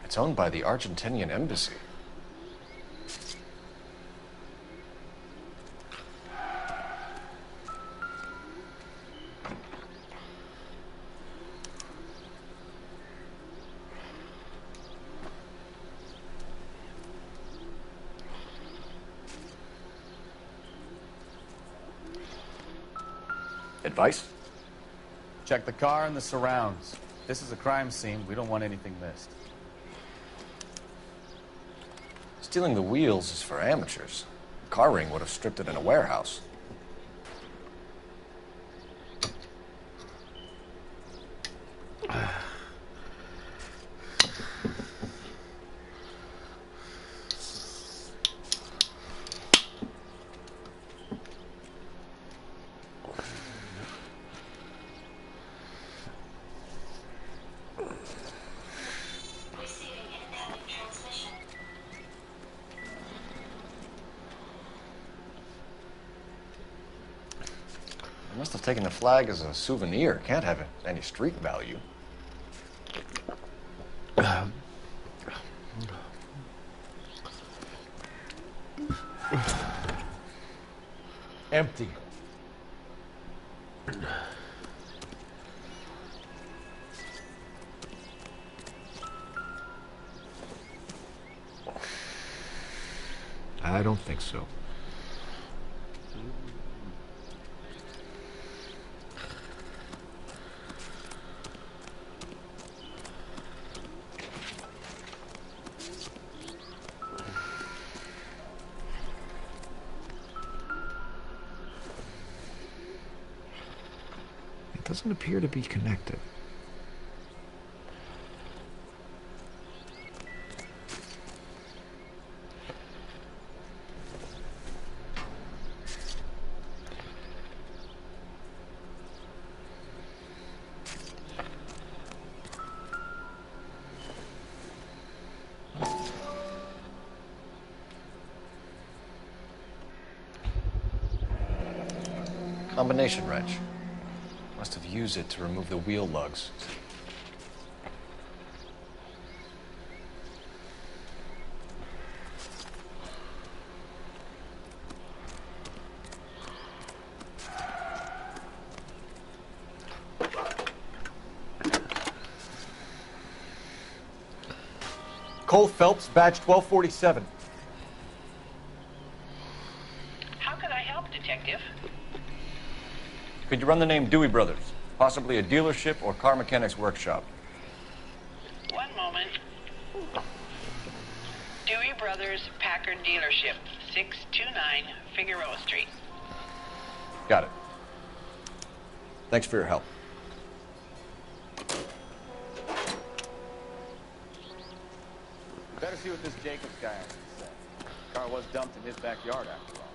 It's owned by the Argentinian embassy. Advice? Check the car and the surrounds. This is a crime scene. We don't want anything missed. Stealing the wheels is for amateurs. The car ring would have stripped it in a warehouse. Must have taken the flag as a souvenir. Can't have any street value. Empty. I don't think so. Doesn't appear to be connected. Combination wrench. Must have used it to remove the wheel lugs. Cole Phelps, badge 1247. How can I help, Detective? Could you run the name Dewey Brothers? Possibly a dealership or car mechanics workshop. One moment. Dewey Brothers Packard Dealership, 629 Figueroa Street. Got it. Thanks for your help. Better see what this Jacobs guy has to say. The car was dumped in his backyard after all.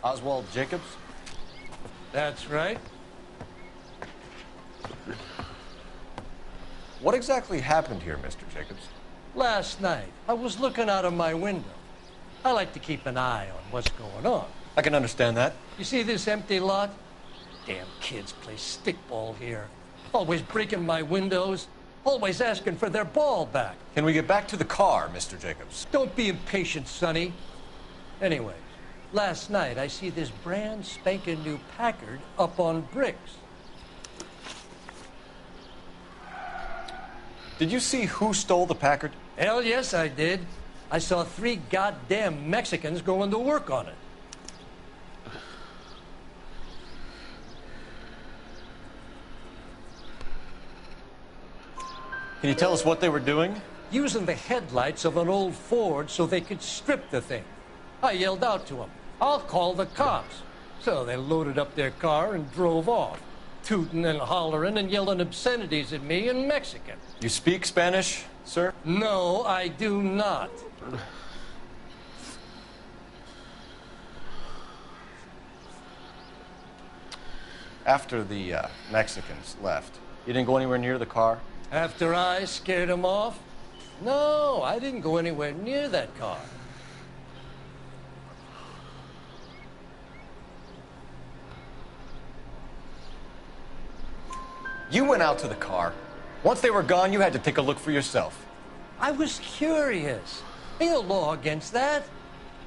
Oswald Jacobs? That's right. What exactly happened here, Mr. Jacobs? Last night, I was looking out of my window. I like to keep an eye on what's going on. I can understand that. You see this empty lot? Damn kids play stickball here. Always breaking my windows. Always asking for their ball back. Can we get back to the car, Mr. Jacobs? Don't be impatient, Sonny. Anyway, last night I see this brand spanking new Packard up on bricks. Did you see who stole the Packard? Hell yes, I did. I saw 3 goddamn Mexicans going to work on it. Can you tell us what they were doing? Using the headlights of an old Ford so they could strip the thing. I yelled out to them, "I'll call the cops." So they loaded up their car and drove off, tooting and hollering and yelling obscenities at me in Mexican. You speak Spanish, sir? No, I do not. After the Mexicans left, you didn't go anywhere near the car? After I scared them off? No, I didn't go anywhere near that car. You went out to the car. Once they were gone, you had to take a look for yourself. I was curious. Ain't no law against that.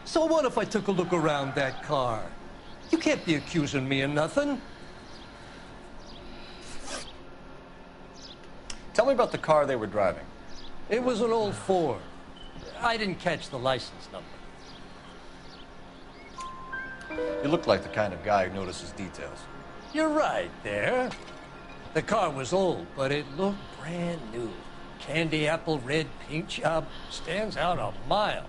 So what if I took a look around that car? You can't be accusing me of nothing. Tell me about the car they were driving. It was an old Ford. I didn't catch the license number. You look like the kind of guy who notices details. You're right there. The car was old, but it looked brand new. Candy apple red paint job stands out a mile.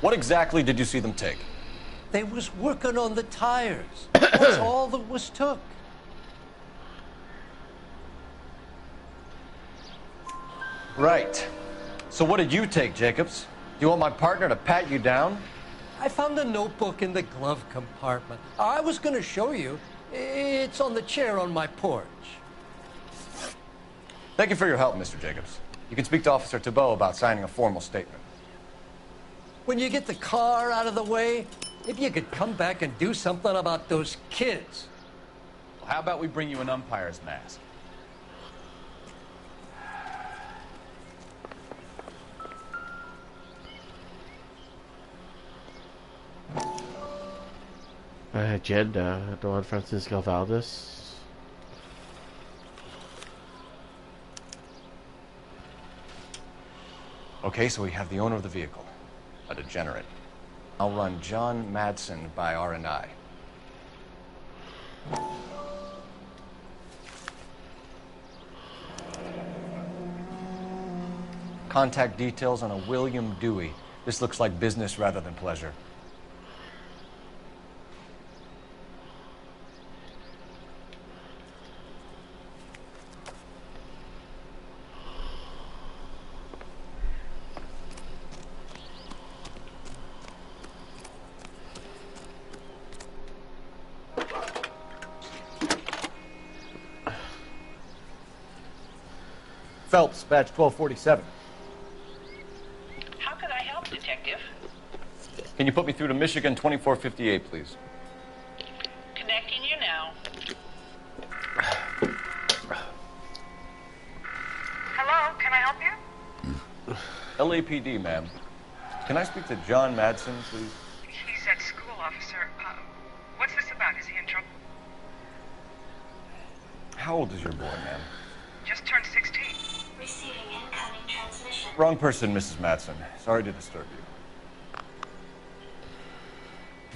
What exactly did you see them take? They was working on the tires. That's all that was took. Right. So what did you take, Jacobs? Do you want my partner to pat you down? I found a notebook in the glove compartment. I was going to show you. It's on the chair on my porch. Thank you for your help, Mr. Jacobs. You can speak to Officer Thibault about signing a formal statement. When you get the car out of the way, if you could come back and do something about those kids. Well, how about we bring you an umpire's mask? Agenda, Don Francisco Valdez. Okay, so we have the owner of the vehicle, a degenerate. I'll run John Madsen by R&I. Contact details on a William Dewey. This looks like business rather than pleasure. Phelps, badge 1247. How can I help, Detective? Can you put me through to Michigan 2458, please? Connecting you now. Hello, can I help you? LAPD, ma'am. Can I speak to John Madsen, please? He's at school, officer. What's this about? Is he in trouble? How old is your boy, ma'am? Just turned 16. Receiving incoming transmission. Wrong person, Mrs. Madsen. Sorry to disturb you.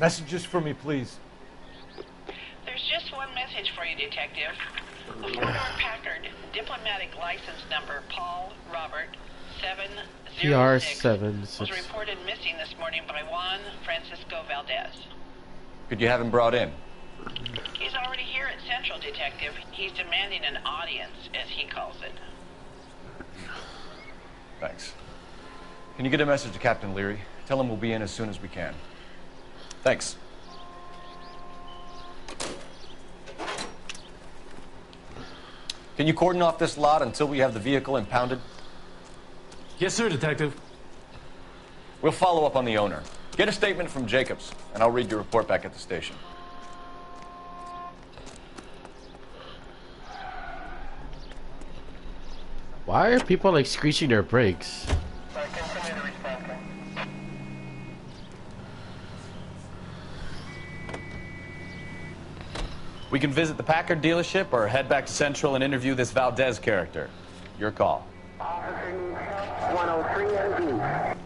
Messages for me, please. There's just one message for you, Detective. A four-door Packard, diplomatic license number Paul Robert 706 PR76 was reported missing this morning by Juan Francisco Valdez. Could you have him brought in? He's already here at Central, Detective. He's demanding an audience, as he calls it. Thanks. Can you get a message to Captain Leary? Tell him we'll be in as soon as we can. Thanks. Can you cordon off this lot until we have the vehicle impounded? Yes, sir, Detective. We'll follow up on the owner. Get a statement from Jacobs, and I'll read your report back at the station. Why are people like screeching their brakes? We can visit the Packard dealership or head back to Central and interview this Valdez character. Your call. Officer needs help. 103 MD.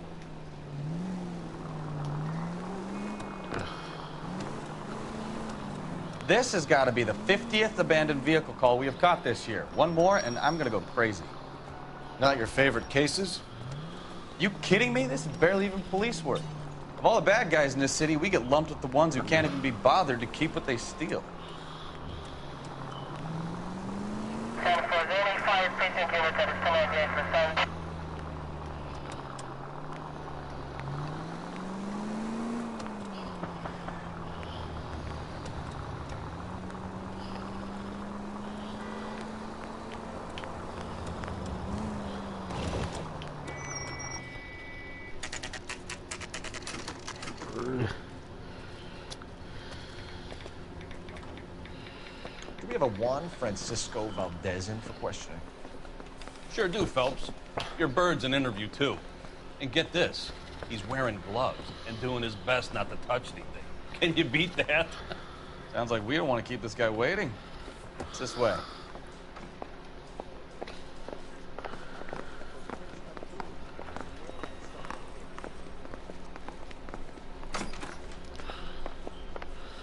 This has got to be the 50th abandoned vehicle call we have caught this year. One more, and I'm going to go crazy. Not your favorite cases? You kidding me? This is barely even police work. Of all the bad guys in this city, we get lumped with the ones who can't even be bothered to keep what they steal. 10 for 85 precinct units that is still on grade for sun. Do we have have a Juan Francisco Valdez in for questioning? Sure do, Phelps. Your bird's an interview, too. And get this, he's wearing gloves and doing his best not to touch anything. Can you beat that? Sounds like we don't want to keep this guy waiting. It's this way.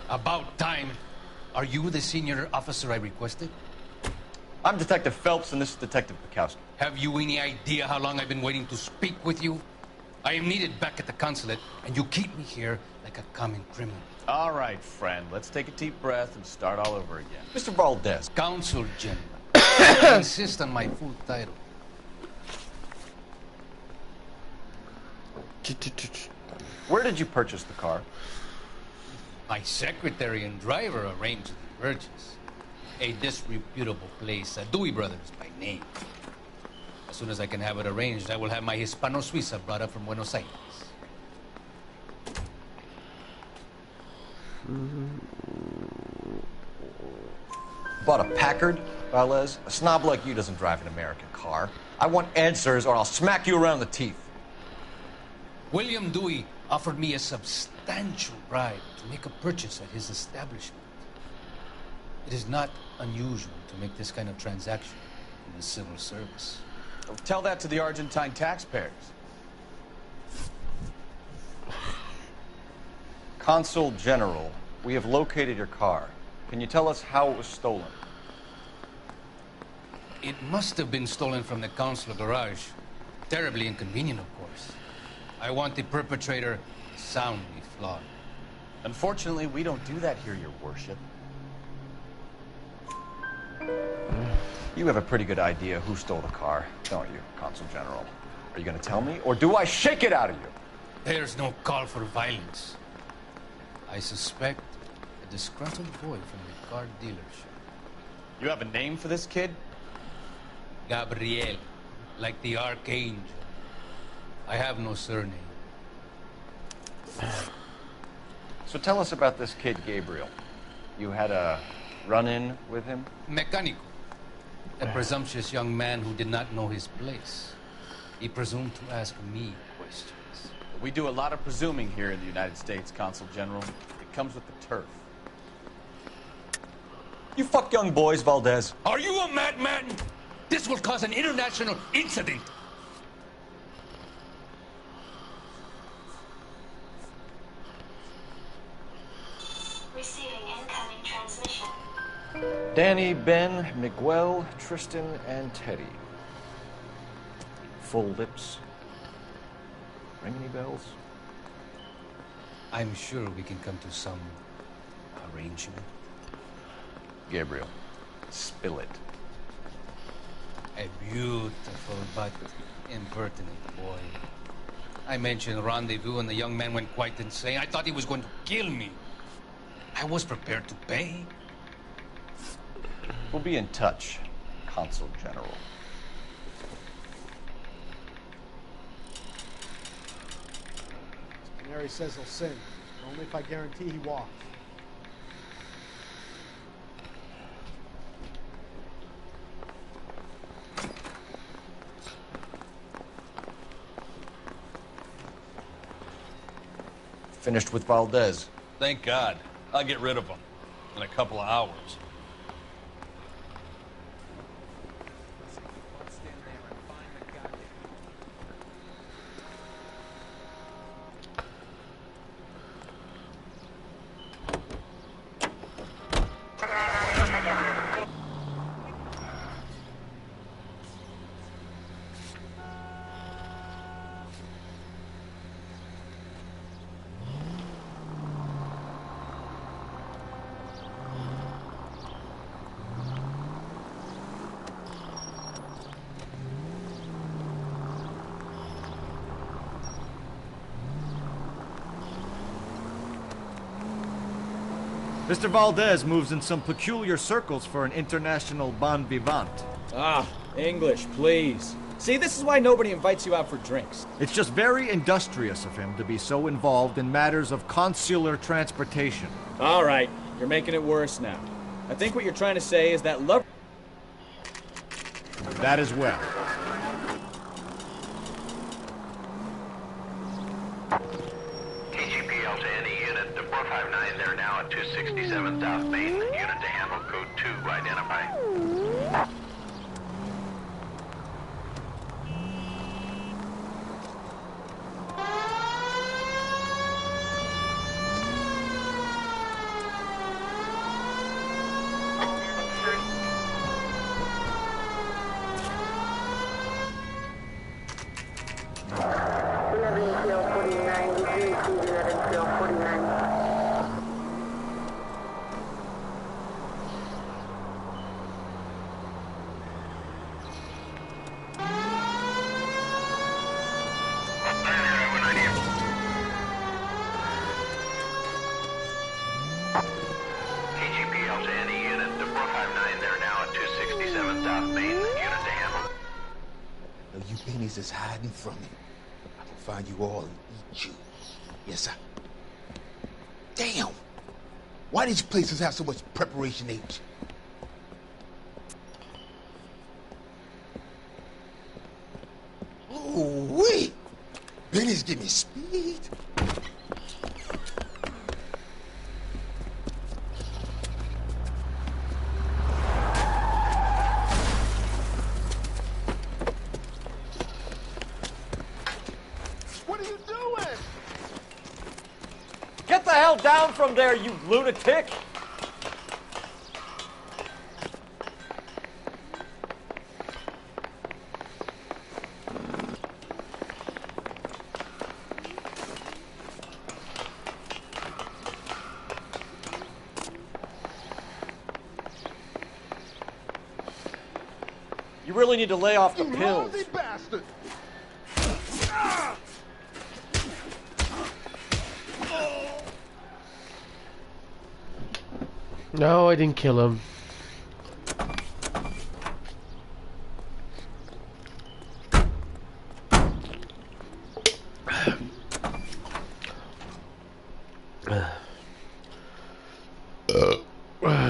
About time. Are you the senior officer I requested? I'm Detective Phelps, and this is Detective Bukowski. Have you any idea how long I've been waiting to speak with you? I am needed back at the consulate, and you keep me here like a common criminal. All right, friend. Let's take a deep breath and start all over again. Mr. Valdez. Consul General. I insist on my full title. Where did you purchase the car? My secretary and driver arranged the purchase. A disreputable place, Dewey Brothers by name. As soon as I can have it arranged, I will have my Hispano Suiza brought up from Buenos Aires. Bought a Packard, Valdez? A snob like you doesn't drive an American car. I want answers or I'll smack you around the teeth. William Dewey offered me a substantial bribe to make a purchase at his establishment. It is not unusual to make this kind of transaction in the civil service. Tell that to the Argentine taxpayers. Consul General, we have located your car. Can you tell us how it was stolen? It must have been stolen from the consular garage. Terribly inconvenient, of course. I want the perpetrator soundly flogged. Unfortunately, we don't do that here, Your Worship. You have a pretty good idea who stole the car, don't you, Consul General? Are you going to tell me, or do I shake it out of you? There's no call for violence. I suspect a disgruntled boy from the car dealership. You have a name for this kid? Gabriel, like the archangel. I have no surname. So tell us about this kid, Gabriel. You had a run-in with him? Mecánico. A presumptuous young man who did not know his place. He presumed to ask me questions. We do a lot of presuming here in the United States, Consul General. It comes with the turf. You fuck young boys, Valdez. Are you a madman? This will cause an international incident. Receiving incoming transmission. Danny, Ben, Miguel, Tristan, and Teddy. Full lips. Ring any bells? I'm sure we can come to some arrangement. Gabriel, spill it. A beautiful but impertinent boy. I mentioned rendezvous and the young man went quite insane. I thought he was going to kill me. I was prepared to pay. We'll be in touch, Consul General. Canary says he'll sing, but only if I guarantee he walks. Finished with Valdez. Thank God. I'll get rid of him in a couple of hours. Mr. Valdez moves in some peculiar circles for an international bon vivant. Ah, English, please. See, this is why nobody invites you out for drinks. It's just very industrious of him to be so involved in matters of consular transportation. All right, you're making it worse now. I think what you're trying to say is that love... That as well. KGPL to any unit. The 459, they're now at 267 South Main. Unit to handle code 2, identify. KGPL to any unit. The 459, they're now at 267 South Main. Unit to handle. No, you pennies is hiding from me. I can find you all and eat you. Yes, sir. Damn! Why these places have so much preparation H? Oh, wait! Benny's give me speed. What are you doing? Get the hell down from there, you lunatic! You really need to lay off the pills. Lousy bastard! No, I didn't kill him.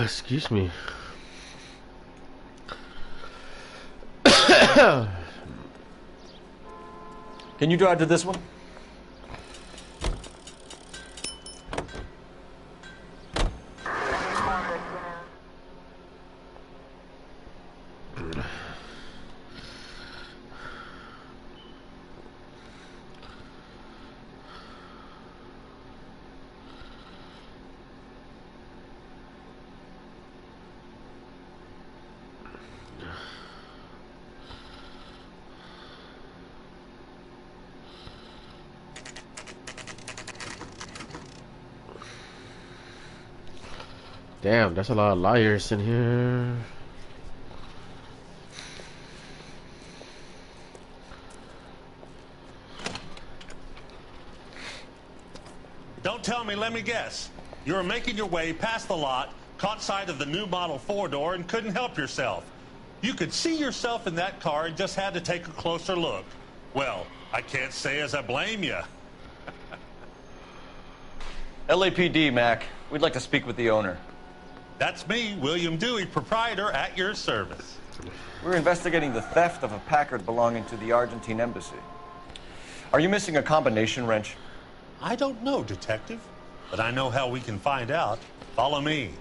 Excuse me. Can you drive to this one? Damn, there's a lot of liars in here. Don't tell me, let me guess. You were making your way past the lot, caught sight of the new model 4-door, and couldn't help yourself. You could see yourself in that car and just had to take a closer look. Well, I can't say as I blame you. LAPD, Mac. We'd like to speak with the owner. That's me, William Dewey, proprietor, at your service. We're investigating the theft of a Packard belonging to the Argentine embassy. Are you missing a combination wrench? I don't know, Detective, but I know how we can find out. Follow me.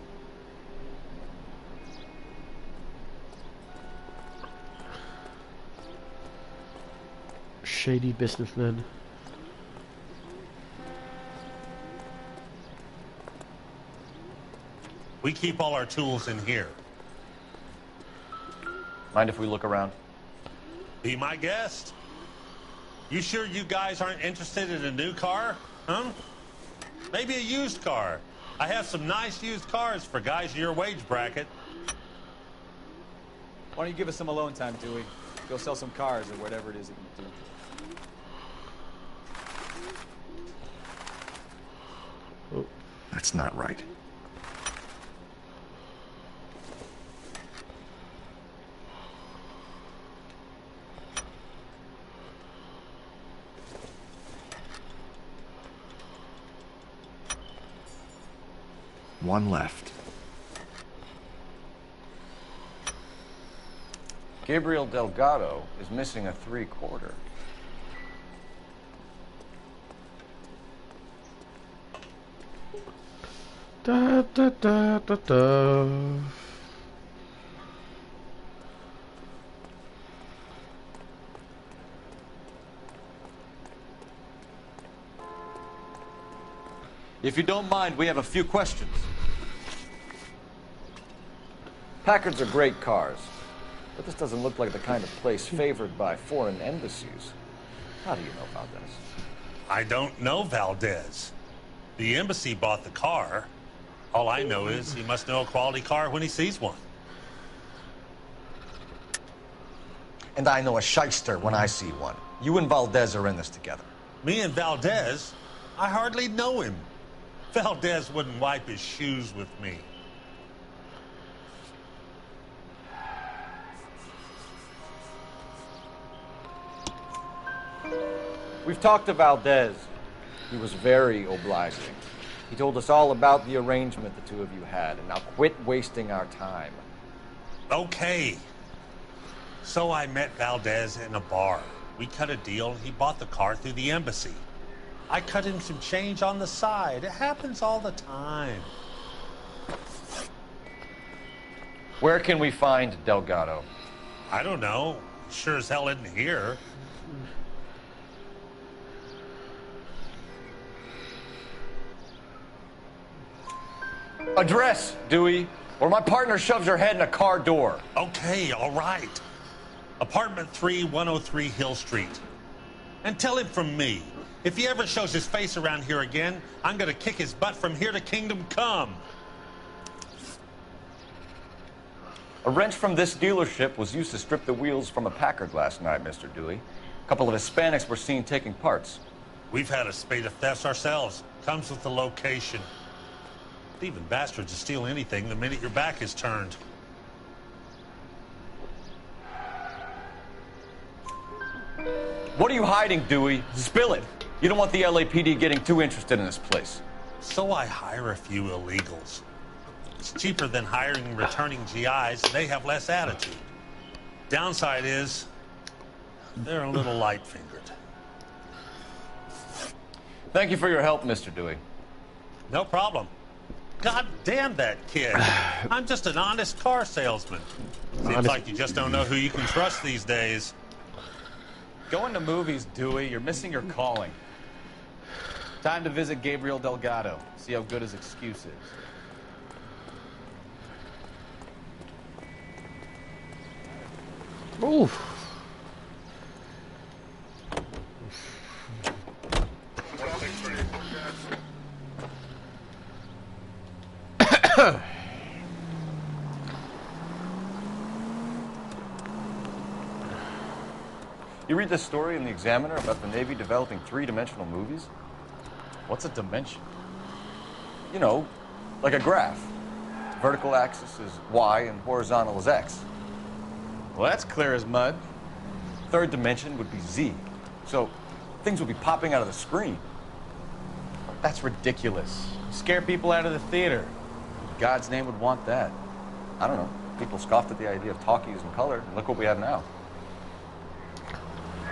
Shady businessman. We keep all our tools in here. Mind if we look around? Be my guest. You sure you guys aren't interested in a new car? Huh? Maybe a used car. I have some nice used cars for guys in your wage bracket. Why don't you give us some alone time, Dewey? Go sell some cars or whatever it is that you do. Oh, that's not right. One left. Gabriel Delgado is missing a 3/4. Da da da da da. If you don't mind, we have a few questions. Packards are great cars, but this doesn't look like the kind of place favored by foreign embassies. How do you know about this? I don't know Valdez. The embassy bought the car. All I know is he must know a quality car when he sees one. And I know a shyster when I see one. You and Valdez are in this together. Me and Valdez? I hardly know him. Valdez wouldn't wipe his shoes with me. We've talked to Valdez. He was very obliging. He told us all about the arrangement the two of you had, and now quit wasting our time. Okay. So I met Valdez in a bar. We cut a deal, and he bought the car through the embassy. I cut him some change on the side. It happens all the time. Where can we find Delgado? I don't know. Sure as hell isn't here. Address, Dewey, or my partner shoves her head in a car door. Okay, all right. Apartment 3, 103 Hill Street. And tell him from me, if he ever shows his face around here again, I'm gonna kick his butt from here to Kingdom Come. A wrench from this dealership was used to strip the wheels from a Packard last night, Mr. Dewey. A couple of Hispanics were seen taking parts. We've had a spate of thefts ourselves. Comes with the location. Thieving bastards will steal anything the minute your back is turned. What are you hiding, Dewey? Spill it. You don't want the LAPD getting too interested in this place. So I hire a few illegals. It's cheaper than hiring returning GIs. They have less attitude. Downside is, they're a little light-fingered. Thank you for your help, Mr. Dewey. No problem. God damn that kid. I'm just an honest car salesman. Seems like you just don't know who you can trust these days. Going to movies, Dewey. You're missing your calling. Time to visit Gabriel Delgado. See how good his excuse is. Oof. You read this story in the Examiner about the Navy developing three-dimensional movies? What's a dimension? You know, like a graph. Vertical axis is Y and horizontal is X. Well, that's clear as mud. Third dimension would be Z. So things would be popping out of the screen. That's ridiculous. Scare people out of the theater. In God's name would want that. I don't know. People scoffed at the idea of talkies in color. And look what we have now.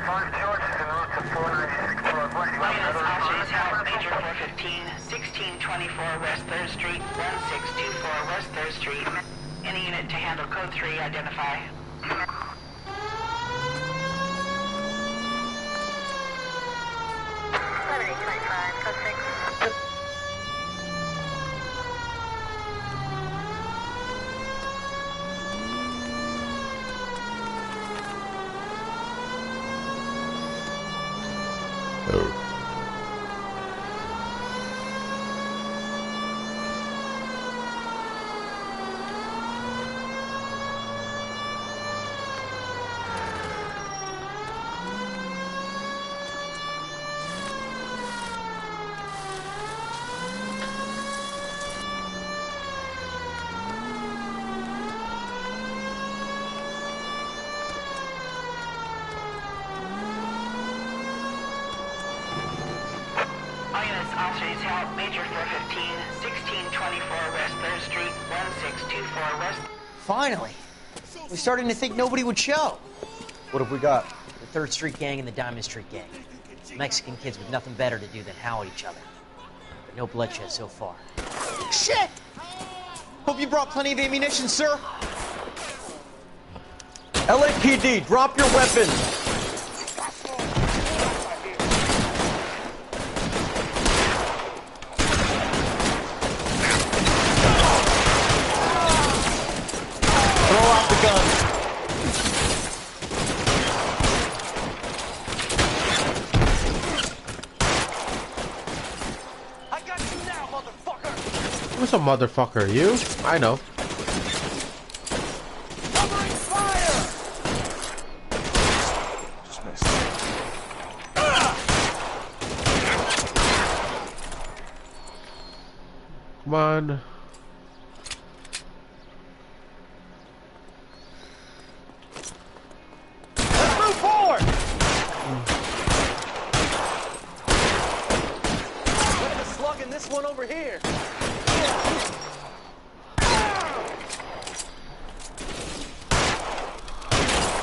Officers have Major 415, 1624 West 3rd Street, 1624 West 3rd Street. Any unit to handle code 3, identify. Officers help Major 415, 1624 West 3rd Street, 1624 West. Finally! We're starting to think nobody would show. What have we got? The 3rd Street Gang and the Diamond Street Gang. Mexican kids with nothing better to do than howl at each other. But no bloodshed so far. Shit! Hope you brought plenty of ammunition, sir. LAPD, drop your weapons! Throw out the gun. I got you now, motherfucker! What's a motherfucker? You? I know. Covering fire! Just missed. Come on. Let's move forward! Putting a slug in this one over here.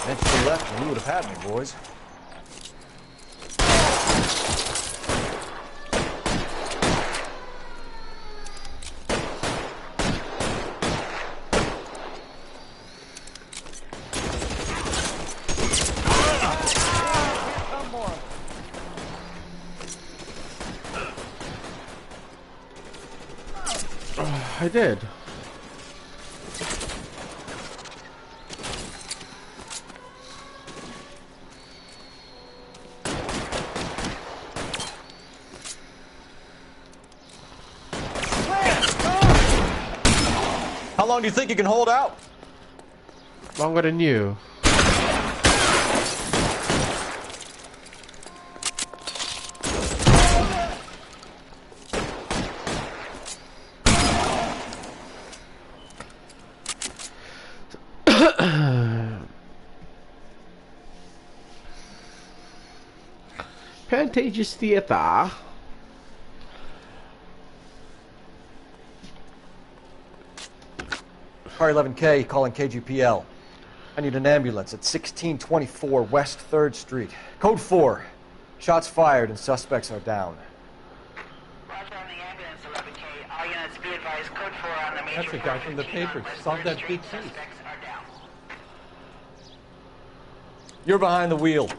If you left, you would have had me, boys. I did. How long do you think you can hold out? Longer than you. Pantages Theater. Car 11K calling KGPL. I need an ambulance at 1624 West 3rd Street. Code 4. Shots fired and suspects are down. Roger on the ambulance, 11K. All units be advised, code 4 on the major. That's the guy from the papers. Solved that big case. Suspects are down. You're behind the wheel.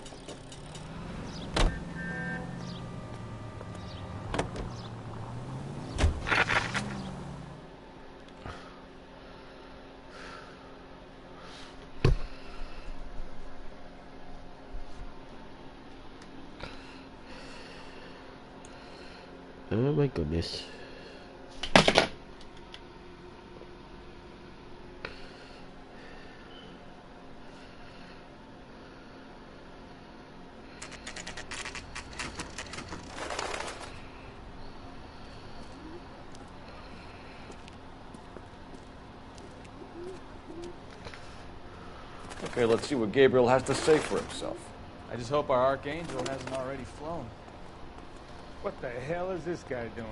Oh my goodness. Okay, let's see what Gabriel has to say for himself. I just hope our Archangel hasn't already flown. What the hell is this guy doing?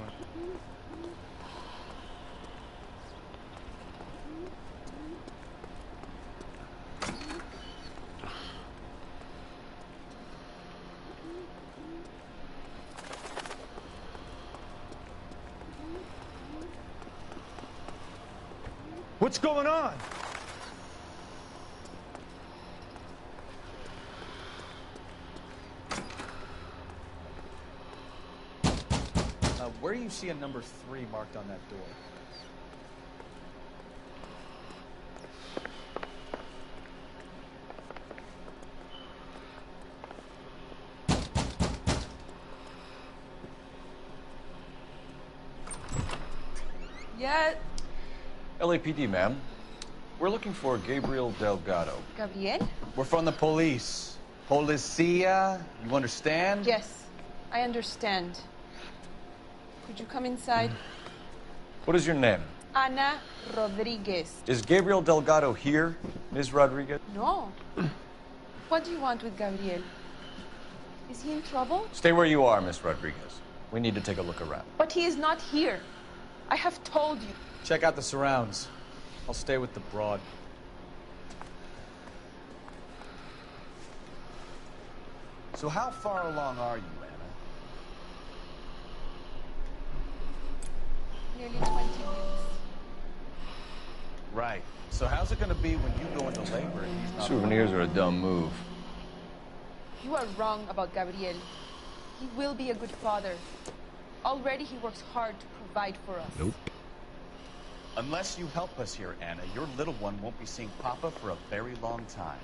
What's going on? Where do you see a number 3 marked on that door? Yeah. LAPD, ma'am. We're looking for Gabriel Delgado. Gabriel? We're from the police. Policia, you understand? Yes, I understand. Could you come inside? What is your name? Ana Rodriguez. Is Gabriel Delgado here, Ms. Rodriguez? No. What do you want with Gabriel? Is he in trouble? Stay where you are, Miss Rodriguez. We need to take a look around. But he is not here. I have told you. Check out the surrounds. I'll stay with the broad. So how far along are you, Anna? Nearly 20 weeks. Right. So how's it going to be when you go into labor and he's not? Souvenirs are a dumb move. You are wrong about Gabriel. He will be a good father. Already he works hard to provide for us. Nope. Unless you help us here, Anna, your little one won't be seeing Papa for a very long time.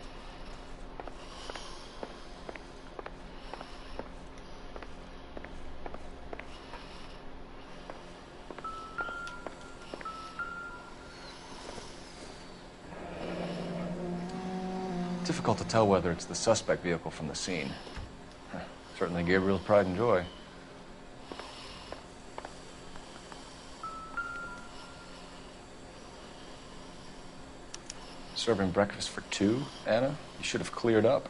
Difficult to tell whether it's the suspect vehicle from the scene. Certainly Gabriel's pride and joy. Serving breakfast for two, Anna? You should have cleared up.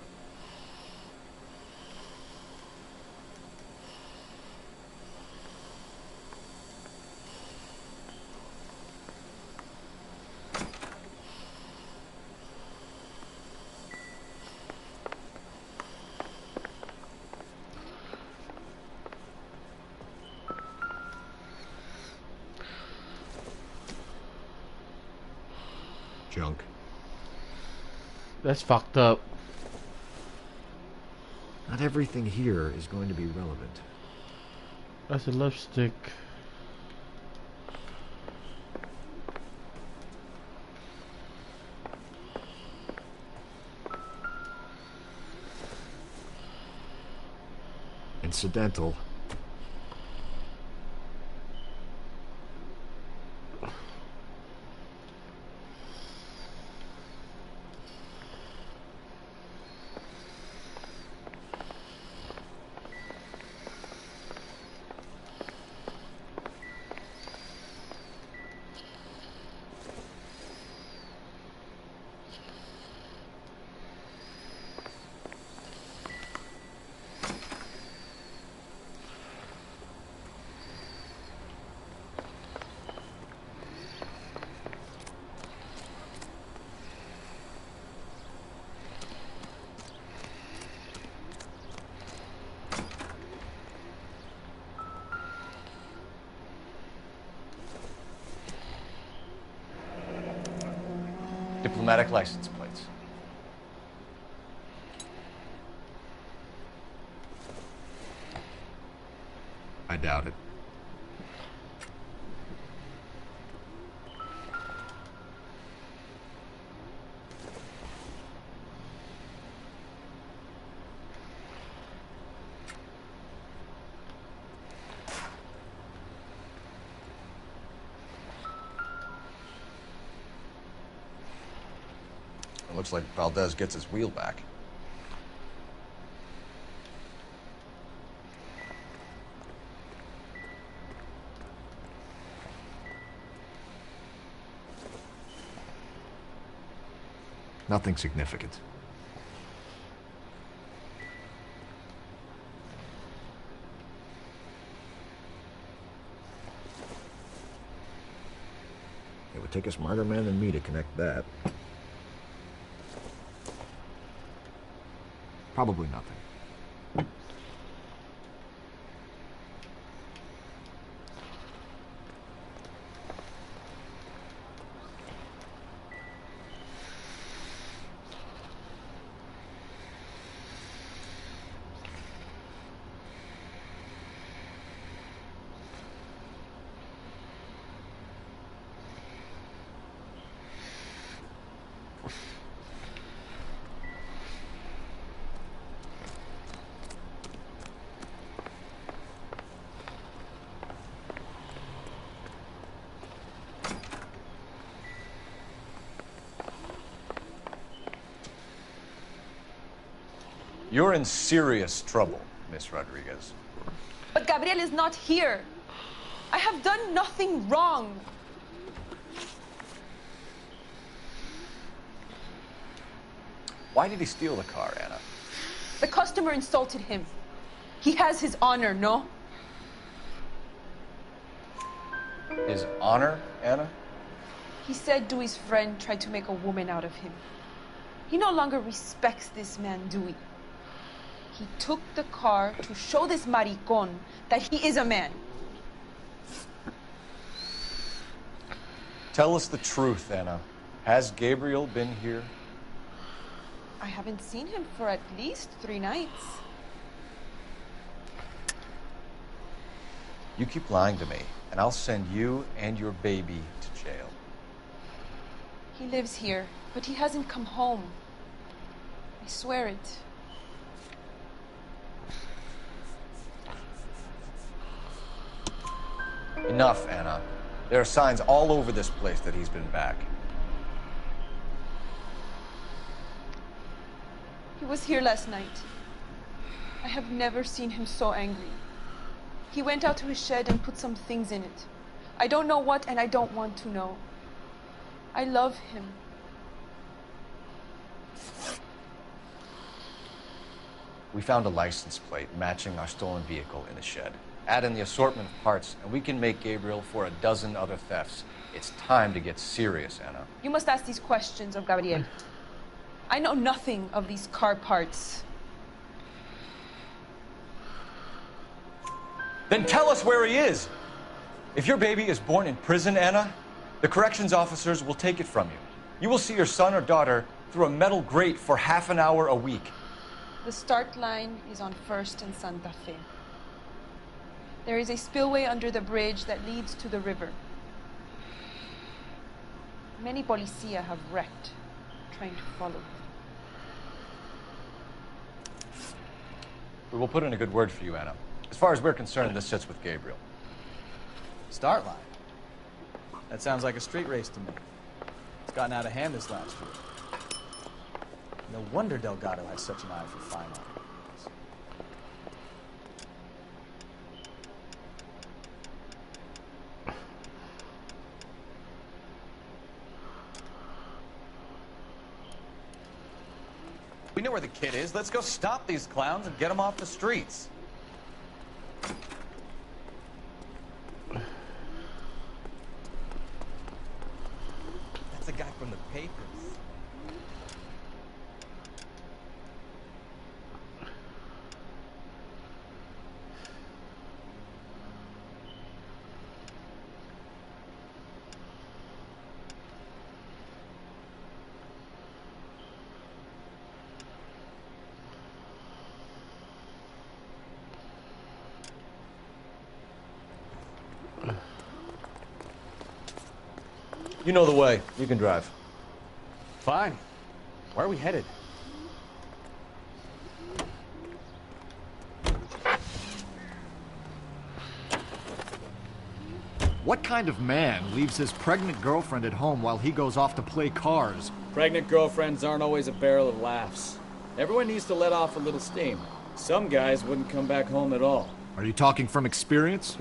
Junk. That's fucked up. Not everything here is going to be relevant. That's a lipstick. Incidental. Diplomatic license plates. I doubt it. It looks like Valdez gets his wheel back. Nothing significant. It would take a smarter man than me to connect that. Probably nothing. You're in serious trouble, Miss Rodriguez. But Gabriel is not here. I have done nothing wrong. Why did he steal the car, Anna? The customer insulted him. He has his honor, no? His honor, Anna? He said Dewey's friend tried to make a woman out of him. He no longer respects this man, Dewey. He took the car to show this maricon that he is a man. Tell us the truth, Anna. Has Gabriel been here? I haven't seen him for at least 3 nights. You keep lying to me, and I'll send you and your baby to jail. He lives here, but he hasn't come home. I swear it. Enough, Anna. There are signs all over this place that he's been back. He was here last night. I have never seen him so angry. He went out to his shed and put some things in it. I don't know what, and I don't want to know. I love him. We found a license plate matching our stolen vehicle in the shed. Add in the assortment of parts, and we can make Gabriel for a dozen other thefts. It's time to get serious, Anna. You must ask these questions of Gabriel. I know nothing of these car parts. Then tell us where he is! If your baby is born in prison, Anna, the corrections officers will take it from you. You will see your son or daughter through a metal grate for half an hour a week. The start line is on 1st and Santa Fe. There is a spillway under the bridge that leads to the river. Many policia have wrecked trying to follow him. We will put in a good word for you, Anna. As far as we're concerned, this sits with Gabriel. Start line? That sounds like a street race to me. It's gotten out of hand this last year. No wonder Delgado has such an eye for fine art. We know where the kid is. Let's go stop these clowns and get them off the streets. That's the guy from the papers. You know the way. You can drive. Fine. Where are we headed? What kind of man leaves his pregnant girlfriend at home while he goes off to play cars? Pregnant girlfriends aren't always a barrel of laughs. Everyone needs to let off a little steam. Some guys wouldn't come back home at all. Are you talking from experience?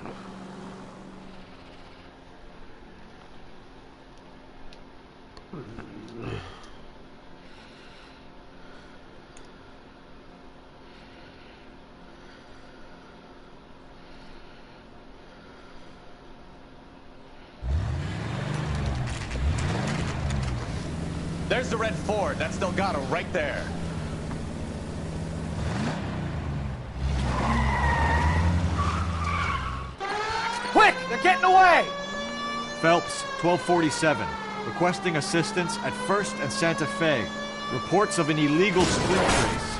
There's the red Ford. That's Delgado right there. Quick! They're getting away! Phelps, 1247. Requesting assistance at 1st and Santa Fe. Reports of an illegal sprint race.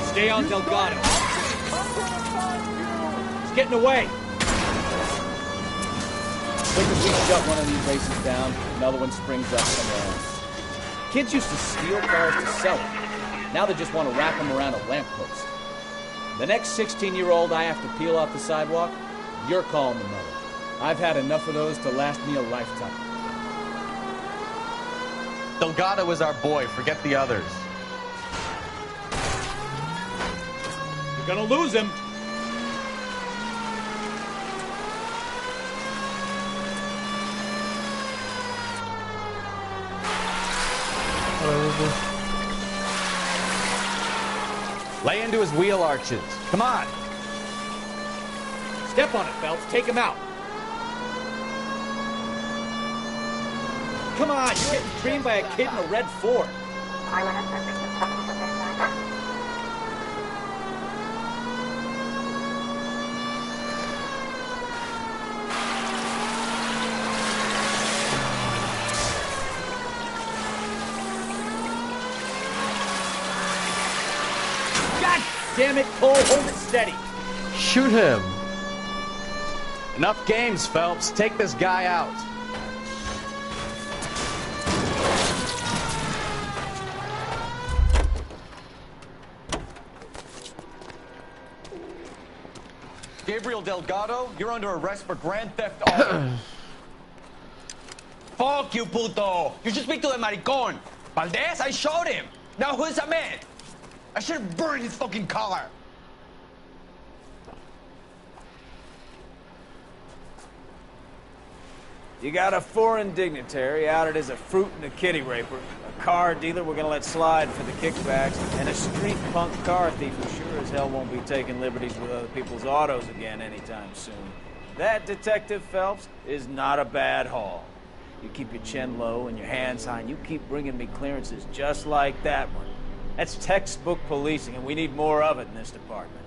Stay on Delgado. He's getting away. Quick as we shut one of these races down, another one springs up somewhere else. Kids used to steal cars to sell them. Now they just want to wrap them around a lamppost. The next 16-year-old I have to peel off the sidewalk, you're calling the mother. I've had enough of those to last me a lifetime. Delgado is our boy. Forget the others. You're gonna lose him. Lay into his wheel arches. Come on. Step on it, Phelps. Take him out. Come on, you're getting creamed by a kid in a red Ford. Damn it, Cole, hold it steady. Shoot him. Enough games, Phelps. Take this guy out. Gabriel Delgado, you're under arrest for grand theft auto. Fuck you, puto! You should speak to the maricón. Valdez, I showed him. Now who's a man? I should have burned his fucking car. You got a foreign dignitary outed as a fruit and a kitty raper, a car dealer we're gonna let slide for the kickbacks, and a street punk car thief who sure as hell won't be taking liberties with other people's autos again anytime soon. That, Detective Phelps, is not a bad haul. You keep your chin low and your hands high, and you keep bringing me clearances just like that one. That's textbook policing, and we need more of it in this department.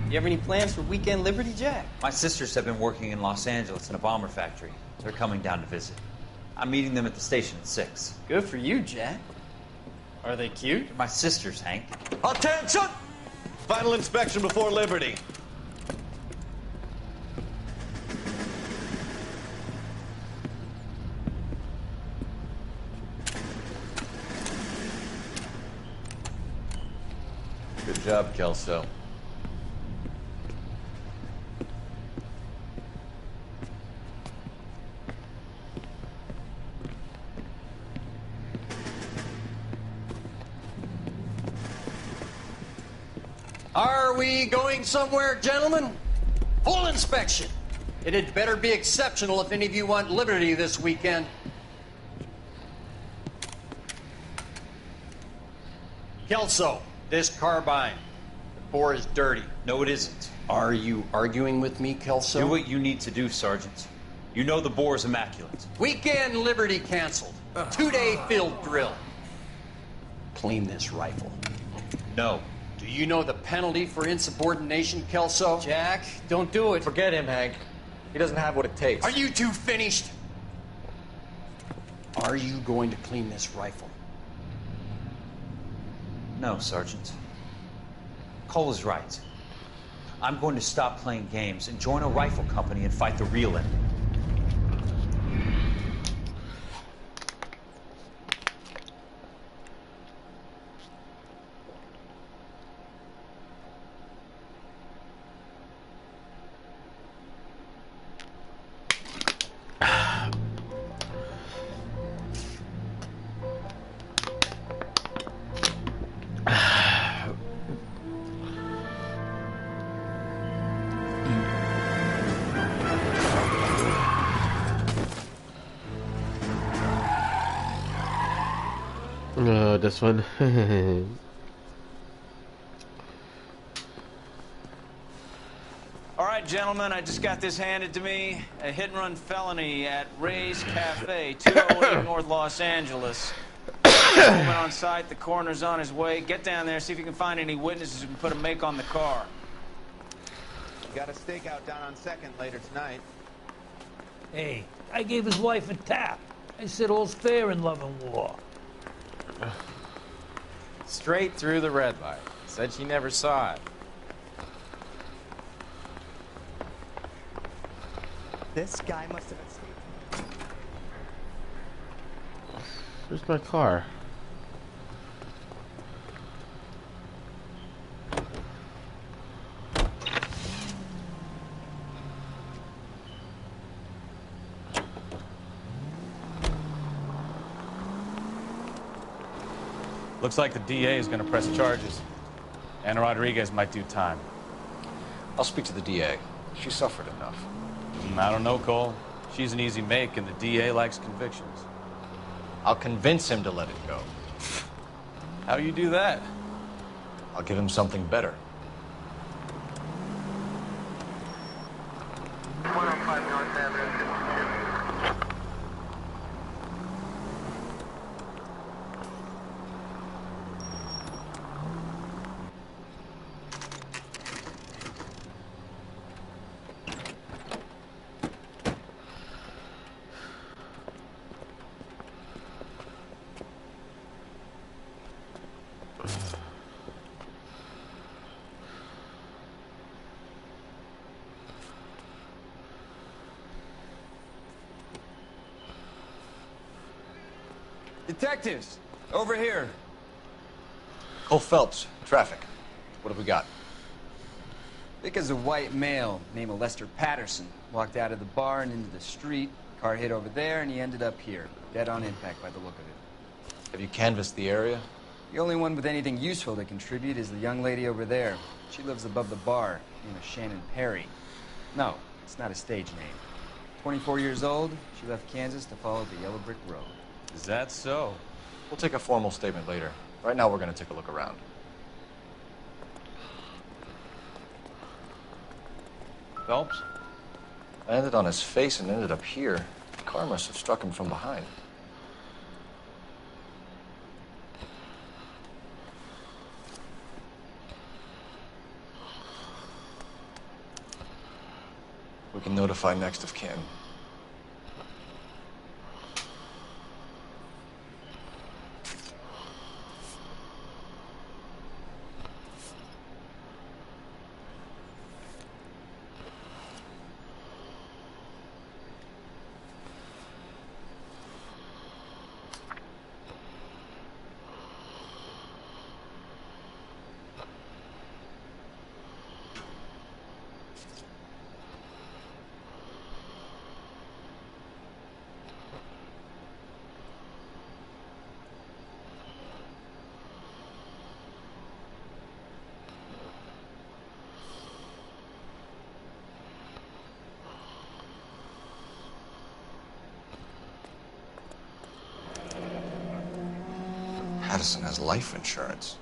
You have any plans for weekend Liberty, Jack? My sisters have been working in Los Angeles in a bomber factory. They're coming down to visit. I'm meeting them at the station at 6. Good for you, Jack. Are they cute? They're my sisters, Hank. Attention! Final inspection before Liberty. Good job, Kelso. Are we going somewhere, gentlemen? Full inspection. It had better be exceptional if any of you want liberty this weekend. Kelso, this carbine. The bore is dirty. No, it isn't. Are you arguing with me, Kelso? Do what you need to do, Sergeant. You know the bore is immaculate. Weekend liberty canceled. 2-day field drill. Clean this rifle. No. Do you know the penalty for insubordination, Kelso? Jack, don't do it. Forget him, Hank. He doesn't have what it takes. Are you two finished? Are you going to clean this rifle? No, Sergeant. Cole is right. I'm going to stop playing games and join a rifle company and fight the real enemy. This one. All right, gentlemen, I just got this handed to me. A hit-and-run felony at Ray's Cafe, 208 North Los Angeles. Movement on site, the coroner's on his way. Get down there, see if you can find any witnesses who can put a make on the car. Got a stakeout down on 2nd later tonight. Hey, I gave his wife a tap. I said all's fair in love and war. Straight through the red light. Said she never saw it. This guy must have escaped. Where's my car? Looks like the DA is going to press charges. Anna Rodriguez might do time. I'll speak to the DA. She suffered enough. I don't know, Cole. She's an easy make, and the DA likes convictions. I'll convince him to let it go. How do you do that? I'll give him something better. 105 North Avenue, 52. Detectives, over here. Cole Phelps, traffic. What have we got? Because a white male named Lester Patterson walked out of the bar and into the street. Car hit over there, and he ended up here, dead on impact by the look of it. Have you canvassed the area? The only one with anything useful to contribute is the young lady over there. She lives above the bar, named Shannon Perry. No, it's not a stage name. 24 years old, she left Kansas to follow the yellow brick road. Is that so? We'll take a formal statement later. Right now, we're going to take a look around. Phelps? I landed on his face and ended up here. The car must have struck him from behind. We can notify next of kin. Patterson has life insurance.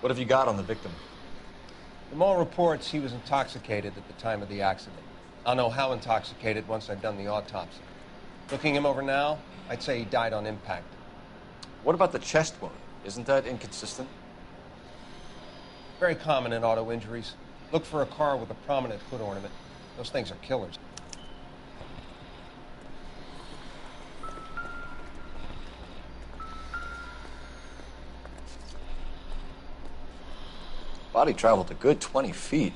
What have you got on the victim? From all reports, he was intoxicated at the time of the accident. I'll know how intoxicated once I've done the autopsy. Looking him over now, I'd say he died on impact. What about the chest wound? Isn't that inconsistent? Very common in auto injuries. Look for a car with a prominent hood ornament. Those things are killers. Body traveled a good 20 feet.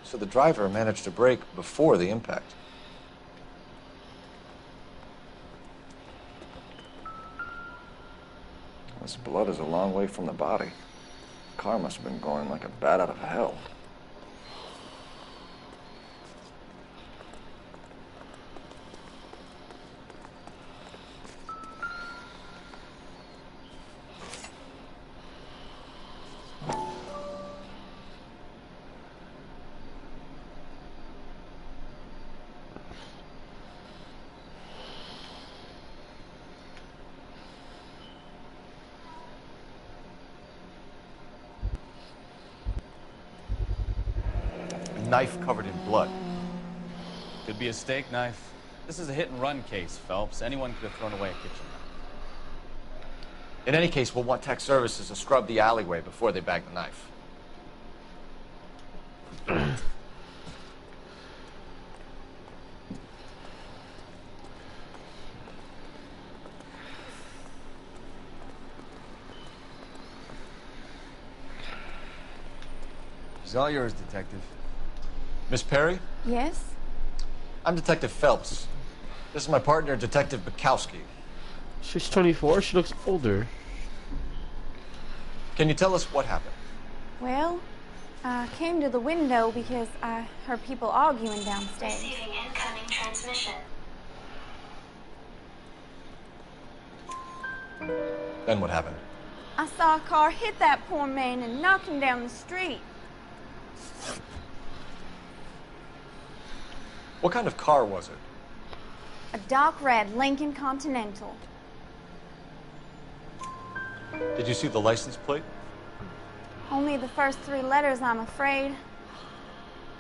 So the driver managed to brake before the impact. This blood is a long way from the body. The car must have been going like a bat out of hell. Knife covered in blood. Could be a steak knife. This is a hit-and-run case, Phelps. Anyone could have thrown away a kitchen knife. In any case, we'll want tech services to scrub the alleyway before they bag the knife. It's all yours, Detective. Miss Perry? Yes? I'm Detective Phelps. This is my partner, Detective Bukowski. She's 24. She looks older. Can you tell us what happened? Well, I came to the window because I heard people arguing downstairs. Receiving incoming transmission. Then what happened? I saw a car hit that poor man and knock him down the street. What kind of car was it? A dark red Lincoln Continental. Did you see the license plate? Only the first 3 letters, I'm afraid.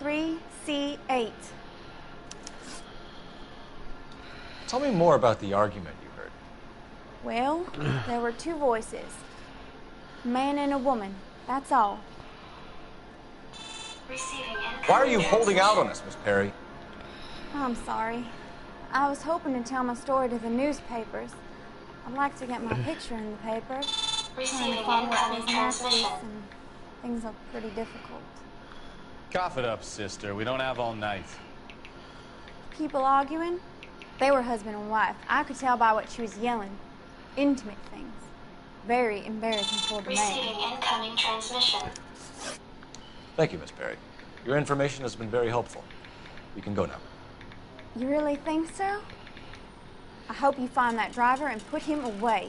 3C8. Tell me more about the argument you heard. Well, there were 2 voices. A man and a woman. That's all. Receiving incoming. Why are you holding out on us, Miss Perry? I'm sorry. I was hoping to tell my story to the newspapers. I'd like to get my picture in the paper. Trying to find what was matches, and things are pretty difficult. Cough it up, sister. We don't have all night. People arguing? They were husband and wife. I could tell by what she was yelling. Intimate things. Very embarrassing for the Receiving man. incoming transmission. Thank you, Miss Perry. Your information has been very helpful. You can go now. You really think so? I hope you find that driver and put him away.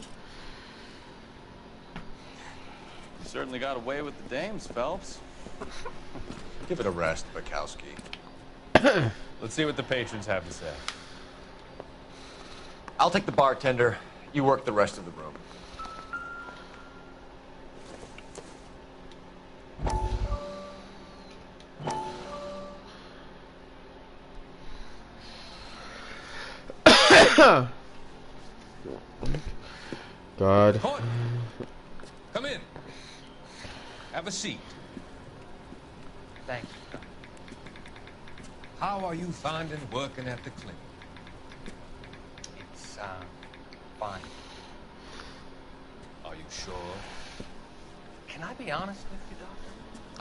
You certainly got away with the dames, Phelps. Give it a rest, Bukowski. Let's see what the patrons have to say. I'll take the bartender. You work the rest of the room. God. Courtney, come in. Have a seat. Thank you. How are you finding working at the clinic? It's, fine. Are you sure? Can I be honest with you, Doctor?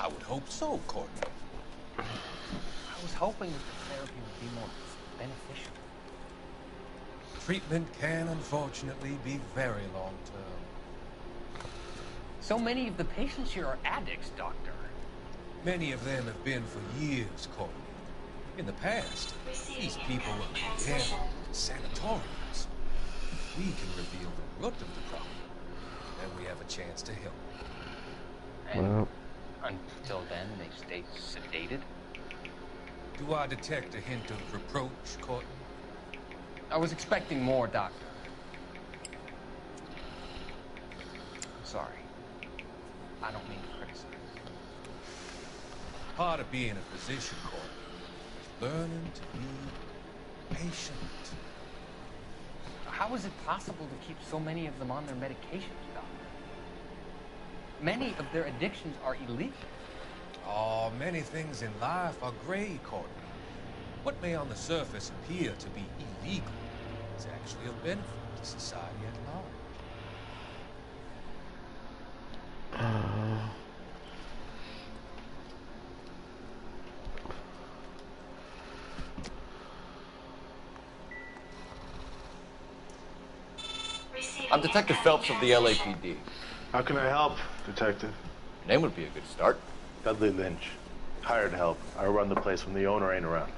I would hope so, Courtney. I was hoping that the therapy would be more beneficial. Treatment can, unfortunately, be very long-term. So many of the patients here are addicts, Doctor. Many of them have been for years, Courtney. In the past, these people were condemned to sanatoriums. We can reveal the root of the problem, and we have a chance to help. And until then, they stay sedated? Do I detect a hint of reproach, Courtney? I was expecting more, Doctor. I'm sorry. I don't mean to criticize. Part of being a physician, Courtney, is learning to be patient. How is it possible to keep so many of them on their medications, Doctor? Many of their addictions are illegal. Oh, many things in life are gray, Courtney. What may on the surface appear to be illegal is actually of benefit to society at large. I'm Detective Phelps of the LAPD. How can I help, Detective? Your name would be a good start. Dudley Lynch. Hired help. I run the place when the owner ain't around.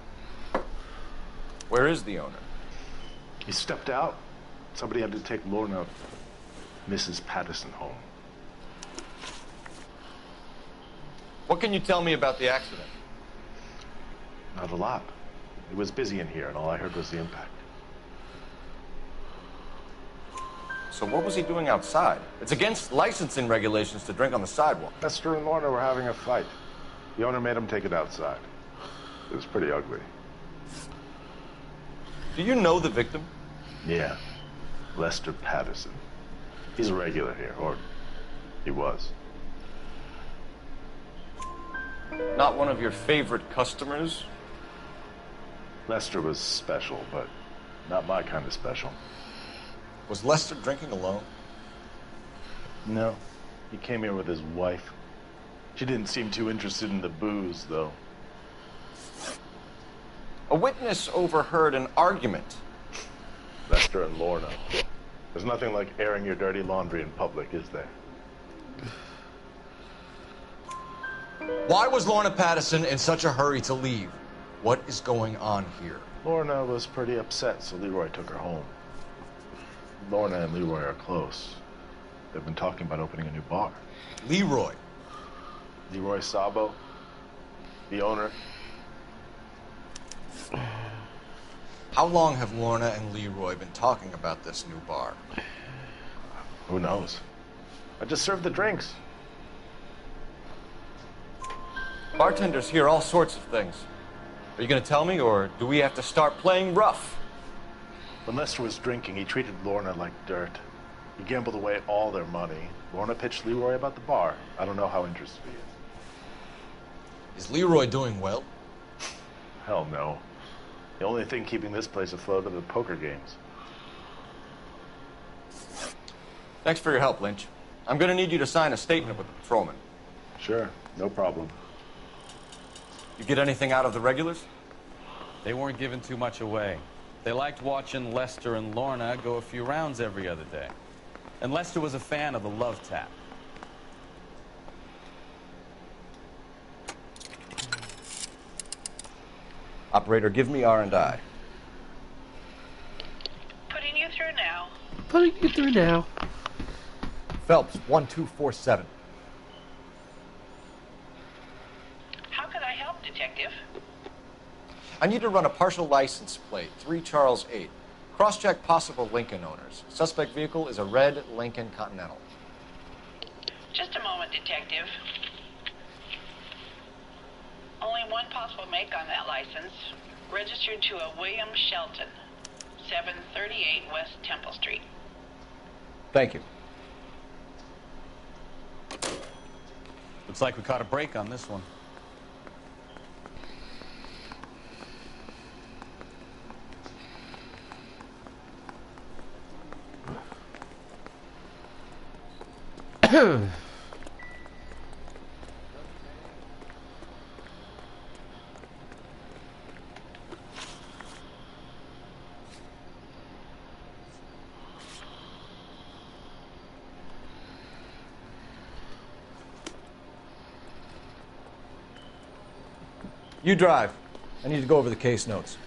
Where is the owner? He stepped out. Somebody had to take Lorna, Mrs. Patterson, home. What can you tell me about the accident? Not a lot. It was busy in here, and all I heard was the impact. So what was he doing outside? It's against licensing regulations to drink on the sidewalk. Esther and Lorna were having a fight. The owner made him take it outside. It was pretty ugly. Do you know the victim? Yeah. Lester Patterson. He's a regular here, or he was. Not one of your favorite customers? Lester was special, but not my kind of special. Was Lester drinking alone? No. He came here with his wife. She didn't seem too interested in the booze, though. A witness overheard an argument. Lester and Lorna. There's nothing like airing your dirty laundry in public, is there? Why was Lorna Patterson in such a hurry to leave? What is going on here? Lorna was pretty upset, so Leroy took her home. Lorna and Leroy are close. They've been talking about opening a new bar. Leroy? Leroy Sabo, the owner. How long have Lorna and Leroy been talking about this new bar? Who knows? I just served the drinks. Bartenders hear all sorts of things. Are you going to tell me, or do we have to start playing rough? When Lester was drinking, he treated Lorna like dirt. He gambled away all their money. Lorna pitched Leroy about the bar. I don't know how interested he is. Is Leroy doing well? Hell no. The only thing keeping this place afloat are the poker games. Thanks for your help, Lynch. I'm going to need you to sign a statement with the patrolman. Sure, no problem. You get anything out of the regulars? They weren't giving too much away. They liked watching Lester and Lorna go a few rounds every other day. And Lester was a fan of the love tap. Operator, give me R&I. Putting you through now. Putting you through now. Phelps, 1247. How can I help, Detective? I need to run a partial license plate, 3 Charles 8. Cross-check possible Lincoln owners. Suspect vehicle is a red Lincoln Continental. Just a moment, Detective. Only one possible make on that license. Registered to a William Shelton, 738 West Temple Street. Thank you. Looks like we caught a break on this one. You drive. I need to go over the case notes.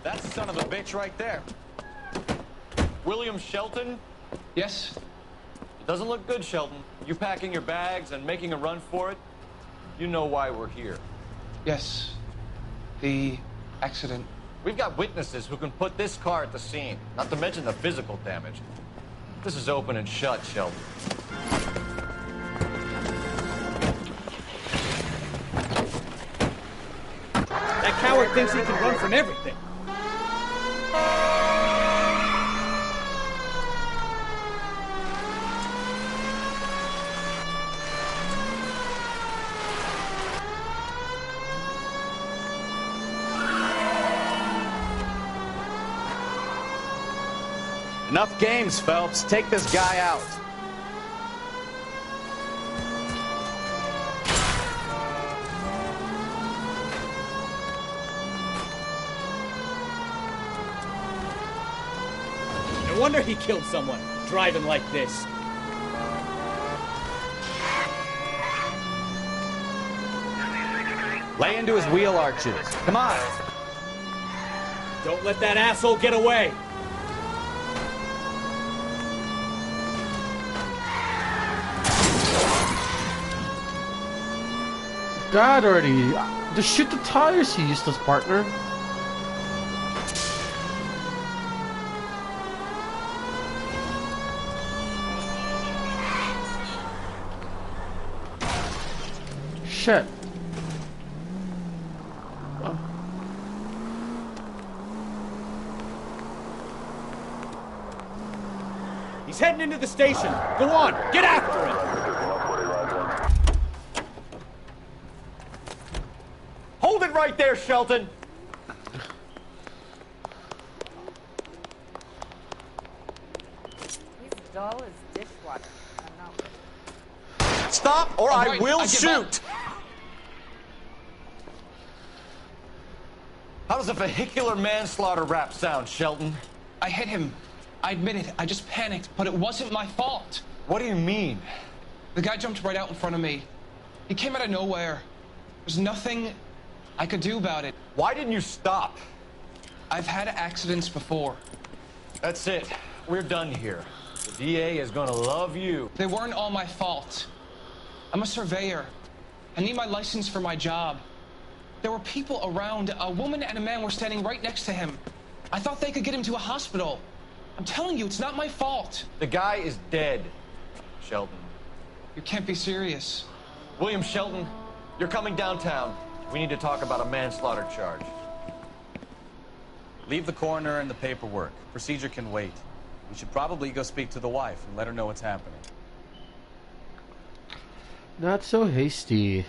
That's the son of a bitch right there. William Shelton? Yes? It doesn't look good, Shelton. You packing your bags and making a run for it? You know why we're here. Yes. The accident. We've got witnesses who can put this car at the scene, not to mention the physical damage. This is open and shut, Shelton. That coward thinks he can run from everything. Enough games, Phelps. Take this guy out. No wonder he killed someone, driving like this. Lay into his wheel arches. Come on. Don't let that asshole get away. God already. Just shoot the tires, you useless partner. Shit. Oh. He's heading into the station. Go on, get after him. Hold it right there, Shelton. He's dull as dishwater. I'm not with it. Stop, or I will shoot. How does a vehicular manslaughter rap sound, Shelton? I hit him. I admit it. I just panicked, but it wasn't my fault. What do you mean? The guy jumped right out in front of me. He came out of nowhere. There's nothing I could do about it. Why didn't you stop? I've had accidents before. That's it. We're done here. The DA is gonna love you. They weren't all my fault. I'm a surveyor. I need my license for my job. There were people around. A woman and a man were standing right next to him. I thought they could get him to a hospital. I'm telling you, it's not my fault. The guy is dead, Shelton. You can't be serious. William Shelton, you're coming downtown. We need to talk about a manslaughter charge. Leave the coroner and the paperwork. Procedure can wait. We should probably go speak to the wife and let her know what's happening. Not so hasty.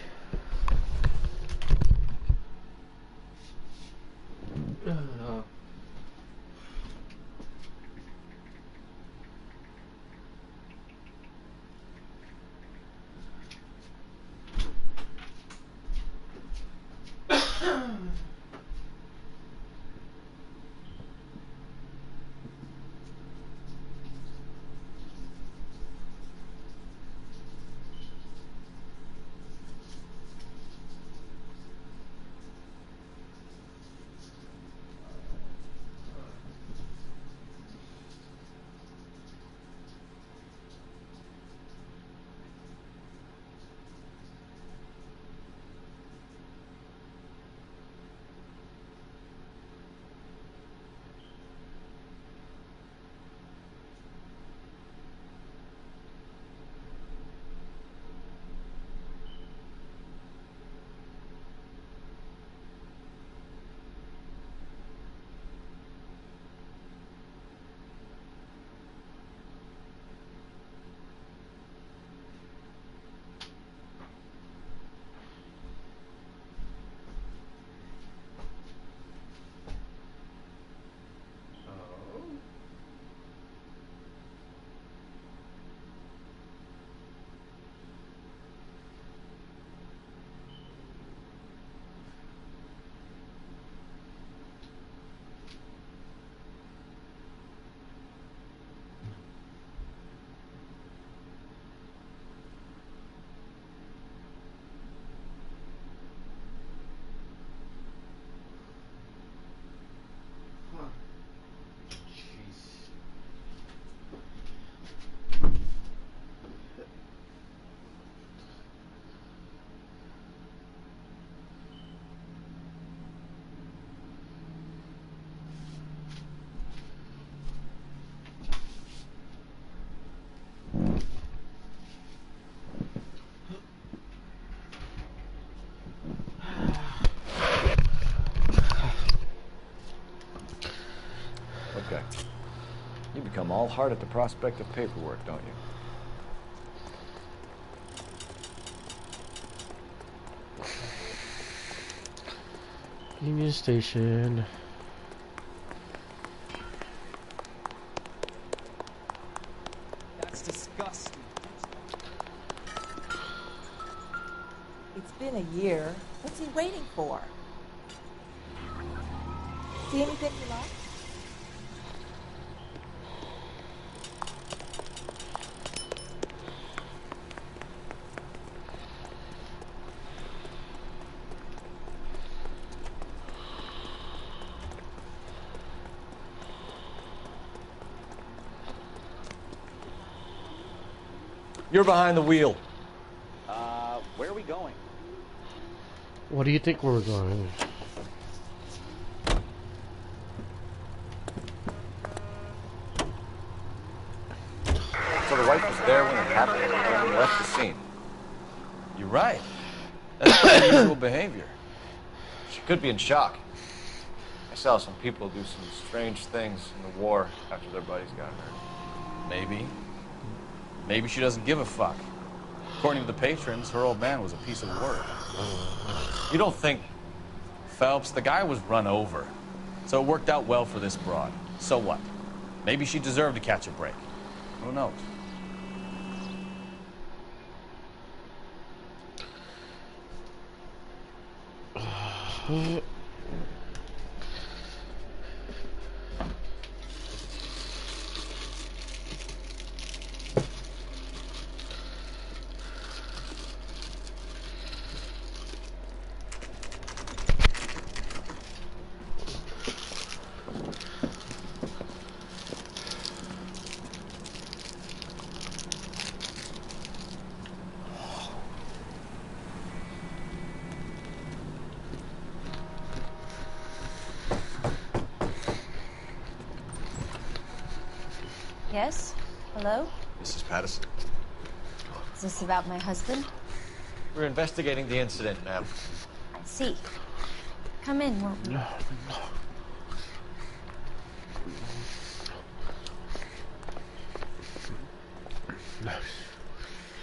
Okay. You become all heart at the prospect of paperwork, don't you? Union Station. been a year. What's he waiting for? See anything you like? You're behind the wheel. Where are we going? What do you think we're going? So the wife was there when it happened and left the scene. You're right. That's unusual behavior. She could be in shock. I saw some people do some strange things in the war after their buddies got hurt. Maybe. Maybe she doesn't give a fuck. According to the patrons, her old man was a piece of work. You don't think... Phelps, the guy was run over. So it worked out well for this broad. So what? Maybe she deserved to catch a break. Who knows? Yes? Hello? Mrs. Patterson. Is this about my husband? We're investigating the incident, ma'am. I see. Come in, won't you?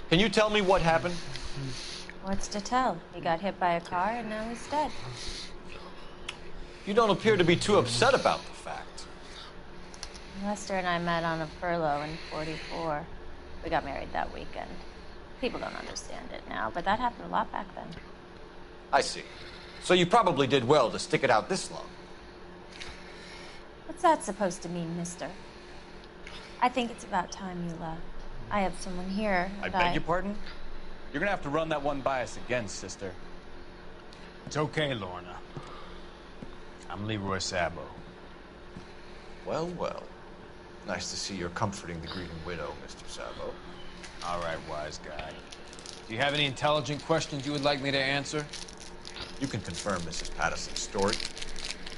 Can you tell me what happened? What's to tell? He got hit by a car and now he's dead. You don't appear to be too upset about the fact. Lester and I met on a furlough in '44. We got married that weekend. People don't understand it now, but that happened a lot back then. I see. So you probably did well to stick it out this long. What's that supposed to mean, mister? I think it's about time you left. I have someone here. I beg your pardon? You're gonna have to run that one by us again, sister. It's okay, Lorna. I'm Leroy Sabo. Well, well. Nice to see you're comforting the grieving widow, Mr. Sabo. All right, wise guy. Do you have any intelligent questions you would like me to answer? You can confirm Mrs. Patterson's story.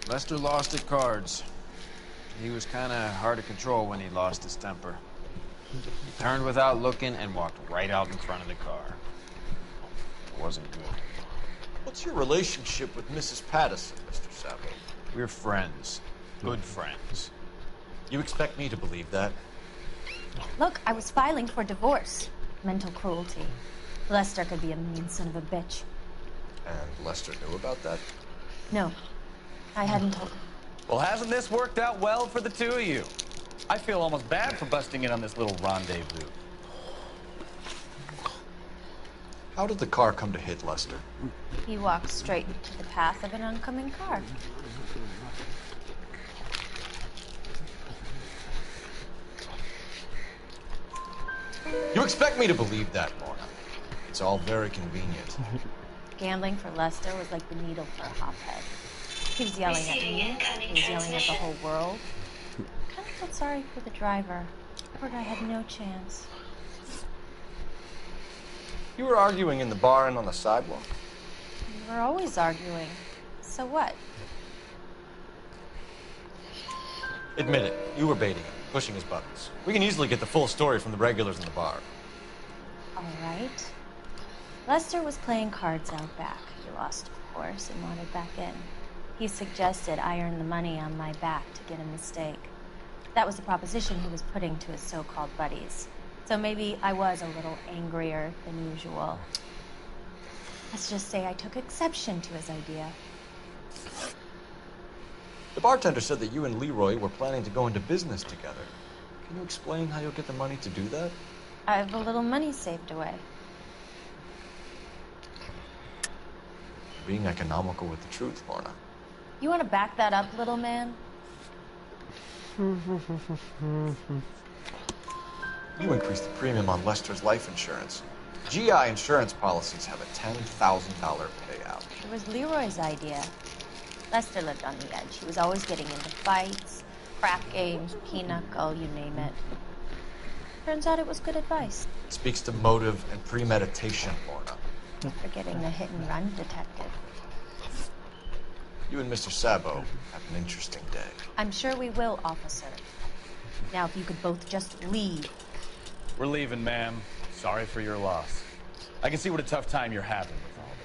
Lester lost at cards. He was kind of hard to control when he lost his temper. He turned without looking and walked right out in front of the car. It wasn't good. What's your relationship with Mrs. Patterson, Mr. Sabo? We're friends. Good friends. You expect me to believe that? Look, I was filing for divorce. Mental cruelty. Lester could be a mean son of a bitch. And Lester knew about that? No, I hadn't told him. Well, hasn't this worked out well for the two of you? I feel almost bad for busting in on this little rendezvous. How did the car come to hit Lester? He walked straight into the path of an oncoming car. You expect me to believe that, Lorna? It's all very convenient. Gambling for Lester was like the needle for a hophead. He was yelling at me. He was yelling at the whole world. I kind of felt sorry for the driver. Poor guy had no chance. You were arguing in the bar and on the sidewalk? We were always arguing. So what? Admit it. You were baiting him, pushing his buttons. We can easily get the full story from the regulars in the bar. All right. Lester was playing cards out back. He lost, of course, and wanted back in. He suggested I earn the money on my back to get a mistake. That was the proposition he was putting to his so-called buddies. So maybe I was a little angrier than usual. Let's just say I took exception to his idea. The bartender said that you and Leroy were planning to go into business together. Can you explain how you'll get the money to do that? I have a little money saved away. being economical with the truth, Lorna. You want to back that up, little man? You increased the premium on Lester's life insurance. GI insurance policies have a $10,000 payout. It was Leroy's idea. Lester lived on the edge. He was always getting into fights, crap games, pinochle, you name it. Turns out it was good advice. Speaks to motive and premeditation, Lorna. Forgetting the hit-and-run detective. You and Mr. Sabo have an interesting day. I'm sure we will, officer. Now, if you could both just leave. We're leaving, ma'am. Sorry for your loss. I can see what a tough time you're having with all this.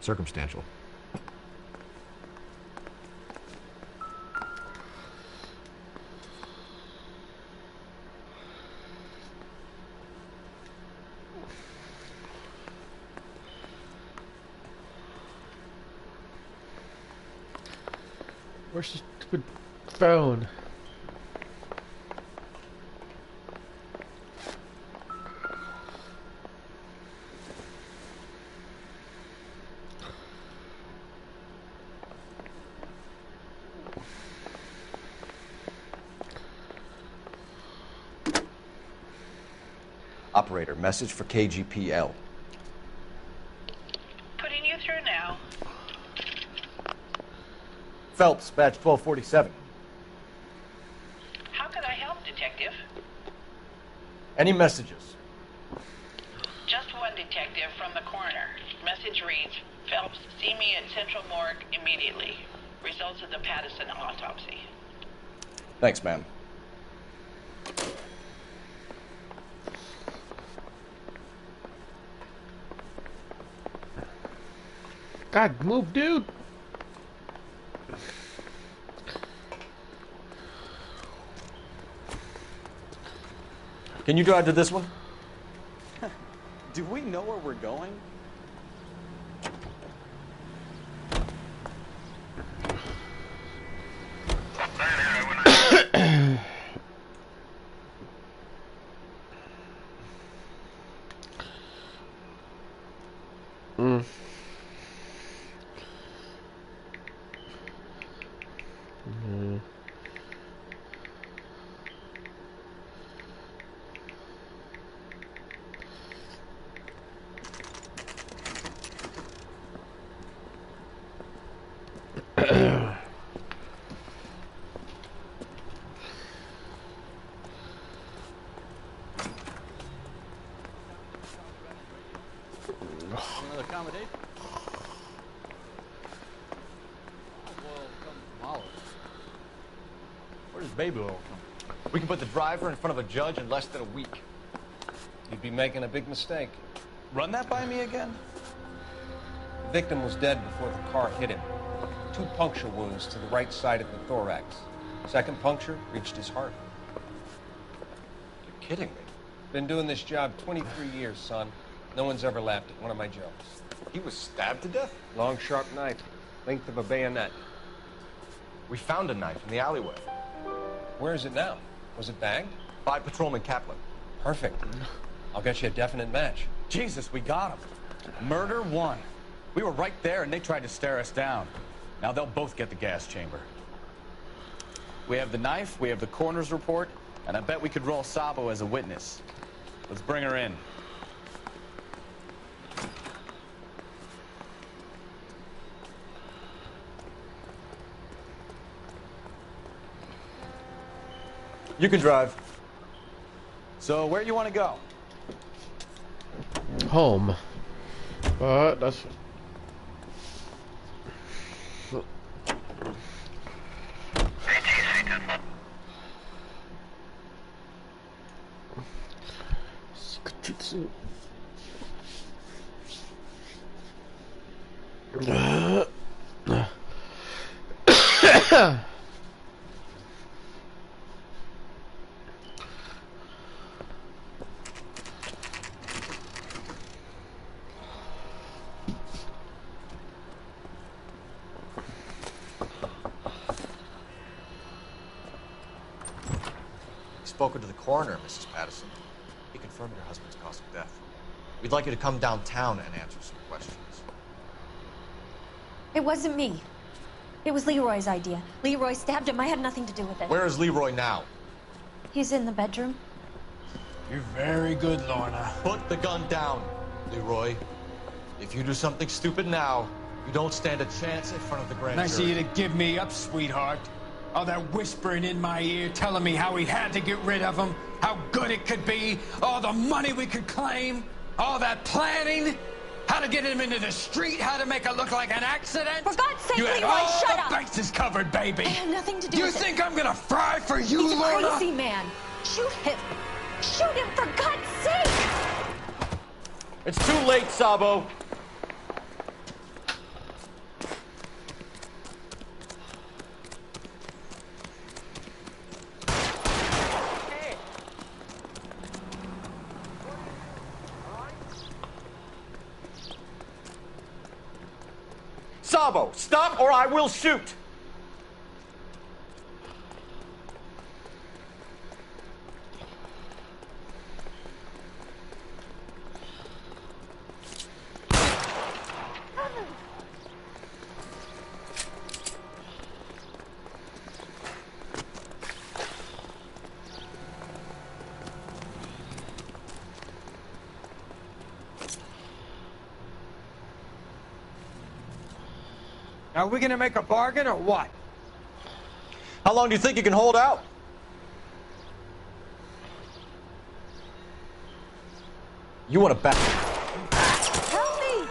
Circumstantial. Where's the stupid phone? Operator, message for KGPL. Putting you through now. Phelps, badge 1247. How can I help, Detective? Any messages? Just one detective from the coroner. Message reads, Phelps, see me at Central Morgue immediately. Results of the Pattison autopsy. Thanks, ma'am. God, move, dude! Can you drive to this one? Do we know where we're going? Another accommodation? Oil comes from Holland. Where does baby oil come? We can put the driver in front of a judge in less than a week. You'd be making a big mistake. Run that by me again? The victim was dead before the car hit him. 2 puncture wounds to the right side of the thorax. Second puncture reached his heart. You're kidding me. Been doing this job 23 years, son. No one's ever laughed at one of my jokes. He was stabbed to death? Long, sharp knife. Length of a bayonet. We found a knife in the alleyway. Where is it now? Was it bagged? By Patrolman Kaplan. Perfect. I'll get you a definite match. Jesus, we got him. Murder 1. We were right there and they tried to stare us down. Now they'll both get the gas chamber. We have the knife, we have the coroner's report, and I bet we could roll Sabo as a witness. Let's bring her in. You can drive. So where you want to go? Home. But that's... see. Spoken to the coroner, Mrs. Patterson. He confirmed your husband's cause of death. We'd like you to come downtown and answer some questions. It wasn't me. It was Leroy's idea. Leroy stabbed him. I had nothing to do with it. Where is Leroy now? He's in the bedroom. You're very good, Lorna. Put the gun down, Leroy. If you do something stupid now, you don't stand a chance in front of the grand Nice of jury. you to give me up, sweetheart. All that whispering in my ear telling me how we had to get rid of him, how good it could be, all the money we could claim, all that planning, how to get him into the street, how to make it look like an accident. For God's sake, you had Leroy, all shut the up! bases covered, baby. I had nothing to do You with it. think I'm gonna fry for you, He's a Lorna? crazy man. Shoot him. Shoot him, for God's sake! It's too late, Sabo. Sabo, stop or I will shoot! Are we gonna make a bargain or what? How long do you think you can hold out? You want to bet? Help me!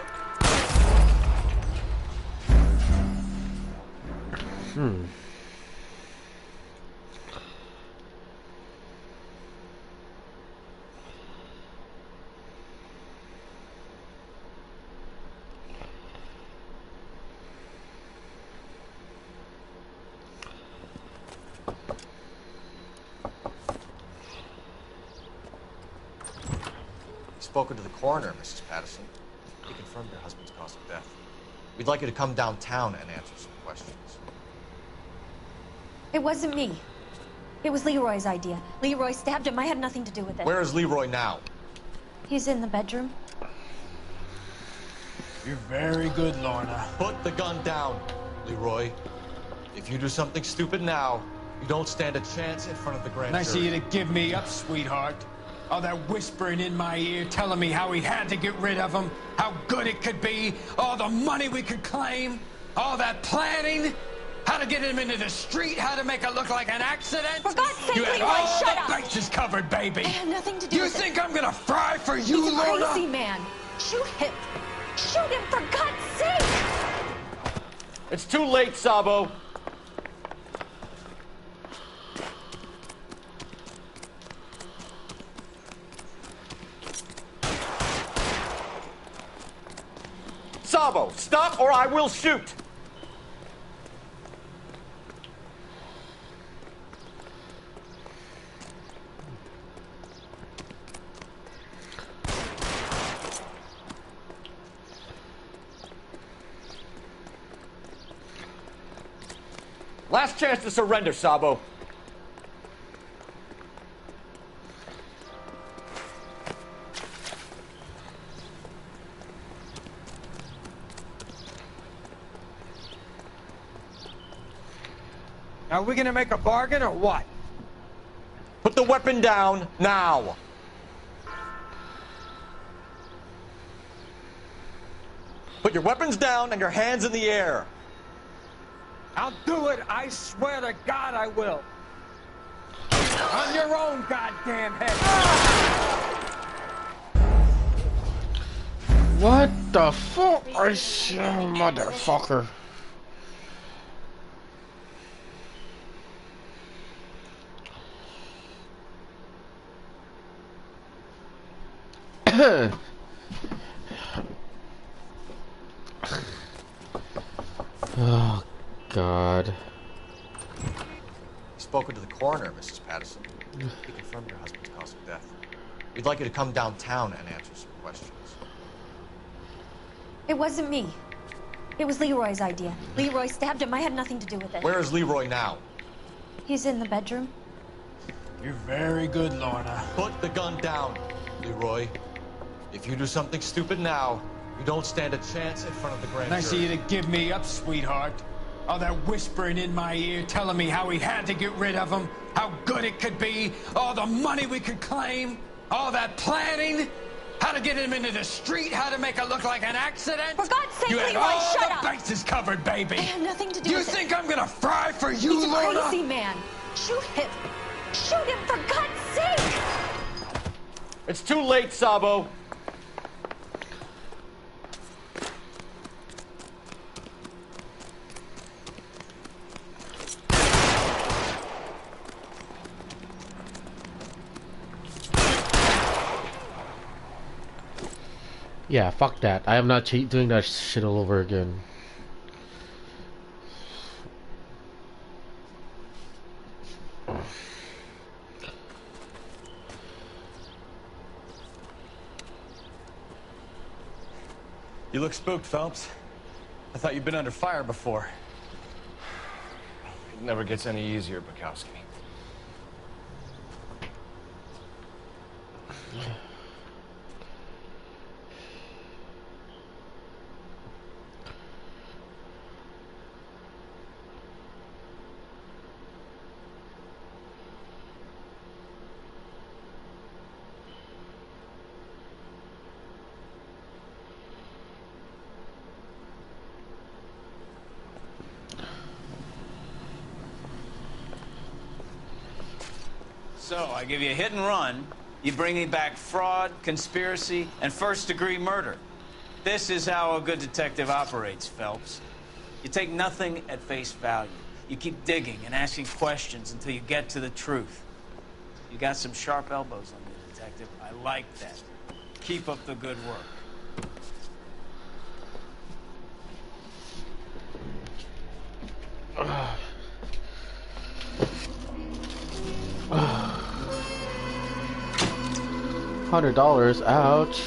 Spoken to the coroner, Mrs. Patterson. He confirmed your husband's cause of death. We'd like you to come downtown and answer some questions. It wasn't me. It was Leroy's idea. Leroy stabbed him. I had nothing to do with it. Where is Leroy now? He's in the bedroom. You're very good, Lorna. Put the gun down, Leroy. If you do something stupid now, you don't stand a chance in front of the grand Nice of jury. you to give me up, sweetheart. All that whispering in my ear telling me how we had to get rid of him, how good it could be, all the money we could claim, all that planning, how to get him into the street, how to make it look like an accident. For God's sake, you had Leroy, all shut the up! bases covered, baby. I had nothing to do You with it. think I'm gonna fry for you, He's a Lorna? crazy man. Shoot him. Shoot him, for God's sake! It's too late, Sabo. Sabo, stop or I will shoot! Last chance to surrender, Sabo. Are we gonna make a bargain or what? Put the weapon down now. Put your weapons down and your hands in the air. I'll do it. I swear to God I will. On your own goddamn head. What the fuck? Motherfucker. Oh, God. Spoken to the coroner, Mrs. Patterson. He confirmed your husband's cause of death. We'd like you to come downtown and answer some questions. It wasn't me. It was Leroy's idea. Leroy stabbed him. I had nothing to do with it. Where is Leroy now? He's in the bedroom. You're very good, Lorna. Put the gun down, Leroy. If you do something stupid now, you don't stand a chance in front of the grand Nice of jury. you to give me up, sweetheart. All that whispering in my ear, telling me how we had to get rid of him, how good it could be, all the money we could claim, all that planning, how to get him into the street, how to make it look like an accident. For God's sake, you had Leroy, all shut the up! bases covered, baby. I had nothing to do You with it. think I'm gonna fry for you, He's a Lorna? crazy man. Shoot him. Shoot him, for God's sake! It's too late, Sabo. Yeah, fuck that. I am not doing that shit all over again. You look spooked, Phelps. I thought you'd been under fire before. It never gets any easier, Bukowski. So, I give you a hit and run. You bring me back fraud, conspiracy, and first-degree murder. This is how a good detective operates, Phelps. You take nothing at face value. You keep digging and asking questions until you get to the truth. You got some sharp elbows on you, detective. I like that. Keep up the good work. $100, ouch.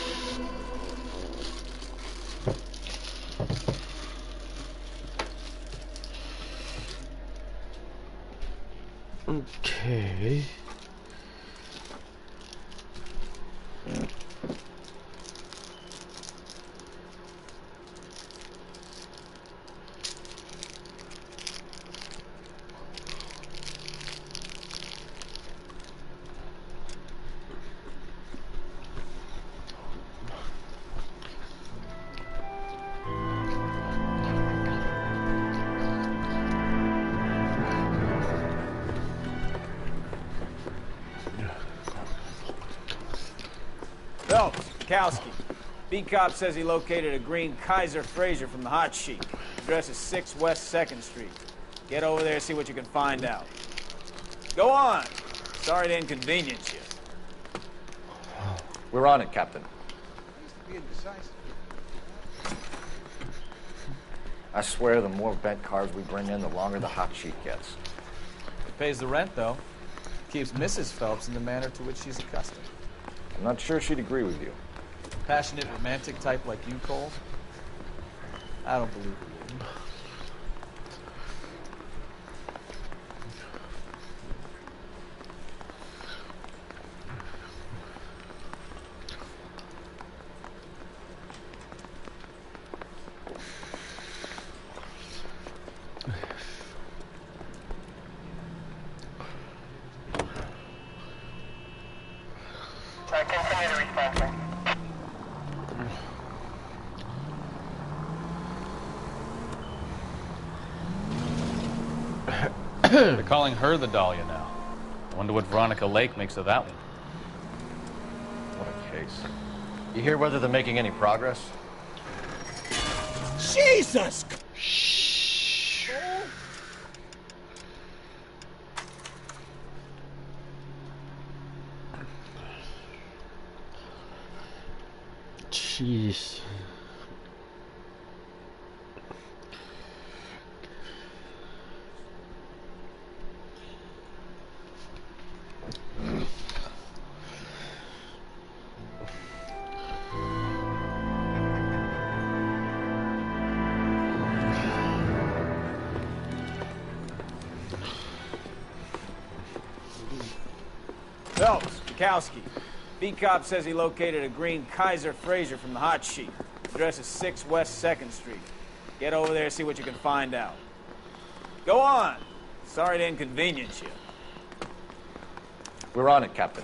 Okay. Phelps, Bukowski. B-Cop says he located a green Kaiser Fraser from the hot sheet. Address is 6 West 2nd Street. Get over there and see what you can find out. Go on. Sorry to inconvenience you. We're on it, Captain. I swear the more bent cars we bring in, the longer the hot sheet gets. It pays the rent, though. Keeps Mrs. Phelps in the manner to which she's accustomed. I'm not sure she'd agree with you. Passionate, romantic type like you, Cole? I don't believe it. Continue to respond, sir. They're calling her the Dahlia now. I wonder what Veronica Lake makes of that one. What a case. You hear whether they're making any progress? Jesus! Shh. Jeez. Phelps, Bukowski. B-Cop says he located a green Kaiser Fraser from the hot sheet. Address is 6 West 2nd Street. Get over there and see what you can find out. Go on. Sorry to inconvenience you. We're on it, Captain.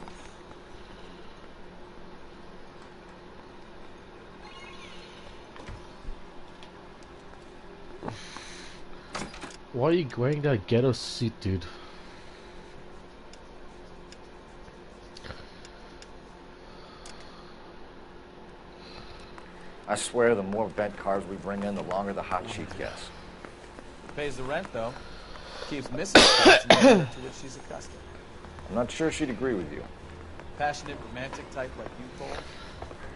Why are you wearing that ghetto suit, dude? I swear the more bent cars we bring in, the longer the hot sheet gets. Pays the rent, though. Keeps missing parts in the manner to which she's accustomed. I'm not sure she'd agree with you. Passionate, romantic type like you, Cole?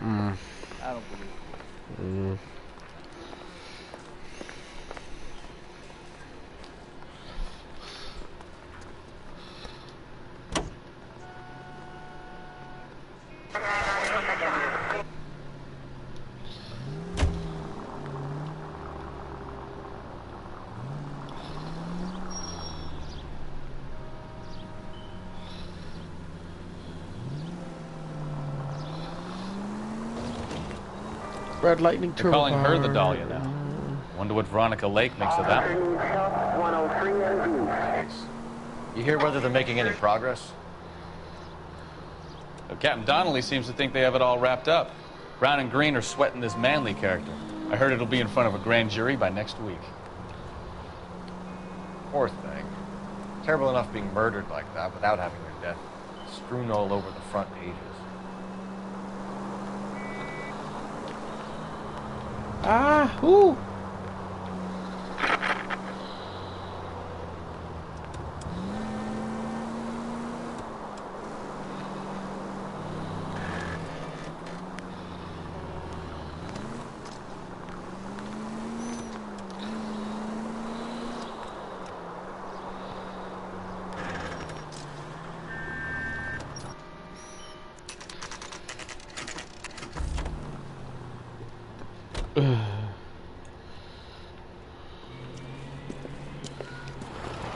I don't believe it. Red Lightning They're calling her the Turbo. Dahlia now. Wonder what Veronica Lake thinks of that one. You hear whether they're making any progress? Well, Captain Donnelly seems to think they have it all wrapped up. Brown and Green are sweating this Manley character. I heard it'll be in front of a grand jury by next week. Poor thing. Terrible enough being murdered like that without having her death strewn all over the front pages. Ah, ooh.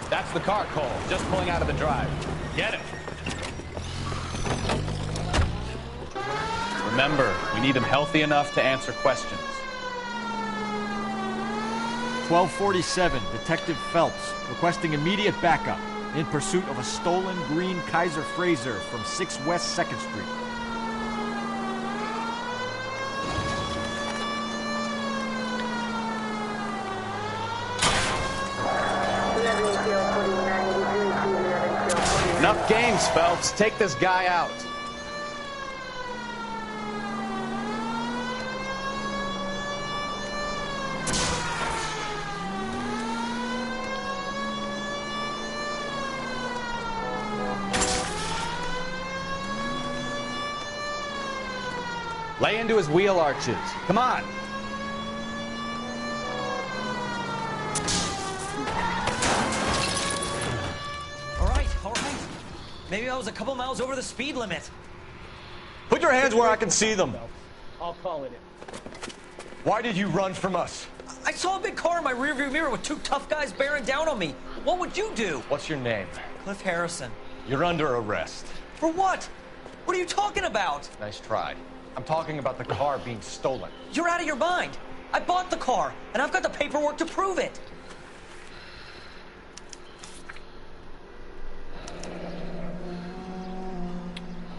That's the car, Cole. Just pulling out of the drive. Get it. Remember, we need him healthy enough to answer questions. 1247, Detective Phelps, requesting immediate backup in pursuit of a stolen green Kaiser Fraser from 6 West 2nd Street. Enough games, Phelps. Take this guy out. Lay into his wheel arches. Come on. All right. Maybe I was a couple miles over the speed limit. Put your hands where I can see them. I'll call it in. Why did you run from us? I saw a big car in my rearview mirror with 2 tough guys bearing down on me. What would you do? What's your name? Cliff Harrison. You're under arrest. For what? What are you talking about? Nice try. I'm talking about the car being stolen. You're out of your mind. I bought the car, and I've got the paperwork to prove it.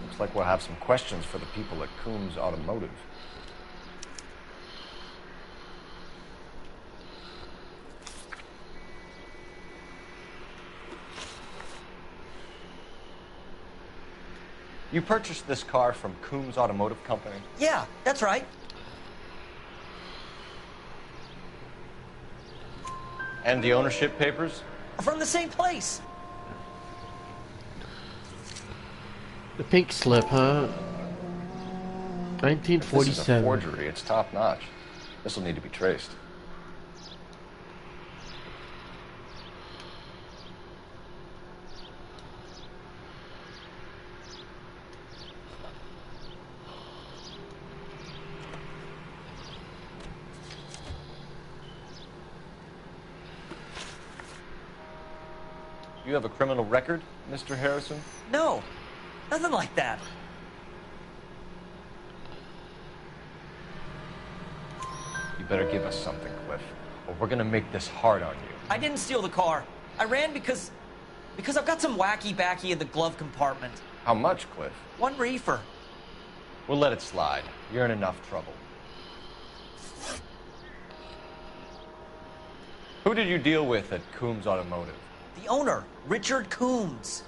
Looks like we'll have some questions for the people at Coombs Automotive. You purchased this car from Coombs Automotive Company? Yeah, that's right. And the ownership papers? From the same place. The pink slip, huh? If this is a 1947. forgery, it's top notch. This will need to be traced. You have a criminal record, Mr. Harrison? No, nothing like that. You better give us something, Cliff, or we're gonna make this hard on you. I didn't steal the car. I ran because I've got some wacky backy in the glove compartment. How much, Cliff? 1 reefer. We'll let it slide. You're in enough trouble. Who did you deal with at Coombs Automotive? The owner, Richard Coombs.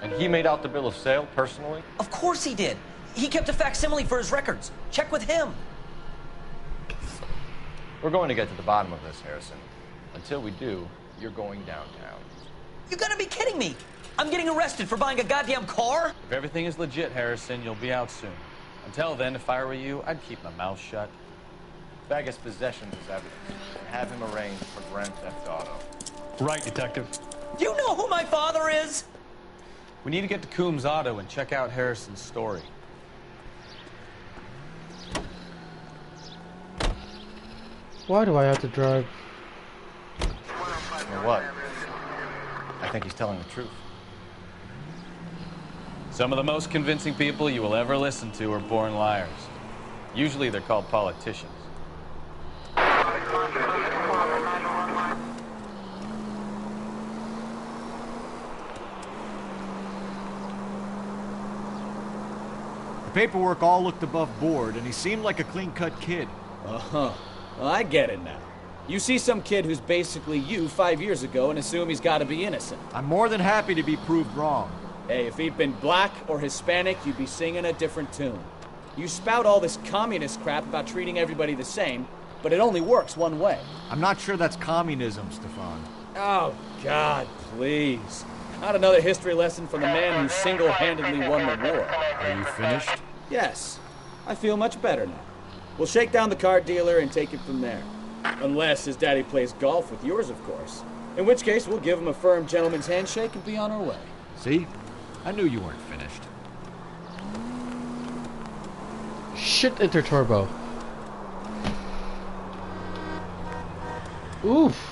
And he made out the bill of sale personally? Of course he did. He kept a facsimile for his records. Check with him. We're going to get to the bottom of this, Harrison. Until we do, you're going downtown. You gotta be kidding me. I'm getting arrested for buying a goddamn car? If everything is legit, Harrison, you'll be out soon. Until then, if I were you, I'd keep my mouth shut. Vegas possessions is evidence, and have him arraigned for grand theft auto. Right, Detective. Do you know who my father is? We need to get to Coombs Auto and check out Harrison's story. Why do I have to drive? You know what? I think he's telling the truth. Some of the most convincing people you will ever listen to are born liars. Usually they're called politicians. The paperwork all looked above board, and he seemed like a clean-cut kid. Uh-huh. Well, I get it now. You see some kid who's basically you 5 years ago and assume he's got to be innocent. I'm more than happy to be proved wrong. Hey, if he'd been black or Hispanic, you'd be singing a different tune. You spout all this communist crap about treating everybody the same, but it only works one way. I'm not sure that's communism, Stefan. Oh, God, please. Not another history lesson from the man who single-handedly won the war. Are you finished? Yes. I feel much better now. We'll shake down the car dealer and take it from there. Unless his daddy plays golf with yours, of course. In which case, we'll give him a firm gentleman's handshake and be on our way. See? I knew you weren't finished. Shit, interturbo. Oof.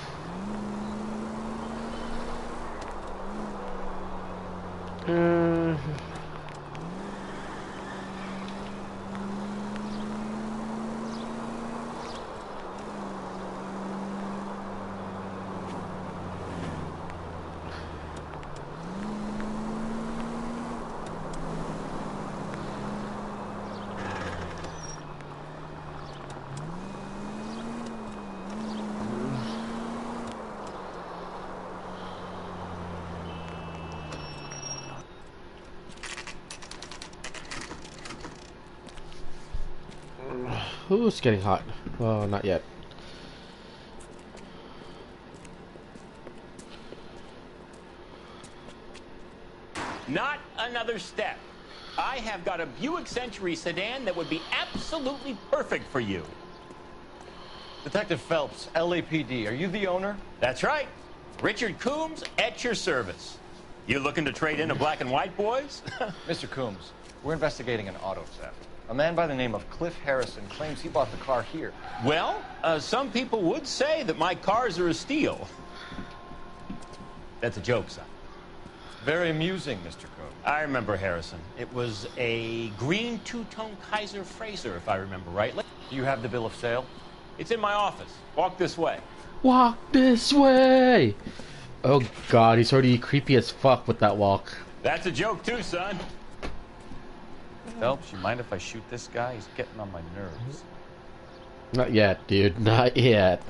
Who's getting hot? Well, not yet. Not another step. I have got a Buick Century sedan that would be absolutely perfect for you. Detective Phelps, LAPD, are you the owner? That's right. Richard Coombs at your service. You looking to trade in a black and white, boys? Mr. Coombs, we're investigating an auto theft. A man by the name of Cliff Harrison claims he bought the car here. Well, some people would say that my cars are a steal. That's a joke, son. Very amusing, Mr. Coombs. I remember Harrison. It was a green two-tone Kaiser Frazer, if I remember rightly. Do you have the bill of sale? It's in my office. Walk this way. Walk this way! Oh god, he's already creepy as fuck with that walk. That's a joke too, son. Phelps, you mind if I shoot this guy? He's getting on my nerves. Not yet, dude. Not yet.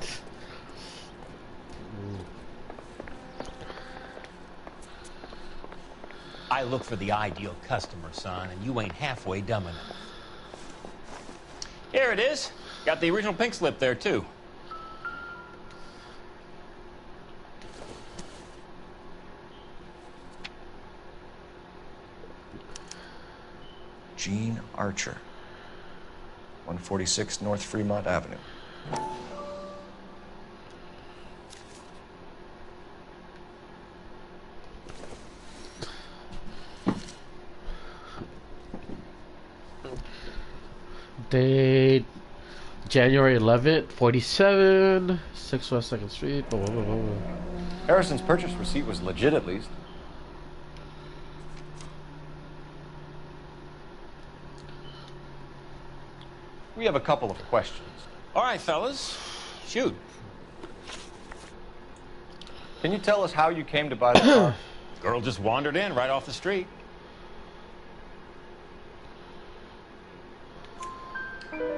I look for the ideal customer, son, and you ain't halfway dumb enough. Here it is. Got the original pink slip there, too. Gene Archer. 146 North Fremont Avenue. Date January 11th, 47, 6 West 2nd Street. Blah, blah, blah, blah. Harrison's purchase receipt was legit, at least. We have a couple of questions. All right, fellas. Shoot. Can you tell us how you came to buy the car? Girl just wandered in right off the street.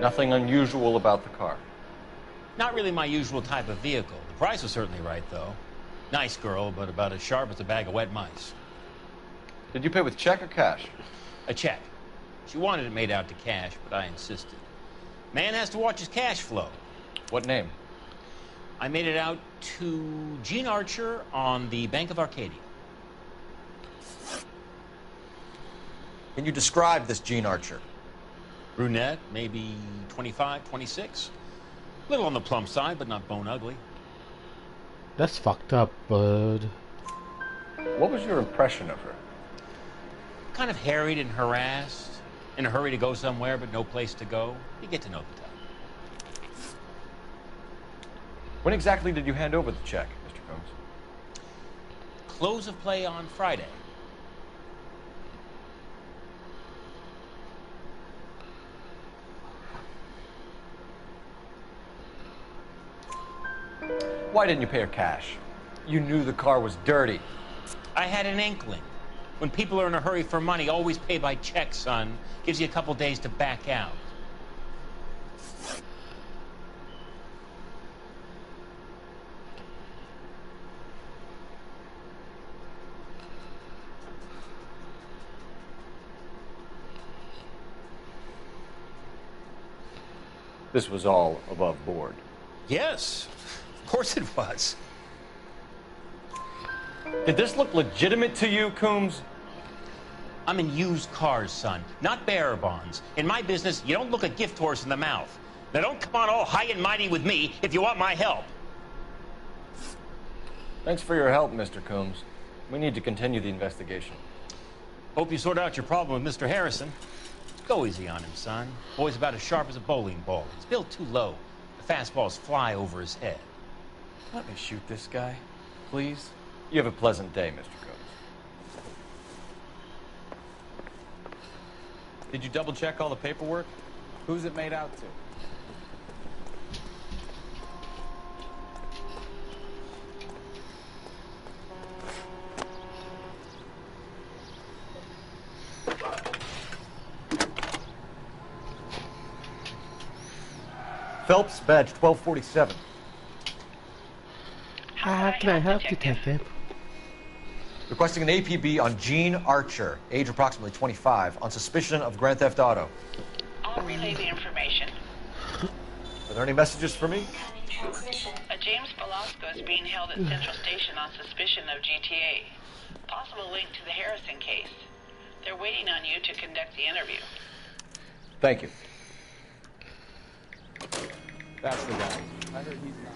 Nothing unusual about the car. Not really my usual type of vehicle. The price was certainly right, though. Nice girl, but about as sharp as a bag of wet mice. Did you pay with check or cash? A check. She wanted it made out to cash, but I insisted. Man has to watch his cash flow. What name? I made it out to Gene Archer on the Bank of Arcadia. Can you describe this Gene Archer? Brunette, maybe 25, 26. Little on the plump side, but not bone ugly. That's fucked up, bud. What was your impression of her? Kind of harried and harassed. In a hurry to go somewhere, but no place to go. You get to know the type. When exactly did you hand over the check, Mr. Combs? Close of play on Friday. Why didn't you pay her cash? You knew the car was dirty. I had an inkling. When people are in a hurry for money, always pay by check, son. Gives you a couple days to back out. This was all above board. Yes, of course it was. Did this look legitimate to you, Coombs? I'm in used cars, son, not bearer bonds. In my business, you don't look a gift horse in the mouth. Now don't come on all high and mighty with me if you want my help. Thanks for your help, Mr. Coombs. We need to continue the investigation. Hope you sort out your problem with Mr. Harrison. Go easy on him, son. Boy's about as sharp as a bowling ball. He's built too low. The fastballs fly over his head. Let me shoot this guy, please. You have a pleasant day, Mr. Combs. Did you double check all the paperwork? Who's it made out to? Phelps, badge 1247. How can I help, Detective? Requesting an APB on Gene Archer, age approximately 25, on suspicion of grand theft auto. I'll relay the information. Are there any messages for me? A James Velasco is being held at Central Station on suspicion of GTA. Possible link to the Harrison case. They're waiting on you to conduct the interview. Thank you. That's the guy. I heard he's not.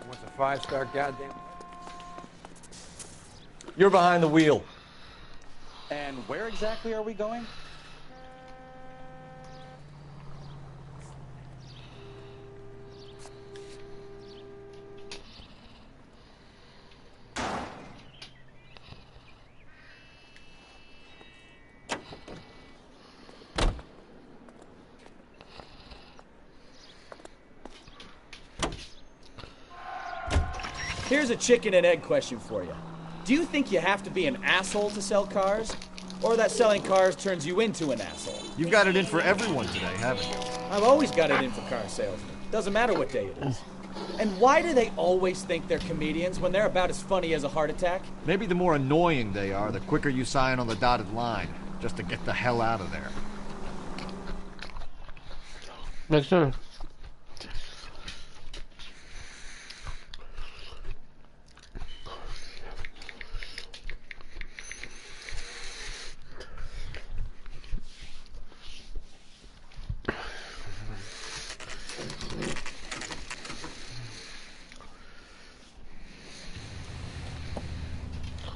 What's a five-star goddamn... You're behind the wheel. And where exactly are we going? Here's a chicken and egg question for you. Do you think you have to be an asshole to sell cars? Or that selling cars turns you into an asshole? You've got it in for everyone today, haven't you? I've always got it in for car salesmen. Doesn't matter what day it is. And why do they always think they're comedians when they're about as funny as a heart attack? Maybe the more annoying they are, the quicker you sign on the dotted line, just to get the hell out of there. Makes sense.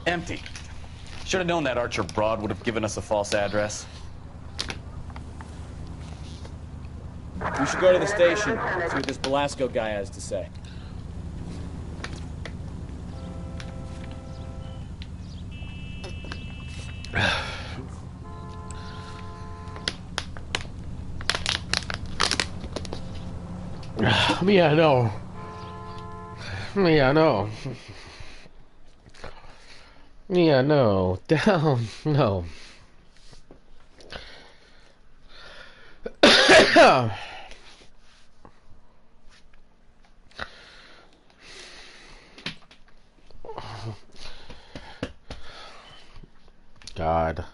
Empty. Should have known that Archer broad would have given us a false address. We should go to the station, see what this Belasco guy has to say. Me, I know. Me, I know. Yeah, no. Down. No. God.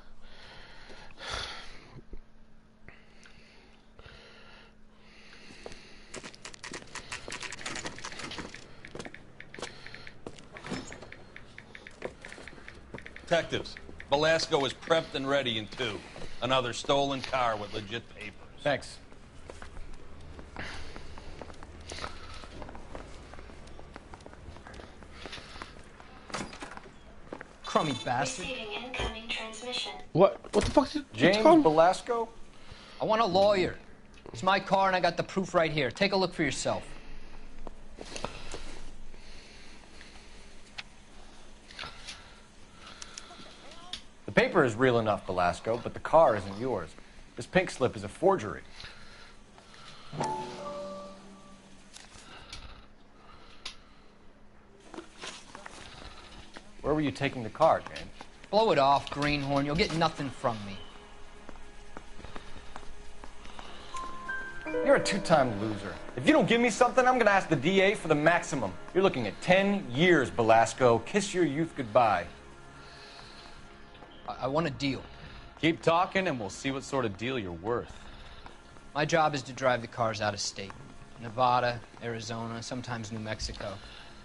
Detectives, Belasco is prepped and ready in 2. Another stolen car with legit papers. Thanks. Crummy bastard. Receiving incoming transmission. What the fuck is it? James Belasco? I want a lawyer. It's my car and I got the proof right here. Take a look for yourself. The paper is real enough, Belasco, but the car isn't yours. This pink slip is a forgery. Where were you taking the car, James? Blow it off, greenhorn. You'll get nothing from me. You're a 2-time loser. If you don't give me something, I'm gonna ask the DA for the maximum. You're looking at 10 years, Belasco. Kiss your youth goodbye. I want a deal. Keep talking and we'll see what sort of deal you're worth. My job is to drive the cars out of state. Nevada, Arizona, sometimes New Mexico.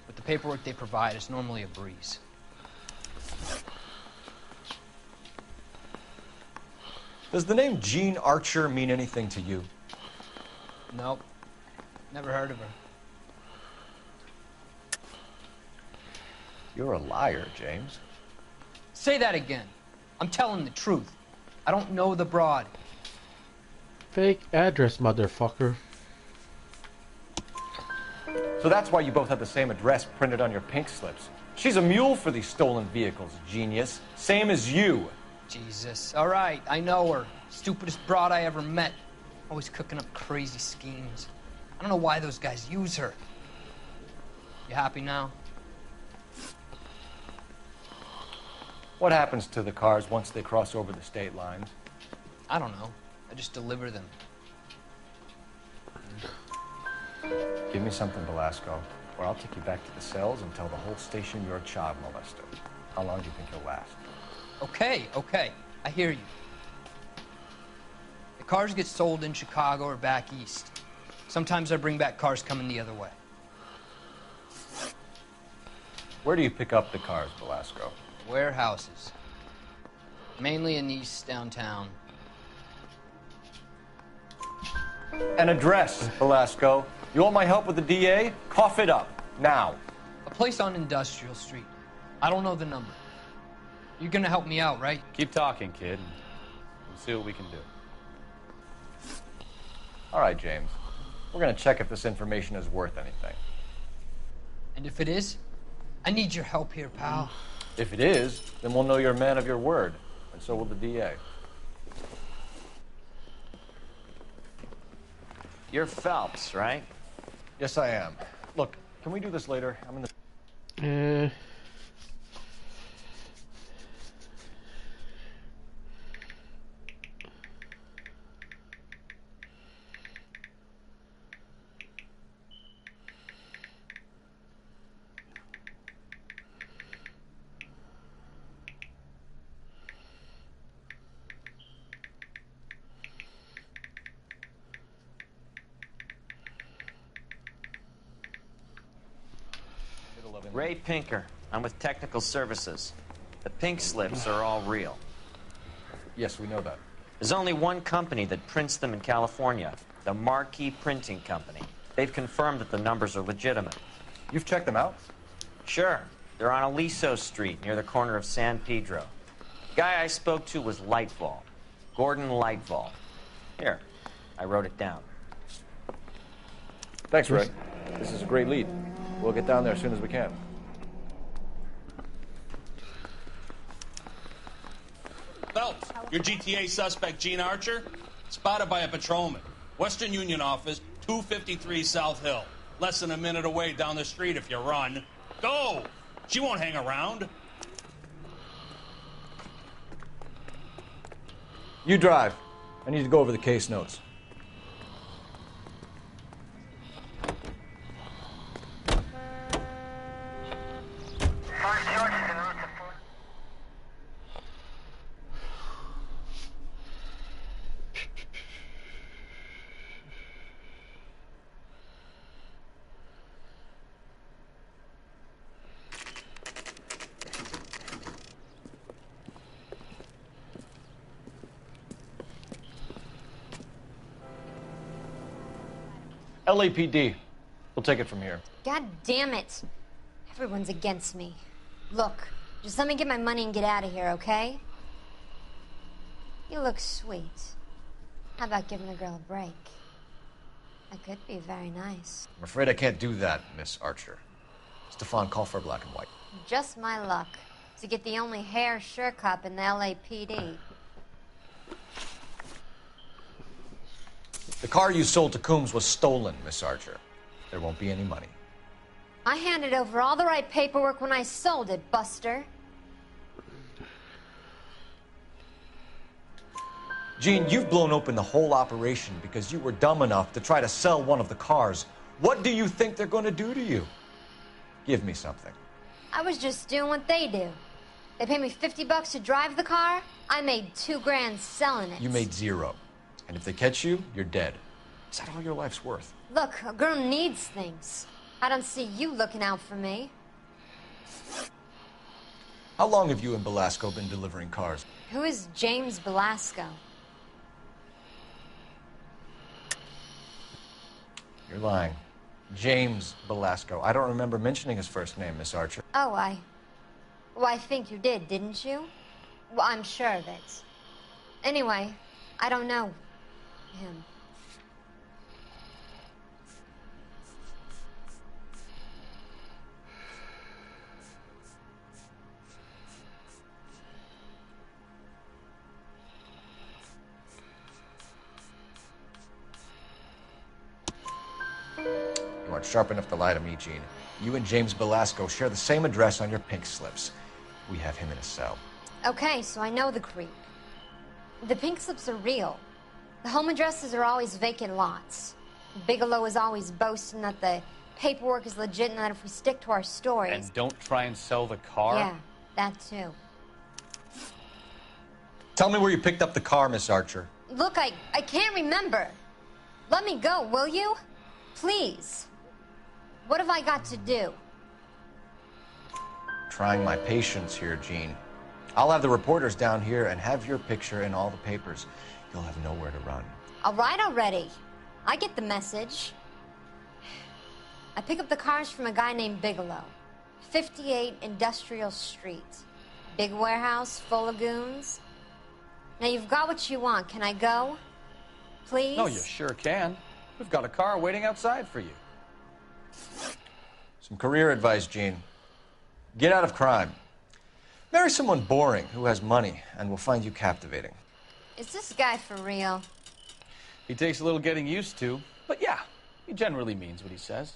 With the paperwork they provide, it's normally a breeze. Does the name Jean Archer mean anything to you? Nope. Never heard of her. You're a liar, James. Say that again. I'm telling the truth. I don't know the broad. Fake address, motherfucker. So that's why you both have the same address printed on your pink slips. She's a mule for these stolen vehicles, genius. Same as you. Jesus. All right, I know her. Stupidest broad I ever met. Always cooking up crazy schemes. I don't know why those guys use her. You happy now? What happens to the cars once they cross over the state lines? I don't know. I just deliver them. Give me something, Belasco, or I'll take you back to the cells and tell the whole station you're a child molester. How long do you think you'll last? Okay. I hear you. The cars get sold in Chicago or back east. Sometimes I bring back cars coming the other way. Where do you pick up the cars, Belasco? Warehouses. Mainly in East downtown. An address, Belasco. You want my help with the DA? Cough it up. Now. A place on Industrial Street. I don't know the number. You're gonna help me out, right? Keep talking, kid. We'll see what we can do. All right, James. We're gonna check if this information is worth anything. And if it is, I need your help here, pal. If it is, then we'll know you're a man of your word, and so will the DA. You're Phelps, right? Yes, I am. Look, can we do this later? I'm in the... Ray Pinker. I'm with Technical Services. The pink slips are all real. Yes, we know that. There's only one company that prints them in California, the Marquee Printing Company. They've confirmed that the numbers are legitimate. You've checked them out? Sure. They're on Aliso Street, near the corner of San Pedro. The guy I spoke to was Lightfall. Gordon Lightfall. Here, I wrote it down. Thanks, Ray. This is a great lead. We'll get down there as soon as we can. Phelps, your GTA suspect, Gene Archer, spotted by a patrolman. Western Union office, 253 South Hill. Less than a minute away down the street if you run. Go! She won't hang around. You drive. I need to go over the case notes. LAPD. We'll take it from here. God damn it. Everyone's against me. Look, just let me get my money and get out of here, okay? You look sweet. How about giving a girl a break? That could be very nice. I'm afraid I can't do that, Miss Archer. Stefan, call for black and white. Just my luck to get the only hair sure cop in the LAPD. The car you sold to Coombs was stolen, Miss Archer. There won't be any money. I handed over all the right paperwork when I sold it, Buster. Gene, you've blown open the whole operation because you were dumb enough to try to sell one of the cars. What do you think they're going to do to you? Give me something. I was just doing what they do. They paid me $50 to drive the car. I made $2 grand selling it. You made $0. And if they catch you, you're dead. Is that all your life's worth? Look, a girl needs things. I don't see you looking out for me. How long have you and Belasco been delivering cars? Who is James Belasco? You're lying. James Belasco. I don't remember mentioning his first name, Miss Archer. Oh, well, I think you did, didn't you? Well, I'm sure of it. Anyway, I don't know him. You aren't sharp enough to lie to me, Gene. You and James Belasco share the same address on your pink slips. We have him in a cell. Okay, so I know the creep. The pink slips are real. The home addresses are always vacant lots. Bigelow is always boasting that the paperwork is legit and that if we stick to our stories... And don't try and sell the car? Yeah, that too. Tell me where you picked up the car, Miss Archer. Look, I can't remember. Let me go, will you? Please. What have I got to do? Trying my patience here, Gene. I'll have the reporters down here and have your picture in all the papers. You'll have nowhere to run. All right already. I get the message. I pick up the cars from a guy named Bigelow. 58 Industrial Street. Big warehouse full of goons. Now you've got what you want. Can I go? Please? No, you sure can. We've got a car waiting outside for you. Some career advice, Gene. Get out of crime. Marry someone boring who has money and will find you captivating. Is this guy for real? He takes a little getting used to, but yeah, he generally means what he says.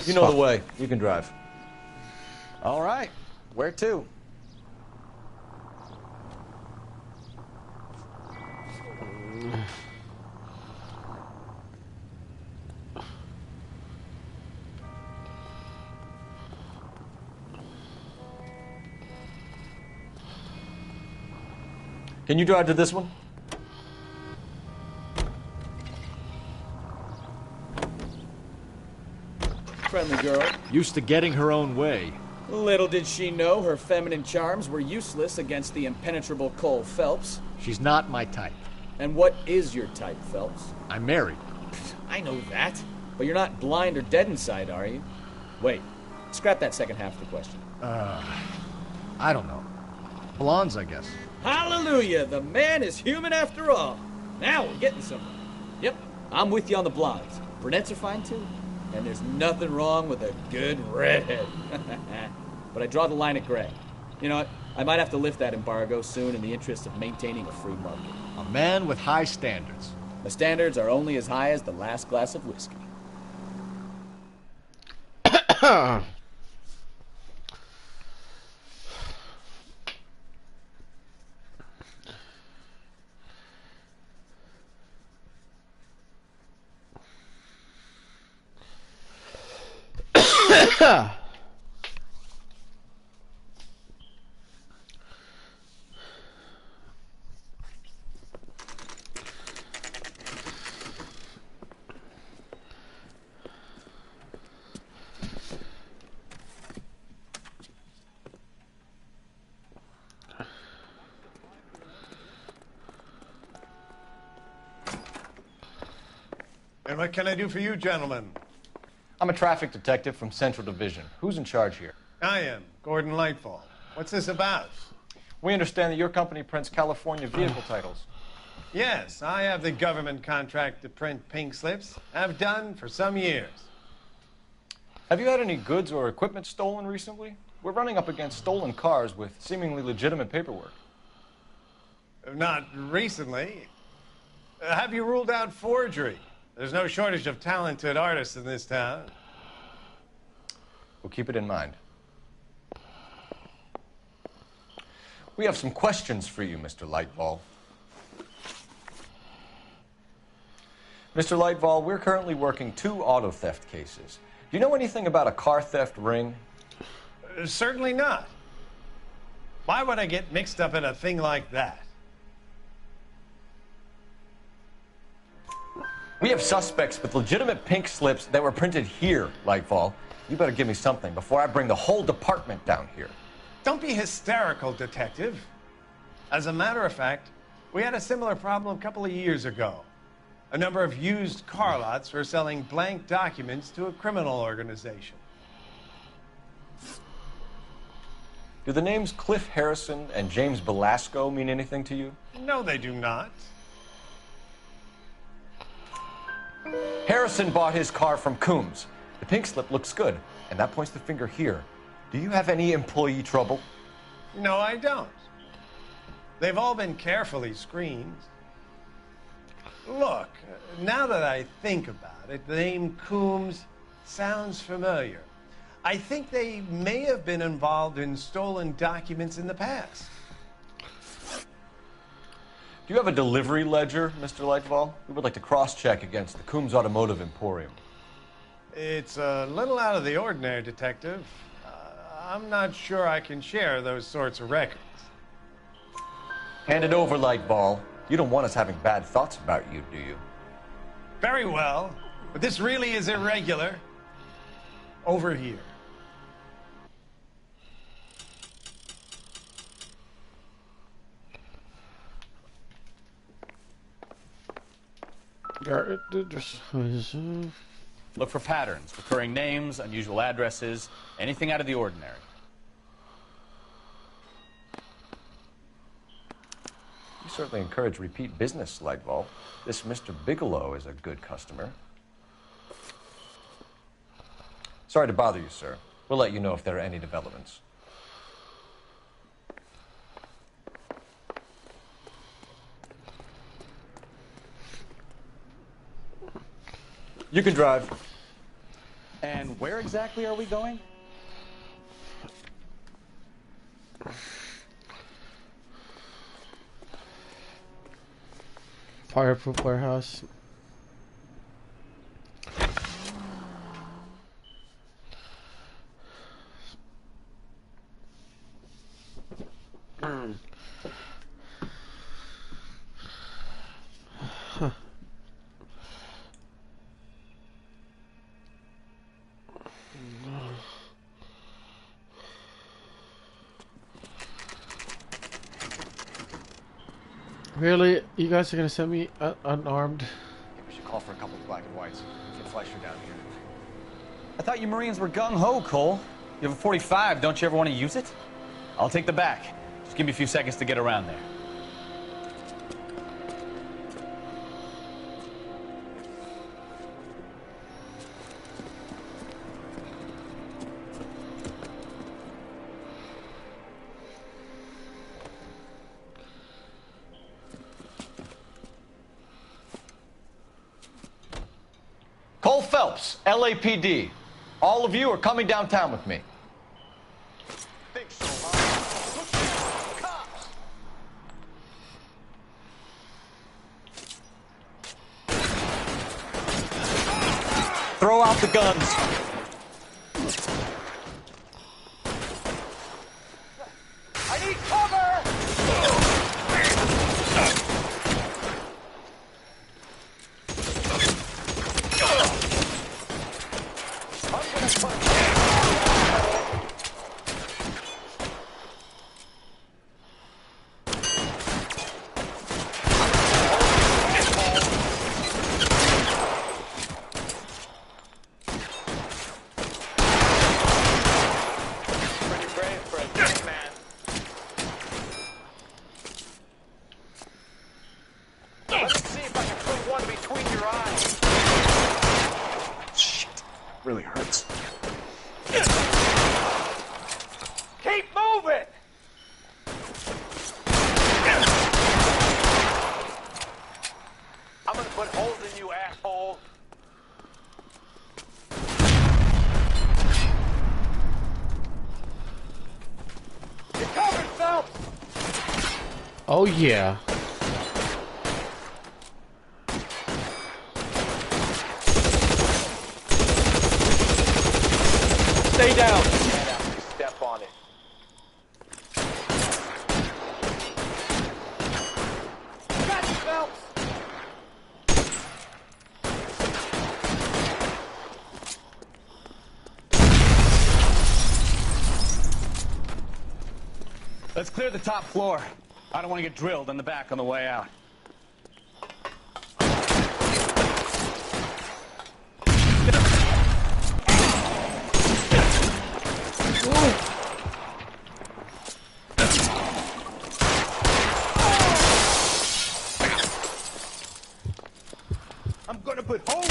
You know the way. You can drive. All right. Where to? Can you drive to this one? Friendly girl. Used to getting her own way. Little did she know her feminine charms were useless against the impenetrable Cole Phelps. She's not my type. And what is your type, Phelps? I'm married. I know that. But you're not blind or dead inside, are you? Wait. Scrap that second half of the question. I don't know. Blondes, I guess. Hallelujah! The man is human after all. Now we're getting somewhere. Yep, I'm with you on the blondes. Brunettes are fine too. And there's nothing wrong with a good redhead. But I draw the line at gray. You know what? I might have to lift that embargo soon in the interest of maintaining a free market. A man with high standards. The standards are only as high as the last glass of whiskey. And what can I do for you, gentlemen? I'm a traffic detective from Central Division. Who's in charge here? I am, Gordon Lightfall. What's this about? We understand that your company prints California vehicle titles. Yes, I have the government contract to print pink slips. I've done for some years. Have you had any goods or equipment stolen recently? We're running up against stolen cars with seemingly legitimate paperwork. Not recently. Have you ruled out forgery? There's no shortage of talented artists in this town. We'll keep it in mind. We have some questions for you, Mr. Lightfall. Mr. Lightfall, we're currently working 2 auto theft cases. Do you know anything about a car theft ring? Certainly not. Why would I get mixed up in a thing like that? We have suspects with legitimate pink slips that were printed here, Lightfall. You better give me something before I bring the whole department down here. Don't be hysterical, Detective. As a matter of fact, we had a similar problem a couple of years ago. A number of used car lots were selling blank documents to a criminal organization. Do the names Cliff Harrison and James Belasco mean anything to you? No, they do not. Harrison bought his car from Coombs. The pink slip looks good, and that points the finger here. Do you have any employee trouble? No, I don't. They've all been carefully screened. Look, now that I think about it, the name Coombs sounds familiar. I think they may have been involved in stolen documents in the past. Do you have a delivery ledger, Mr. Lightfall? We would like to cross-check against the Coombs Automotive Emporium. It's a little out of the ordinary, Detective. I'm not sure I can share those sorts of records. Hand it over, Lightfall. You don't want us having bad thoughts about you, do you? Very well, but this really is irregular. Over here. Look for patterns, recurring names, unusual addresses, anything out of the ordinary. You certainly encourage repeat business, Lightfall. This Mr. Bigelow is a good customer. Sorry to bother you, sir. We'll let you know if there are any developments. You can drive. And where exactly are we going? Fireproof warehouse. Huh. Really? You guys are gonna send me unarmed? We should call for a couple of black and whites. Get Fleischer down here. I thought you Marines were gung-ho, Cole. You have a 45. Don't you ever want to use it? I'll take the back. Just give me a few seconds to get around there. Cole Phelps, LAPD. All of you are coming downtown with me. Think so, huh? Cops! Throw out the guns. I need cover! Pretty brave for a dead man. Let me see if I can put one between your eyes. Shit. Really hurts. Keep moving! I'm gonna put holes in you, asshole. You're covered, Phelps! Oh yeah. Stay down. Step on it. Got you, Phelps! Let's clear the top floor. I don't want to get drilled in the back on the way out. I'm gonna put holes.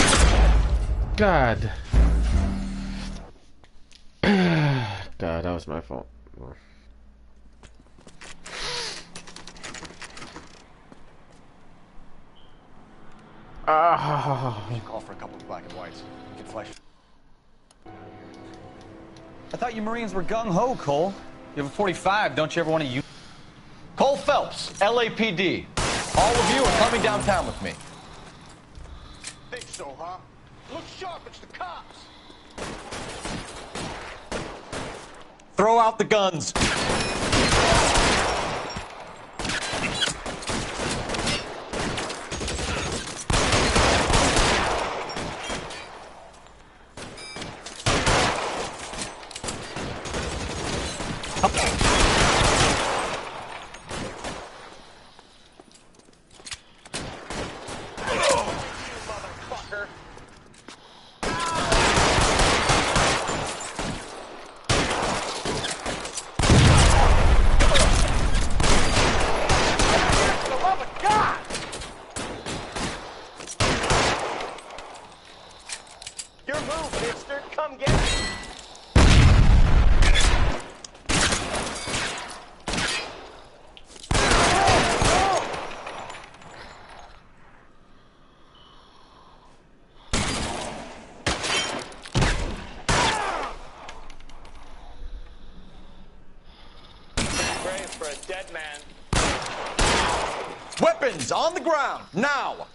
God. God, that was my fault. We should call for a couple of black and whites. Get Fleischer. I thought you Marines were gung-ho, Cole. You have a 45. Don't you ever want to use... Cole Phelps, LAPD. All of you are coming downtown with me. Think so, huh? Look sharp, it's the cops. Throw out the guns. Your move, mister. Come get it. Brave for a dead man. Weapons on the ground, now!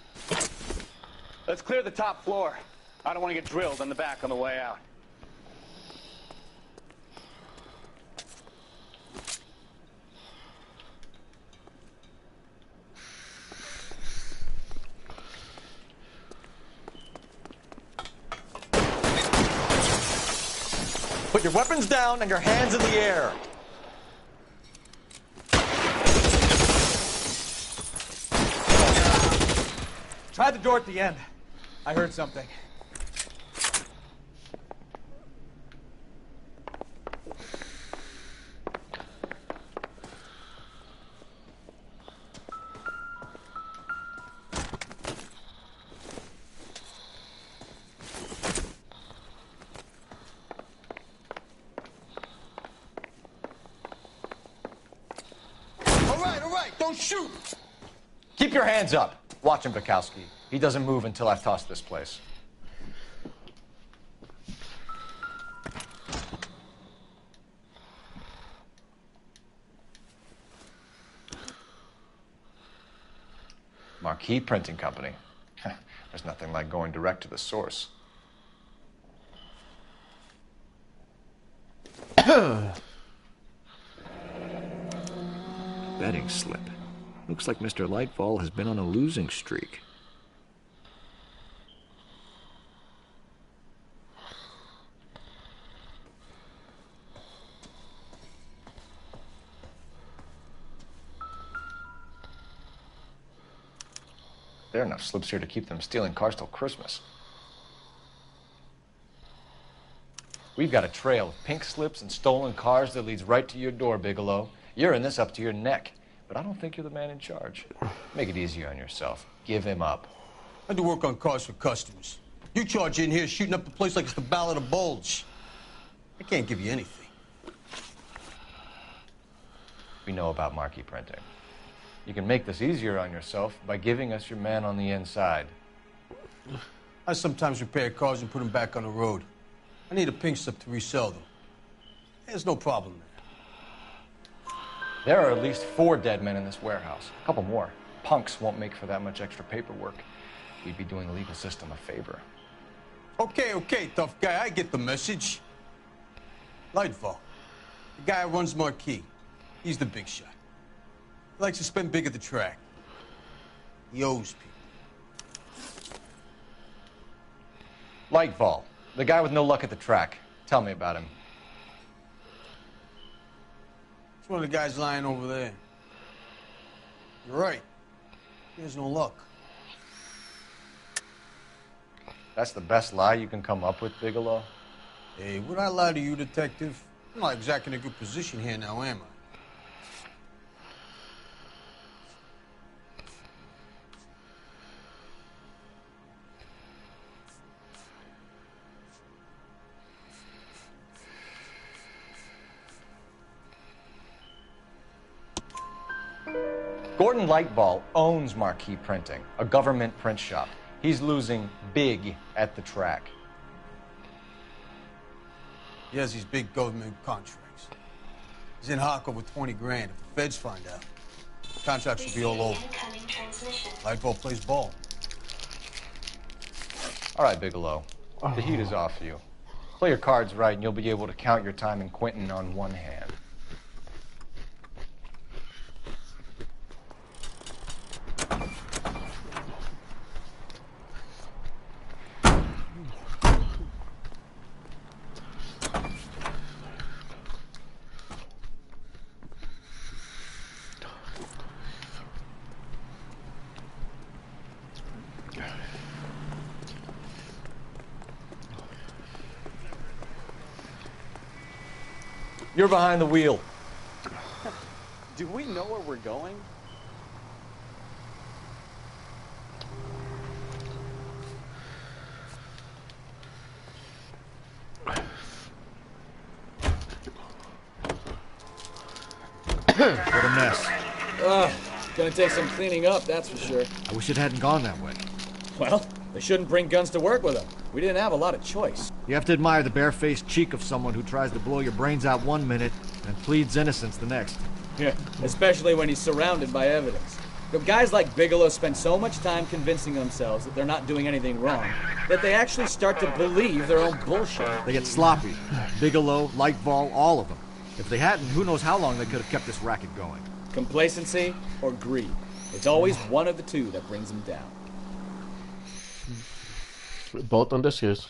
Let's clear the top floor. I don't want to get drilled in the back on the way out. Put your weapons down and your hands in the air. Try the door at the end. I heard something. All right, don't shoot! Keep your hands up. Watch him, Bukowski. He doesn't move until I've tossed this place. Marquee Printing Company. There's nothing like going direct to the source. Betting slip. Looks like Mr. Lightfall has been on a losing streak. There are enough slips here to keep them stealing cars till Christmas. We've got a trail of pink slips and stolen cars that leads right to your door, Bigelow. You're in this up to your neck, but I don't think you're the man in charge. Make it easier on yourself. Give him up. I do work on cars for customers. You charge in here shooting up the place like it's the Ballad of Bulge. I can't give you anything. We know about marquee printing. You can make this easier on yourself by giving us your man on the inside. I sometimes repair cars and put them back on the road. I need a pink slip to resell them. There's no problem there. There are at least 4 dead men in this warehouse. A couple more. Punks won't make for that much extra paperwork. We'd be doing the legal system a favor. Okay, tough guy. I get the message. Lightfall, the guy who runs Marquee. He's the big shot. He likes to spend big at the track. He owes people. Lightfall, the guy with no luck at the track. Tell me about him. It's one of the guys lying over there. You're right. He has no luck. That's the best lie you can come up with, Bigelow? Hey, would I lie to you, detective? I'm not exactly in a good position here now, am I? Gordon Lightfall owns Marquee Printing, a government print shop. He's losing big at the track. He has these big government contracts. He's in hock over 20 grand. If the feds find out, contracts will be all over. Lightfall plays ball. All right, Bigelow. The heat is off you. Play your cards right, and you'll be able to count your time in Quentin on one hand. You're behind the wheel. Do we know where we're going? What a mess. Gonna take some cleaning up, that's for sure. I wish it hadn't gone that way. Well, they shouldn't bring guns to work with them. We didn't have a lot of choice. You have to admire the barefaced cheek of someone who tries to blow your brains out one minute and pleads innocence the next. Yeah, especially when he's surrounded by evidence. Guys like Bigelow spend so much time convincing themselves that they're not doing anything wrong that they actually start to believe their own bullshit. They get sloppy. Bigelow, Lightfall, all of them. If they hadn't, who knows how long they could have kept this racket going. Complacency or greed. It's always one of the two that brings them down. Both on this year's.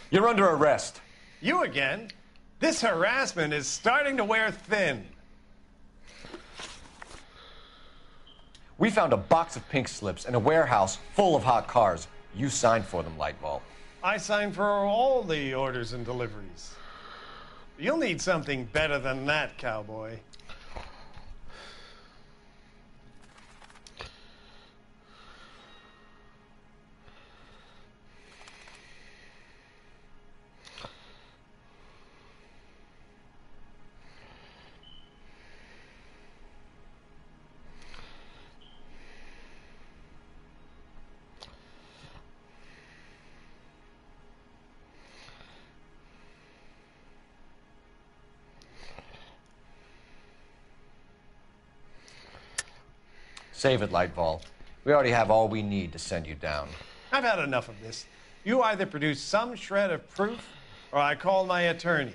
You're under arrest. You again? This harassment is starting to wear thin. We found a box of pink slips in a warehouse full of hot cars. You signed for them, Lightball. I signed for all the orders and deliveries. You'll need something better than that, cowboy. Save it, Lightball. We already have all we need to send you down. I've had enough of this. You either produce some shred of proof, or I call my attorney.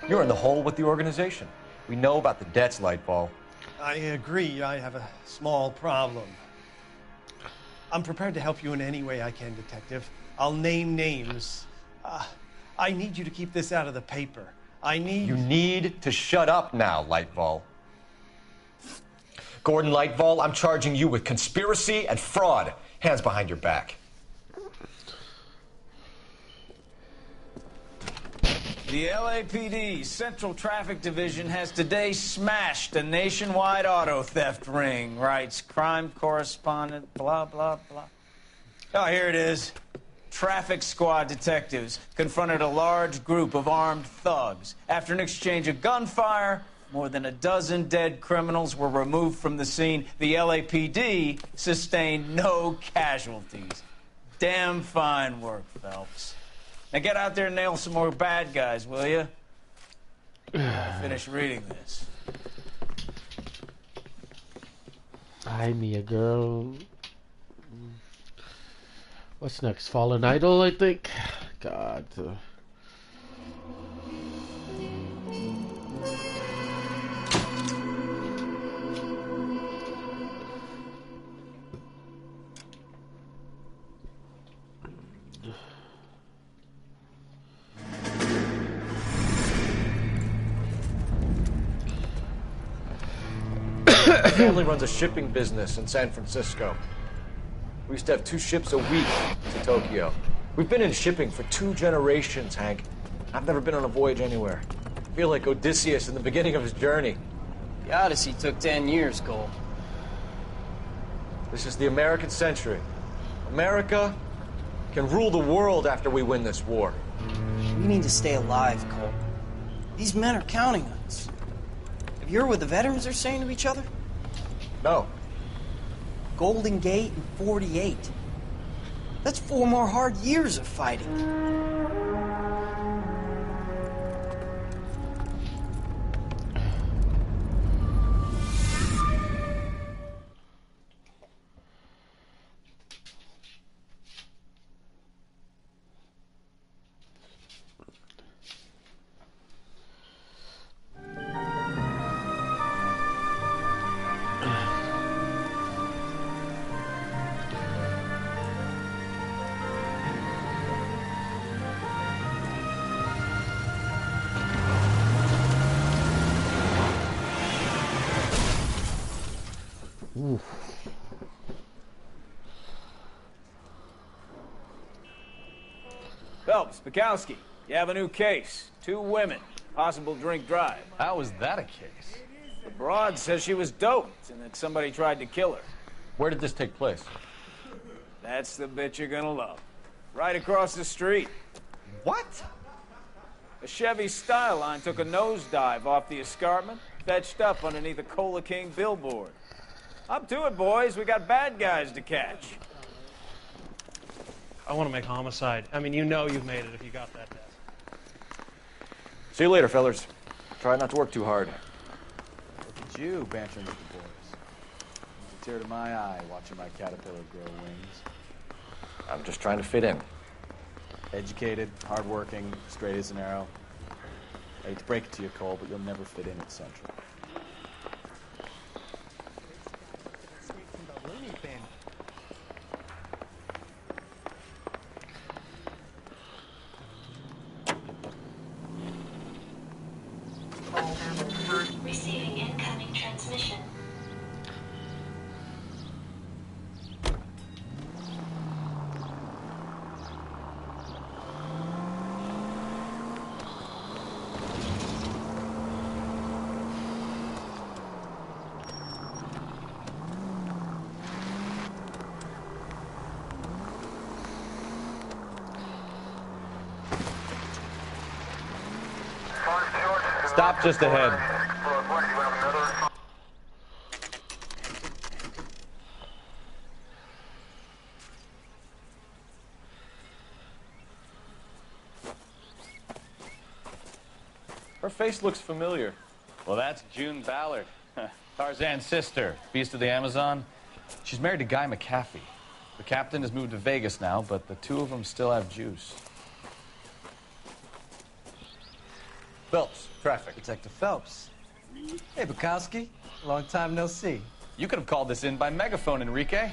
You're in the hole with the organization. We know about the debts, Lightball. I agree. I have a small problem. I'm prepared to help you in any way I can, Detective. I'll name names. I need you to keep this out of the paper. You need to shut up now, Lightball. Gordon Lightball, I'm charging you with conspiracy and fraud. Hands behind your back. The LAPD Central Traffic Division has today smashed a nationwide auto theft ring, writes crime correspondent, blah, blah, blah. Oh, here it is. Traffic squad detectives confronted a large group of armed thugs. After an exchange of gunfire, more than a dozen dead criminals were removed from the scene. The LAPD sustained no casualties. Damn fine work, Phelps. Now get out there and nail some more bad guys, will you? Finish reading this. I me a girl. What's next? Fallen Idol, I think. God. My family runs a shipping business in San Francisco. We used to have 2 ships a week to Tokyo. We've been in shipping for 2 generations, Hank. I've never been on a voyage anywhere. I feel like Odysseus in the beginning of his journey. The Odyssey took 10 years, Cole. This is the American century. America can rule the world after we win this war. We need to stay alive, Cole. These men are counting on us. Have you heard what the veterans are saying to each other? No. Golden Gate and 48. That's 4 more hard years of fighting. Phelps, Bukowski, you have a new case. 2 women, possible drink drive. How was that a case? The broad says she was doped and that somebody tried to kill her. Where did this take place? That's the bit you're gonna love. Right across the street. What? A Chevy Styline took a nosedive off the escarpment, fetched up underneath a Cola King billboard. Up to it, boys. We got bad guys to catch. I want to make homicide. I mean, you know you've made it if you got that desk. See you later, fellers. Try not to work too hard. Look at you bantering with the boys. It's a tear to my eye watching my caterpillar grow wings. I'm just trying to fit in. Educated, hardworking, straight as an arrow. I hate to break it to you, Cole, but you'll never fit in at Central. Receiving incoming transmission. Stop just ahead. Her face looks familiar. Well, that's June Ballard, Tarzan's sister, beast of the Amazon. She's married to Guy McAfee. The captain has moved to Vegas now, but the 2 of them still have juice. Phelps, traffic. Detective Phelps. Hey, Bukowski. Long time no see. You could have called this in by megaphone, Enrique.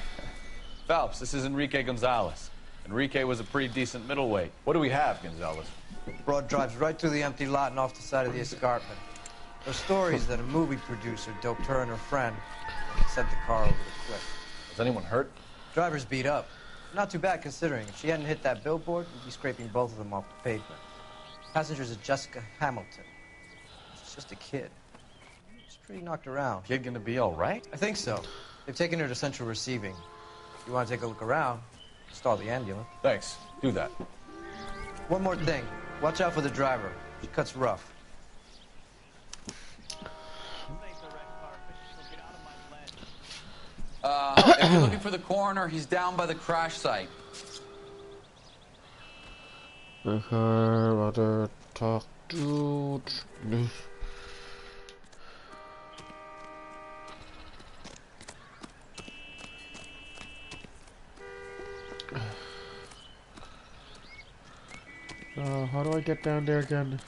Phelps, this is Enrique Gonzalez. Enrique was a pretty decent middleweight. What do we have, Gonzalez? Broad drives right through the empty lot and off the side of the escarpment. There's stories that a movie producer doped her and her friend and sent the car over the cliff. Was anyone hurt? Driver's beat up. Not too bad considering. If she hadn't hit that billboard, we'd be scraping both of them off the pavement. Passenger's at Jessica Hamilton. She's just a kid. She's pretty knocked around. Kid gonna be all right? I think so. They've taken her to Central Receiving. If you want to take a look around, stall the ambulance. Thanks. Do that. One more thing. Watch out for the driver. She cuts rough. If you're looking for the coroner, he's down by the crash site. Warte, talk to... how do I get down there again?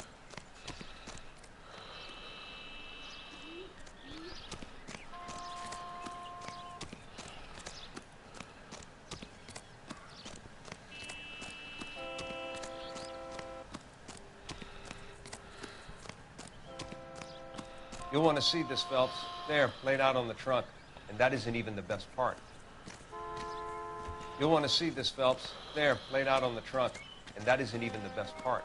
You'll want to see this, Phelps. There, laid out on the trunk. And that isn't even the best part. You'll want to see this, Phelps. There, laid out on the trunk. And that isn't even the best part.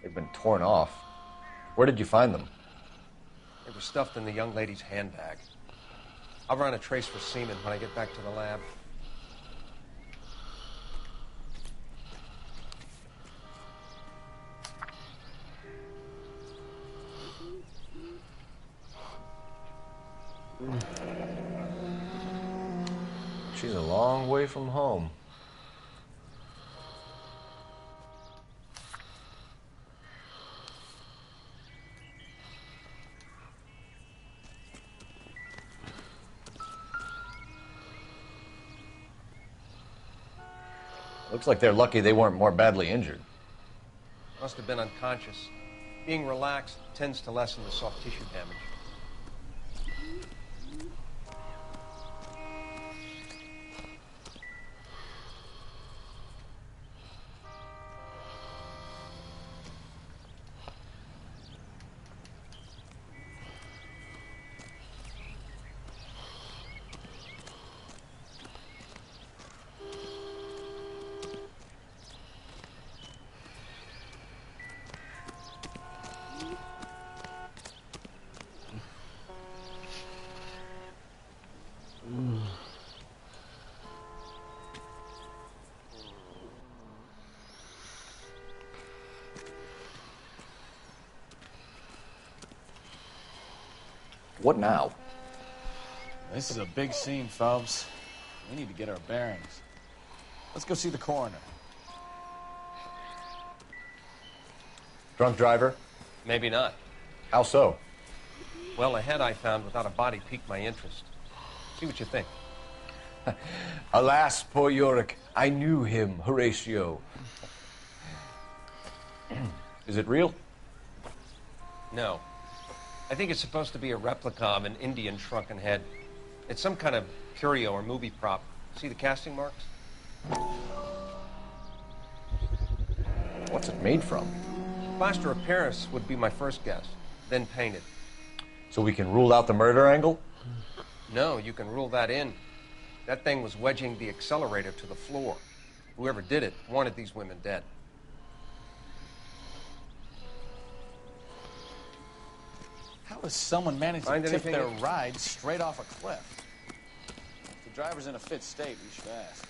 They've been torn off. Where did you find them? They were stuffed in the young lady's handbag. I'll run a trace for semen when I get back to the lab. She's a long way from home. Looks like they're lucky they weren't more badly injured. Must have been unconscious. Being relaxed tends to lessen the soft tissue damage. What now? This is a big scene, Phelps. We need to get our bearings. Let's go see the coroner. Drunk driver? Maybe not. How so? Well, a head I found without a body piqued my interest. See what you think. Alas, poor Yorick. I knew him, Horatio. Is it real? No. I think it's supposed to be a replica of an Indian shrunken head. It's some kind of curio or movie prop. See the casting marks? What's it made from? Plaster of Paris would be my first guess, then painted. So we can rule out the murder angle? No, you can rule that in. That thing was wedging the accelerator to the floor. Whoever did it wanted these women dead. How does someone manage Find to tip anything their in- ride straight off a cliff? If the driver's in a fit state, we should ask.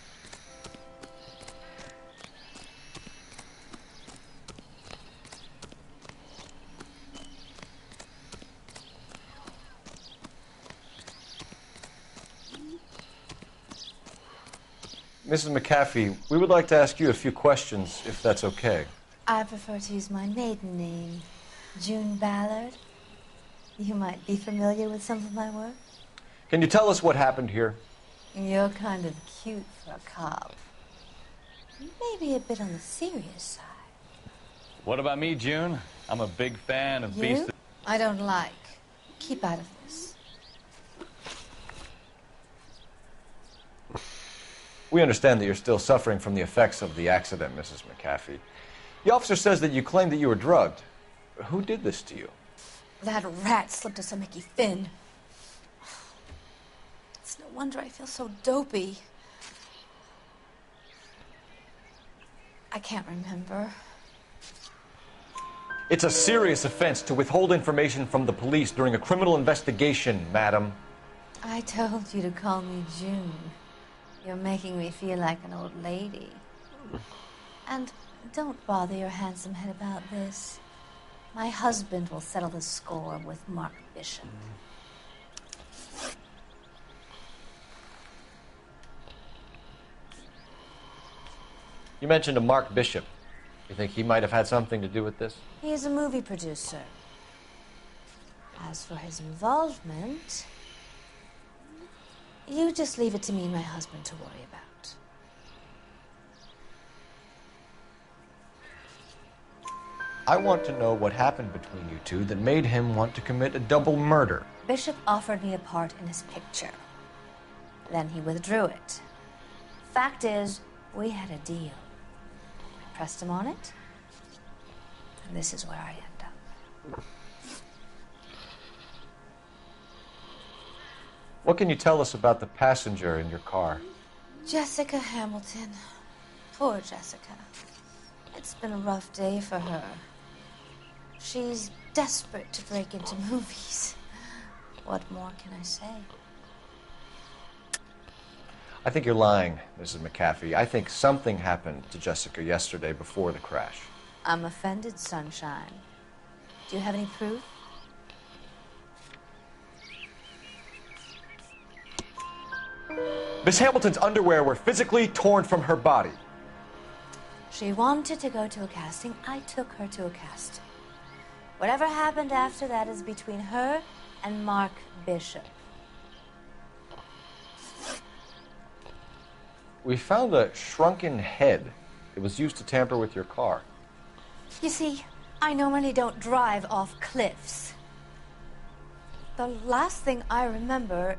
Mrs. McAfee, we would like to ask you a few questions, if that's okay. I prefer to use my maiden name, June Ballard. You might be familiar with some of my work. Can you tell us what happened here? You're kind of cute for a cop. Maybe a bit on the serious side. What about me, June? I'm a big fan of You? beasts. I don't like. Keep out of this. We understand that you're still suffering from the effects of the accident, Mrs. McAfee. The officer says that you claimed that you were drugged. Who did this to you? That rat slipped us a Mickey Finn. It's no wonder I feel so dopey. I can't remember. It's a serious offense to withhold information from the police during a criminal investigation, madam. I told you to call me June. You're making me feel like an old lady. And don't bother your handsome head about this. My husband will settle the score with Mark Bishop. You mentioned a Mark Bishop. You think he might have had something to do with this? He is a movie producer. As for his involvement, you just leave it to me and my husband to worry about. I want to know what happened between you two that made him want to commit a double murder. Bishop offered me a part in his picture. Then he withdrew it. Fact is, we had a deal. I pressed him on it, and this is where I end up. What can you tell us about the passenger in your car? Jessica Hamilton. Poor Jessica. It's been a rough day for her. She's desperate to break into movies. What more can I say? I think you're lying, Mrs. McAfee. I think something happened to Jessica yesterday before the crash. I'm offended, Sunshine. Do you have any proof? Miss Hamilton's underwear were physically torn from her body. She wanted to go to a casting. I took her to a casting. Whatever happened after that is between her and Mark Bishop. We found a shrunken head. It was used to tamper with your car. You see, I normally don't drive off cliffs. The last thing I remember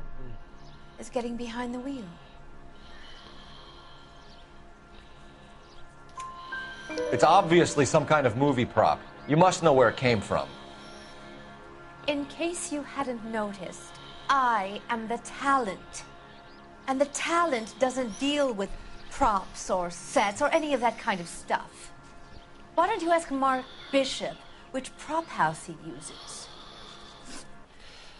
is getting behind the wheel. It's obviously some kind of movie prop. You must know where it came from. In case you hadn't noticed, I am the talent. And the talent doesn't deal with props or sets or any of that kind of stuff. Why don't you ask Mark Bishop which prop house he uses?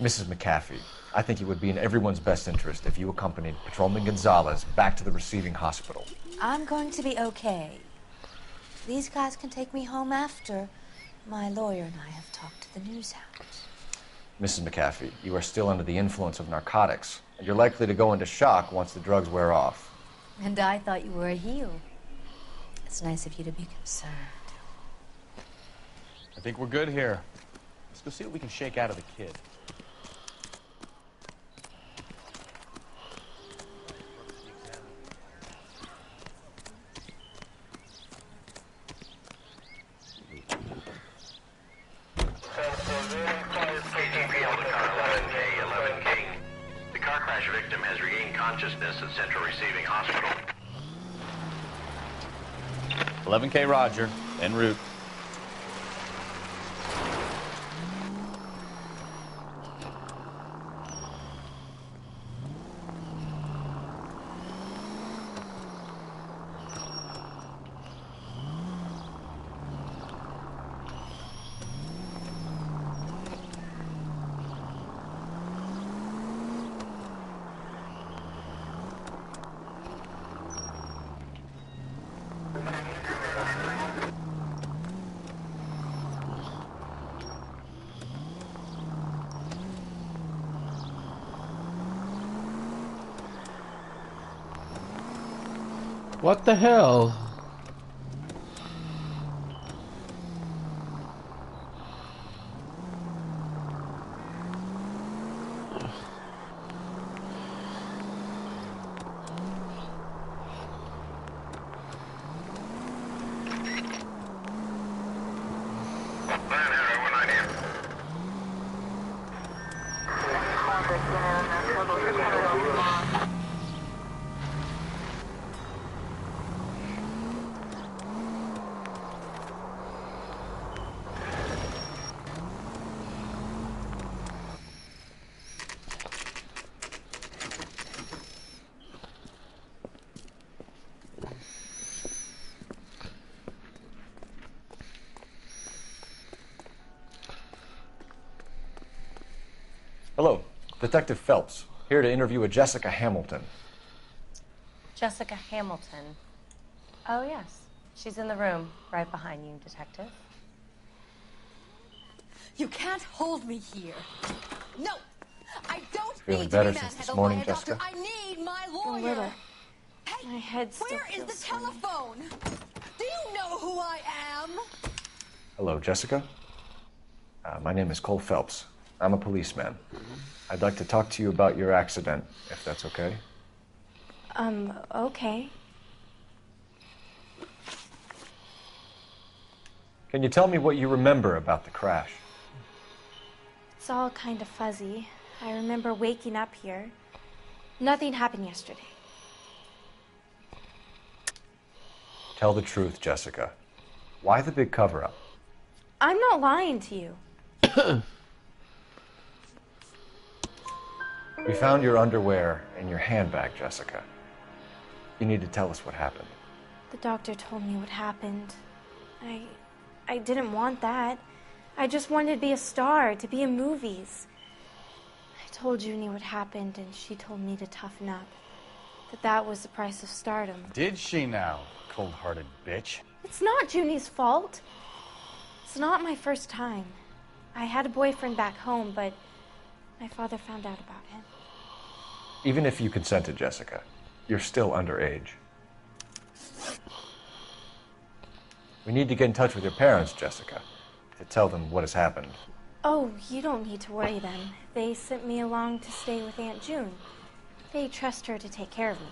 Mrs. McAfee, I think it would be in everyone's best interest if you accompanied Patrolman Gonzalez back to the receiving hospital. I'm going to be okay. These guys can take me home after. My lawyer and I have talked to the news house. Mrs. McAfee, you are still under the influence of narcotics, and you're likely to go into shock once the drugs wear off. And I thought you were a heel. It's nice of you to be concerned. I think we're good here. Let's go see what we can shake out of the kid. The car crash victim has regained consciousness at Central Receiving Hospital. 11K Roger, en route. What the hell? Hello, Detective Phelps, here to interview a Jessica Hamilton. Jessica Hamilton. Oh, yes. She's in the room, right behind you, Detective. You can't hold me here. No, I don't Feeling need better to be since this manhandled morning, by a doctor. Jessica? I need my A lawyer. little. Hey, My head still where is feels the telephone? Do you know who I am? Hello, Jessica. My name is Cole Phelps. I'm a policeman. I'd like to talk to you about your accident, if that's okay. Okay. Can you tell me what you remember about the crash? It's all kind of fuzzy. I remember waking up here. Nothing happened yesterday. Tell the truth, Jessica. Why the big cover-up? I'm not lying to you. We found your underwear in your handbag, Jessica. You need to tell us what happened. The doctor told me what happened. I didn't want that. I just wanted to be a star, to be in movies. I told Junie what happened, and she told me to toughen up. That was the price of stardom. Did she now, cold-hearted bitch? It's not Junie's fault. It's not my first time. I had a boyfriend back home, but my father found out about him. Even if you consented, Jessica, you're still underage. We need to get in touch with your parents, Jessica, to tell them what has happened. Oh, you don't need to worry then. They sent me along to stay with Aunt June. They trust her to take care of me.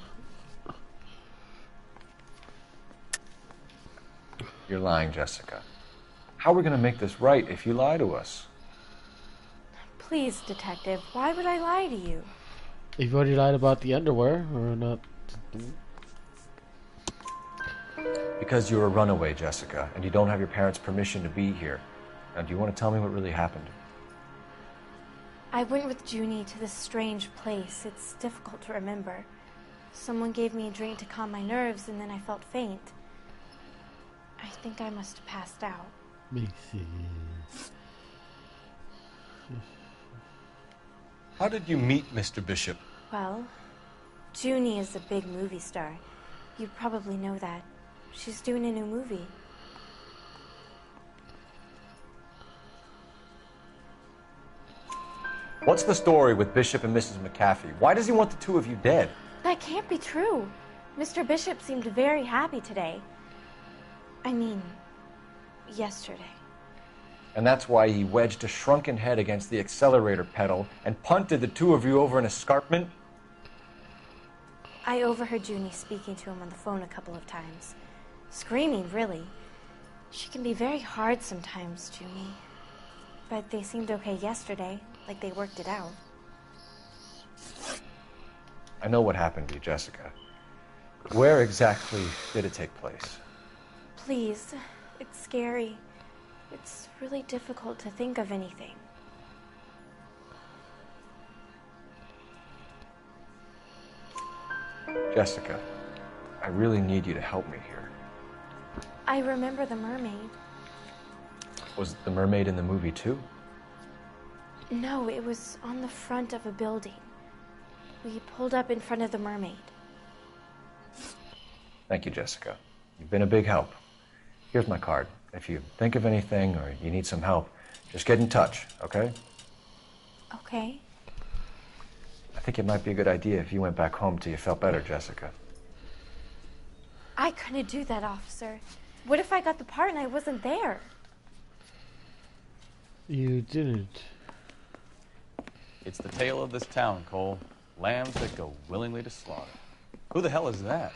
You're lying, Jessica. How are we going to make this right if you lie to us? Please, Detective, why would I lie to you? You've already lied about the underwear, or not? Because you're a runaway, Jessica, and you don't have your parents' permission to be here. Now, do you want to tell me what really happened? I went with Junie to this strange place. It's difficult to remember. Someone gave me a drink to calm my nerves, and then I felt faint. I think I must have passed out. Makes sense. How did you meet Mr. Bishop? Well, Junie is a big movie star. You probably know that. She's doing a new movie. What's the story with Bishop and Mrs. McAfee? Why does he want the two of you dead? That can't be true. Mr. Bishop seemed very happy today. I mean, yesterday. And that's why he wedged a shrunken head against the accelerator pedal and punted the two of you over an escarpment? I overheard Junie speaking to him on the phone a couple of times. Screaming, really. She can be very hard sometimes, Junie. But they seemed okay yesterday, like they worked it out. I know what happened to you, Jessica. Where exactly did it take place? Please, it's scary. It's really difficult to think of anything. Jessica, I really need you to help me here. I remember the mermaid. Was the mermaid in the movie too? No, it was on the front of a building. We pulled up in front of the mermaid. Thank you, Jessica. You've been a big help. Here's my card. If you think of anything or you need some help, just get in touch, okay? Okay. I think it might be a good idea if you went back home till you felt better, Jessica. I couldn't do that, officer. What if I got the part and I wasn't there? You didn't. It's the tale of this town, Cole. Lambs that go willingly to slaughter. Who the hell is that?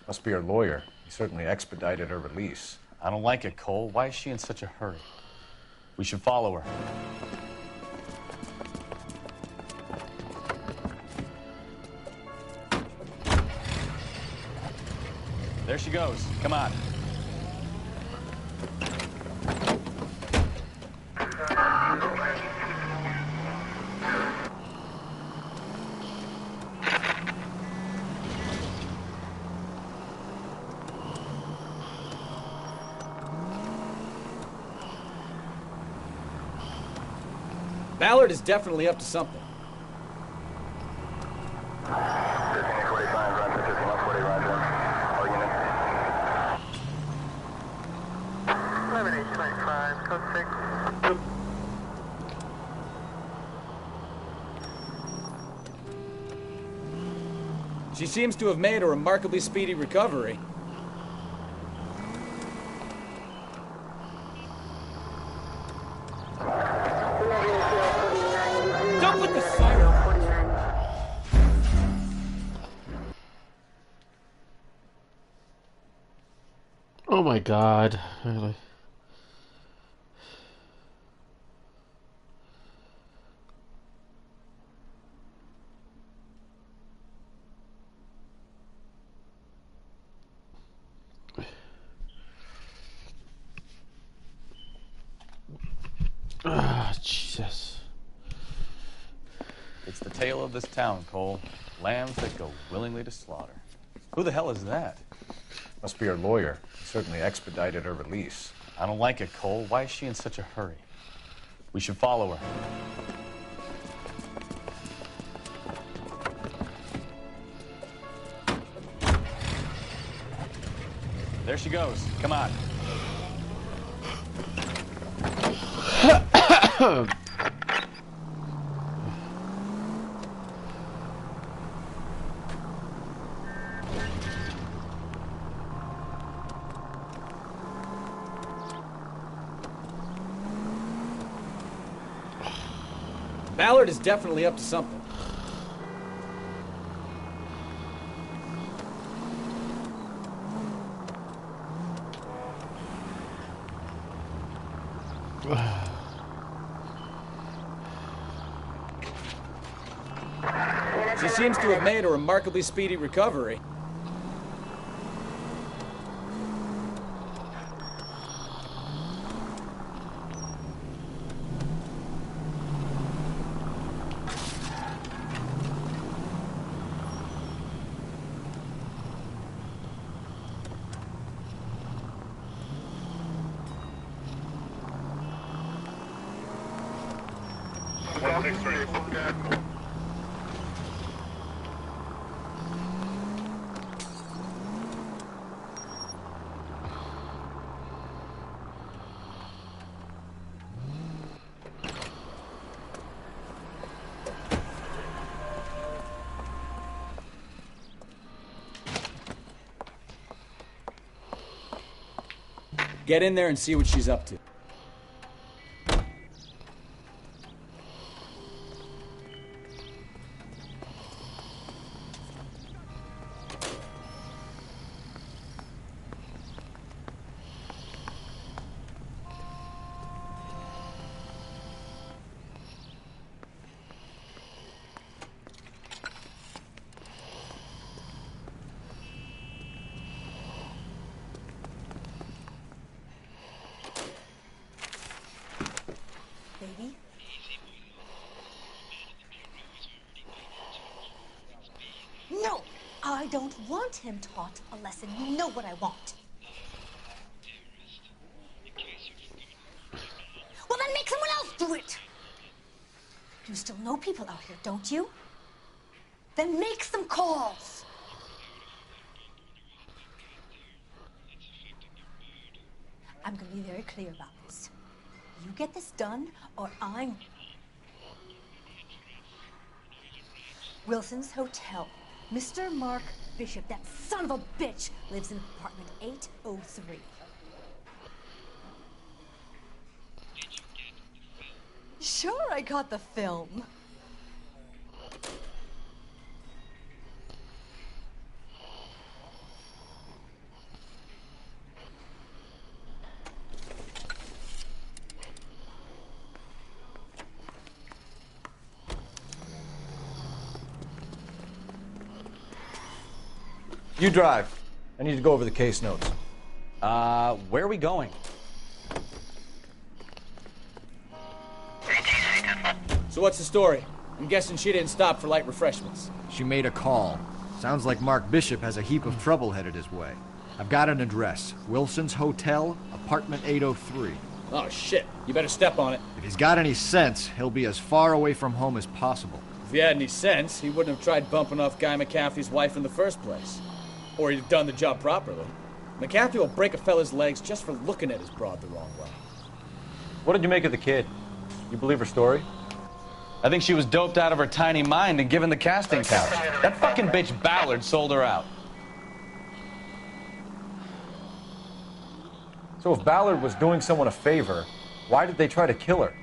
Must be her lawyer. He certainly expedited her release. I don't like it, Cole. Why is she in such a hurry? We should follow her. There she goes. Come on. Ballard is definitely up to something. She seems to have made a remarkably speedy recovery. Don't put the siren on. Oh my god. Really? Ah, Jesus. It's the tale of this town, Cole. Lambs that go willingly to slaughter. Who the hell is that? Must be her lawyer. He certainly expedited her release. I don't like it, Cole. Why is she in such a hurry? We should follow her. There she goes. Come on. Ballard is definitely up to something. She seems to have made a remarkably speedy recovery. Get in there and see what she's up to. Baby? No! I don't want him taught a lesson. You know what I want. Well, then make someone else do it! You still know people out here, don't you? Then make some calls! I'm gonna be very clear about this. You get this done, or I'm... Wilson's Hotel. Mr. Mark Bishop, that son of a bitch, lives in apartment 803. Sure, I got the film. You drive. I need to go over the case notes. Where are we going? So what's the story? I'm guessing she didn't stop for light refreshments. She made a call. Sounds like Mark Bishop has a heap of trouble headed his way. I've got an address. Wilson's Hotel, apartment 803. Oh, shit. You better step on it. If he's got any sense, he'll be as far away from home as possible. If he had any sense, he wouldn't have tried bumping off Guy McCaffrey's wife in the first place. Or he'd have done the job properly. McCaffrey will break a fella's legs just for looking at his broad the wrong way. What did you make of the kid? You believe her story? I think she was doped out of her tiny mind and given the casting couch. That fucking bitch Ballard sold her out. So if Ballard was doing someone a favor, why did they try to kill her?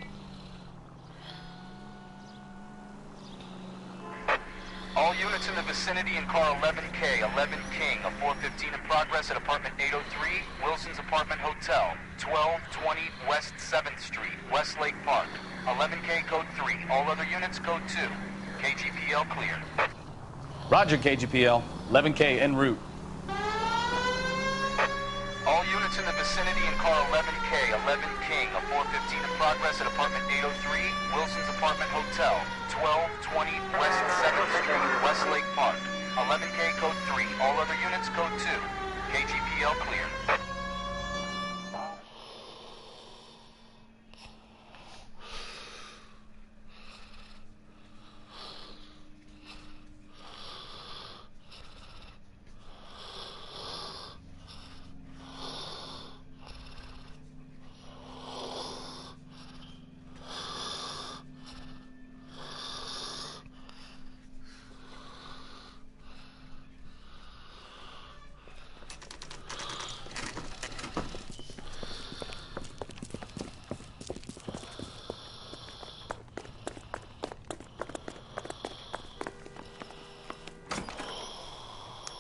All units in the vicinity in car 11K, 11 King, a 415 in progress at apartment 803, Wilson's Apartment Hotel, 1220 West 7th Street, Westlake Park. 11K code 3, all other units code 2. KGPL clear. Roger, KGPL. 11K en route. All units in the vicinity in car 11K, 11 King, a 415 in progress at apartment 803, Wilson's Apartment Hotel, 1220 West 7th Street, Westlake Park. 11K code 3, all other units code 2. KGPL clear.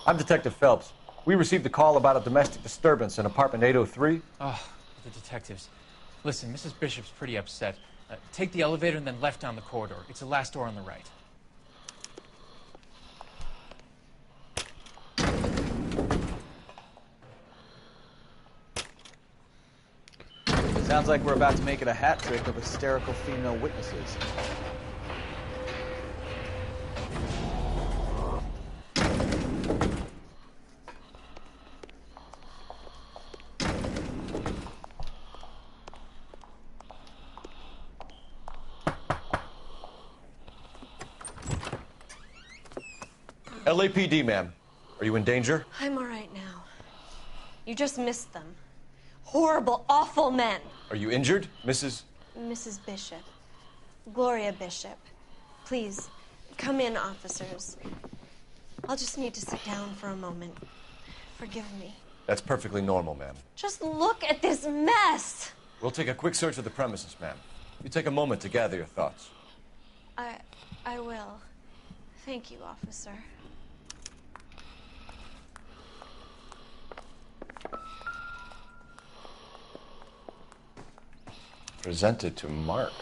I'm Detective Phelps. We received a call about a domestic disturbance in apartment 803. Oh, the detectives. Listen, Mrs. Bishop's pretty upset. Take the elevator and then left down the corridor. It's the last door on the right. Sounds like we're about to make it a hat trick of hysterical female witnesses. LAPD, ma'am. Are you in danger? I'm all right now. You just missed them. Horrible, awful men. Are you injured, Mrs.? Mrs. Bishop. Gloria Bishop. Please, come in, officers. I'll just need to sit down for a moment. Forgive me. That's perfectly normal, ma'am. Just look at this mess. We'll take a quick search of the premises, ma'am. You take a moment to gather your thoughts. I will. Thank you, officer. Presented to Mark.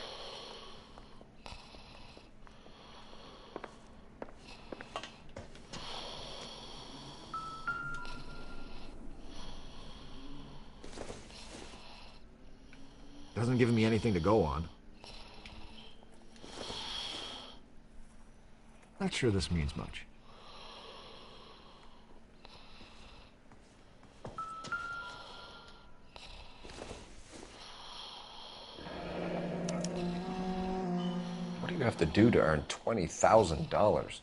Doesn't give me anything to go on. Not sure this means much. What do you have to do to earn $20,000?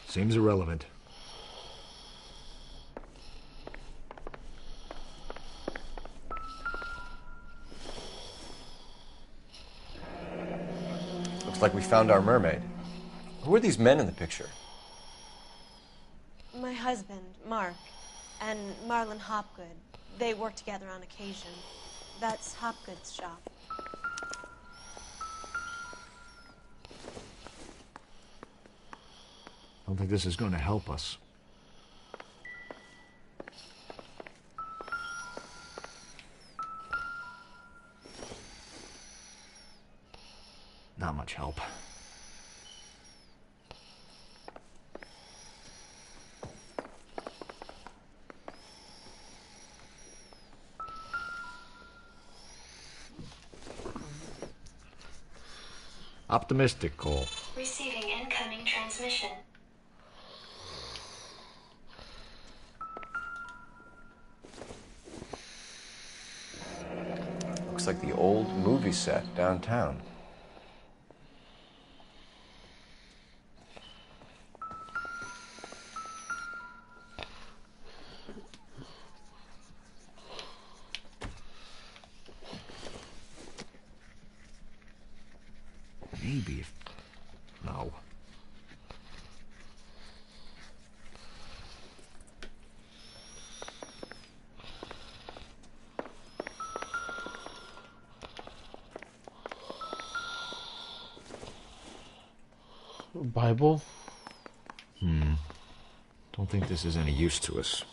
Seems irrelevant. Looks like we found our mermaid. Who are these men in the picture? My husband, Mark, and Marlon Hopgood. They work together on occasion. That's Hopgood's shop. I don't think this is going to help us. Not much help. Optimistic call. Receiving incoming transmission. Looks like the old movie set downtown. Maybe if... No. Bible? Don't think this is any use to us.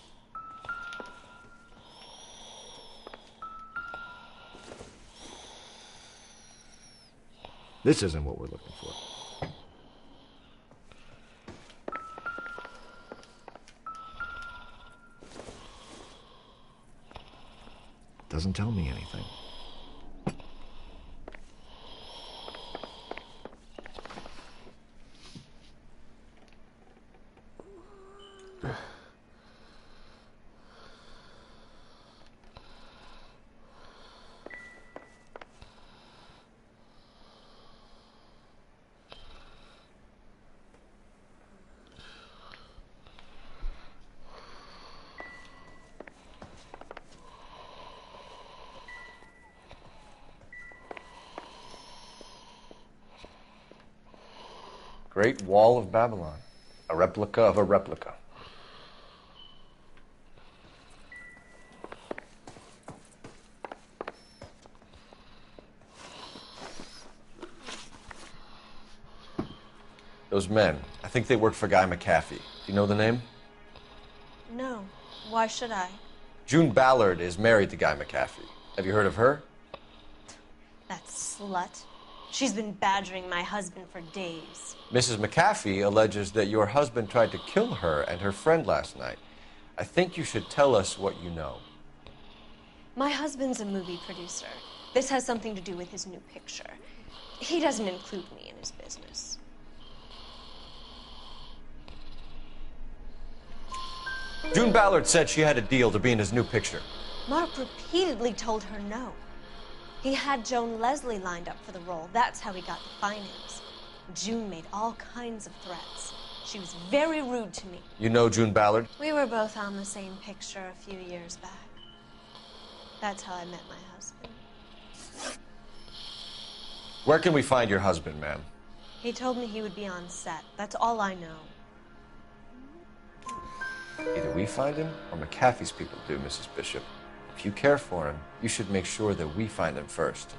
This isn't what we're looking for. Doesn't tell me anything. Great Wall of Babylon. A replica of a replica. Those men, I think they work for Guy McAfee. Do you know the name? No. Why should I? June Ballard is married to Guy McAfee. Have you heard of her? That slut. She's been badgering my husband for days. Mrs. McAfee alleges that your husband tried to kill her and her friend last night. I think you should tell us what you know. My husband's a movie producer. This has something to do with his new picture. He doesn't include me in his business. June Ballard said she had a deal to be in his new picture. Mark repeatedly told her no. He had Joan Leslie lined up for the role. That's how he got the finance. June made all kinds of threats. She was very rude to me. You know June Ballard? We were both on the same picture a few years back. That's how I met my husband. Where can we find your husband, ma'am? He told me he would be on set. That's all I know. Either we find him or McAfee's people do, Mrs. Bishop. If you care for him, you should make sure that we find him first.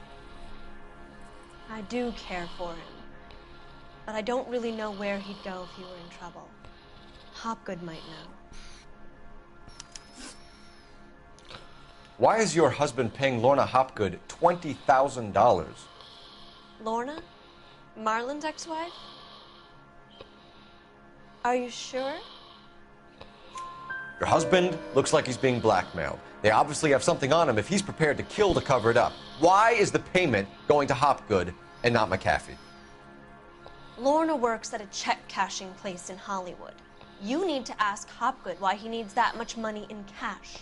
I do care for him. But I don't really know where he'd go if he were in trouble. Hopgood might know. Why is your husband paying Lorna Hopgood $20,000? Lorna? Marlon's ex-wife? Are you sure? Your husband looks like he's being blackmailed. They obviously have something on him if he's prepared to kill to cover it up. Why is the payment going to Hopgood and not McAfee? Lorna works at a check-cashing place in Hollywood. You need to ask Hopgood why he needs that much money in cash.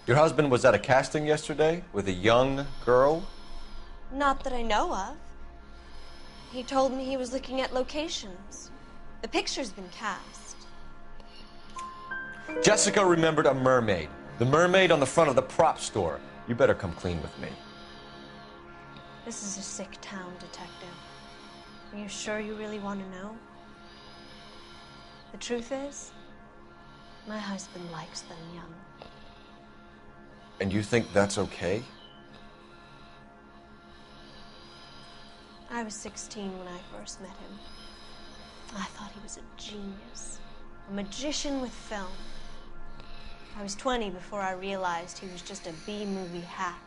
Your husband was at a casting yesterday with a young girl? Not that I know of. He told me he was looking at locations. The picture's been cast. Jessica remembered a mermaid. The mermaid on the front of the prop store. You better come clean with me. This is a sick town, Detective. Are you sure you really want to know? The truth is, my husband likes them young. And you think that's okay? I was 16 when I first met him. I thought he was a genius, a magician with film. I was 20 before I realized he was just a B-movie hack.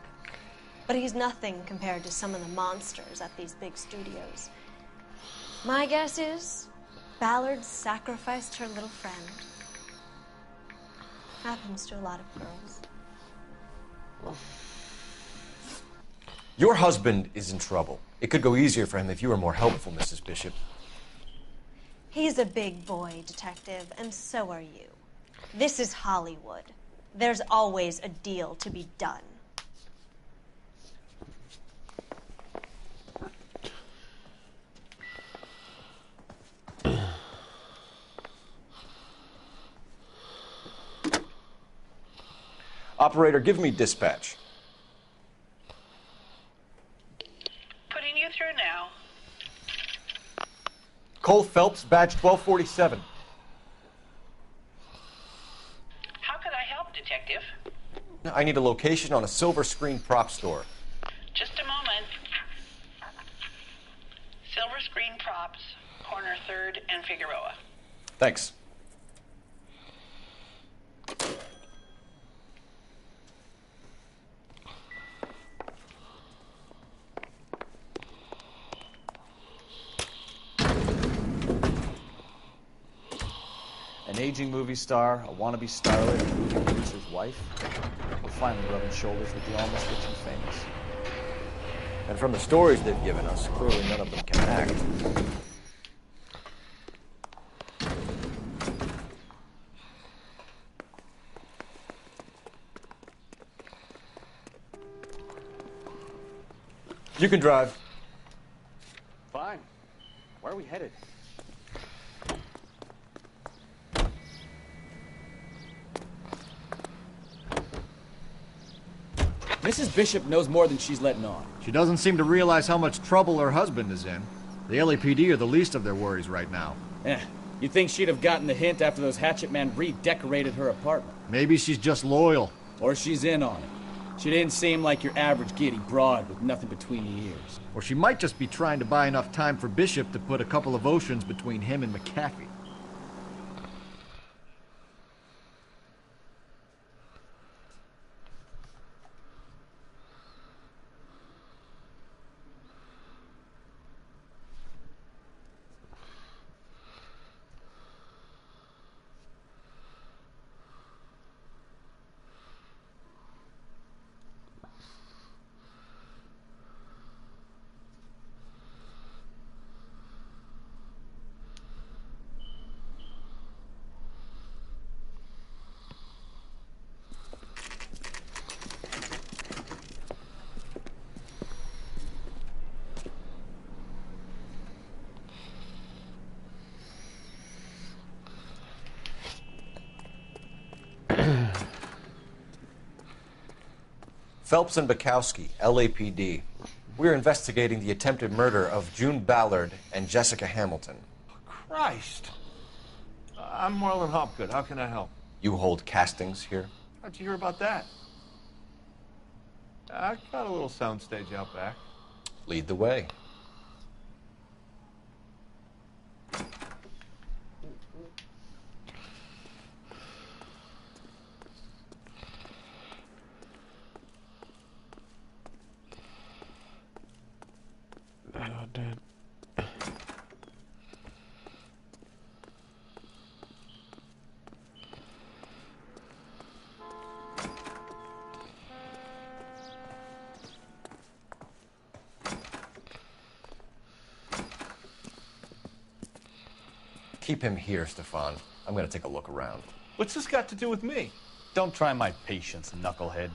But he's nothing compared to some of the monsters at these big studios. My guess is Ballard sacrificed her little friend. Happens to a lot of girls. Your husband is in trouble. It could go easier for him if you were more helpful, Mrs. Bishop. He's a big boy, Detective, and so are you. This is Hollywood. There's always a deal to be done. Operator, give me dispatch. Putting you through now. Cole Phelps, badge 1247. How could I help, Detective? I need a location on a silver screen prop store. Just a moment. Silver Screen Props, corner 3rd and Figueroa. Thanks. An aging movie star, a wannabe starlet, a movie producer's wife. We're finally rubbing shoulders with the almost rich and famous. And from the stories they've given us, clearly none of them can act. You can drive. Fine. Where are we headed? Mrs. Bishop knows more than she's letting on. She doesn't seem to realize how much trouble her husband is in. The LAPD are the least of their worries right now. You'd think she'd have gotten the hint after those hatchet men redecorated her apartment. Maybe she's just loyal. Or she's in on it. She didn't seem like your average giddy broad with nothing between the ears. Or she might just be trying to buy enough time for Bishop to put a couple of oceans between him and McAfee. Phelps and Bukowski, LAPD. We're investigating the attempted murder of June Ballard and Jessica Hamilton. Christ. I'm Marlon Hopgood. How can I help? You hold castings here? How'd you hear about that? I got a little soundstage out back. Lead the way. Keep him here, Stefan. I'm going to take a look around. What's this got to do with me? Don't try my patience, knucklehead.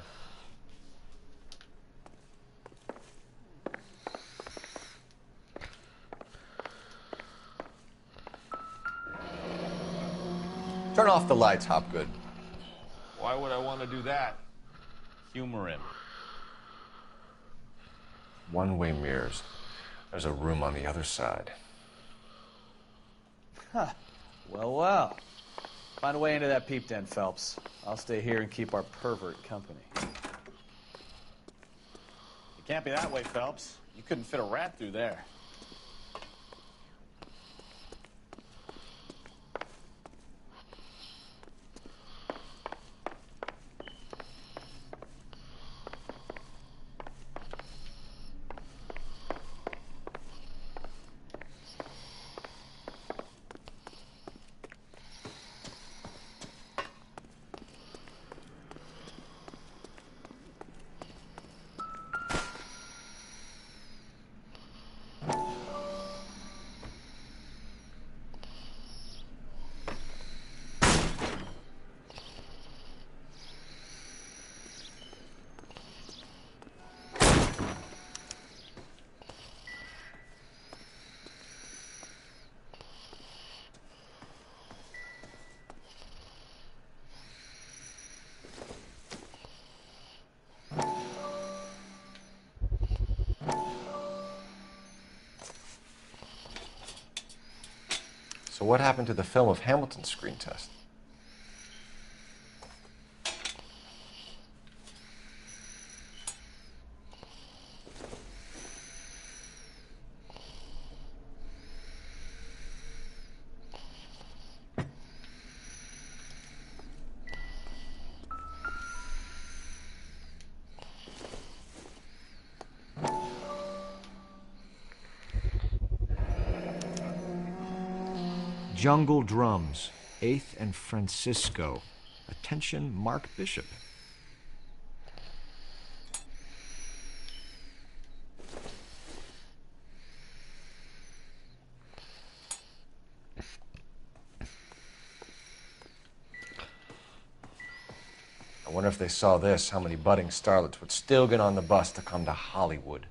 Turn off the lights, Hopgood. Why would I want to do that? Humor him. One-way mirrors. There's a room on the other side. Huh. Well, well. Find a way into that peep den, Phelps. I'll stay here and keep our pervert company. It can't be that way, Phelps. You couldn't fit a rat through there. So what happened to the film of Hamilton's screen test? Jungle Drums, 8th and Francisco. Attention, Mark Bishop. I wonder if they saw this, how many budding starlets would still get on the bus to come to Hollywood.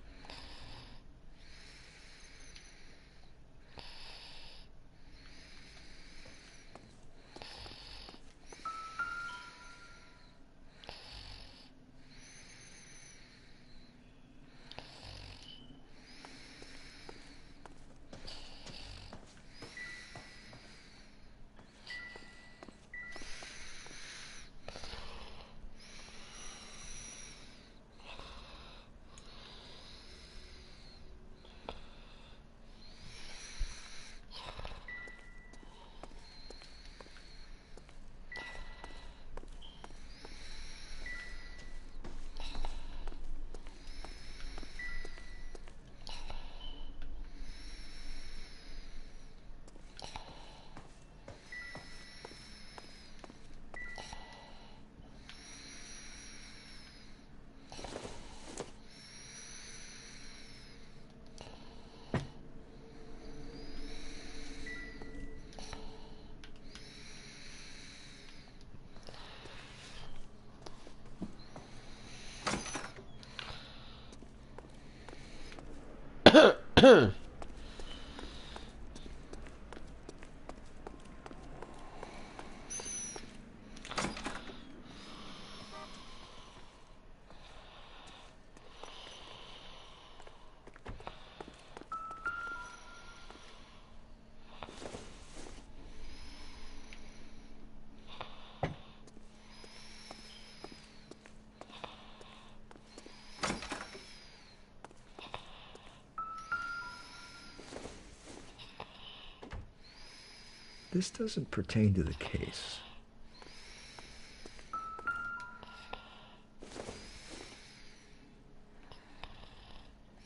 This doesn't pertain to the case.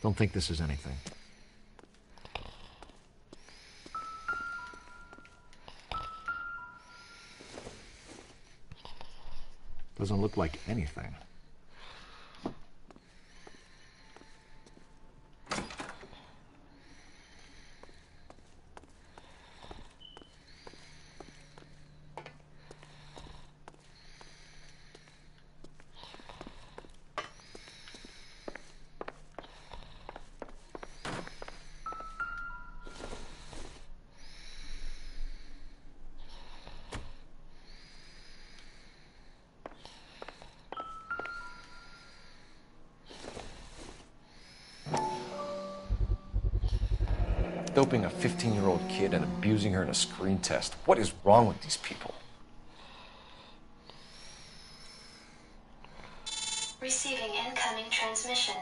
Don't think this is anything. Doesn't look like anything. Doping a 15-year-old kid and abusing her in a screen test. What is wrong with these people? Receiving incoming transmission.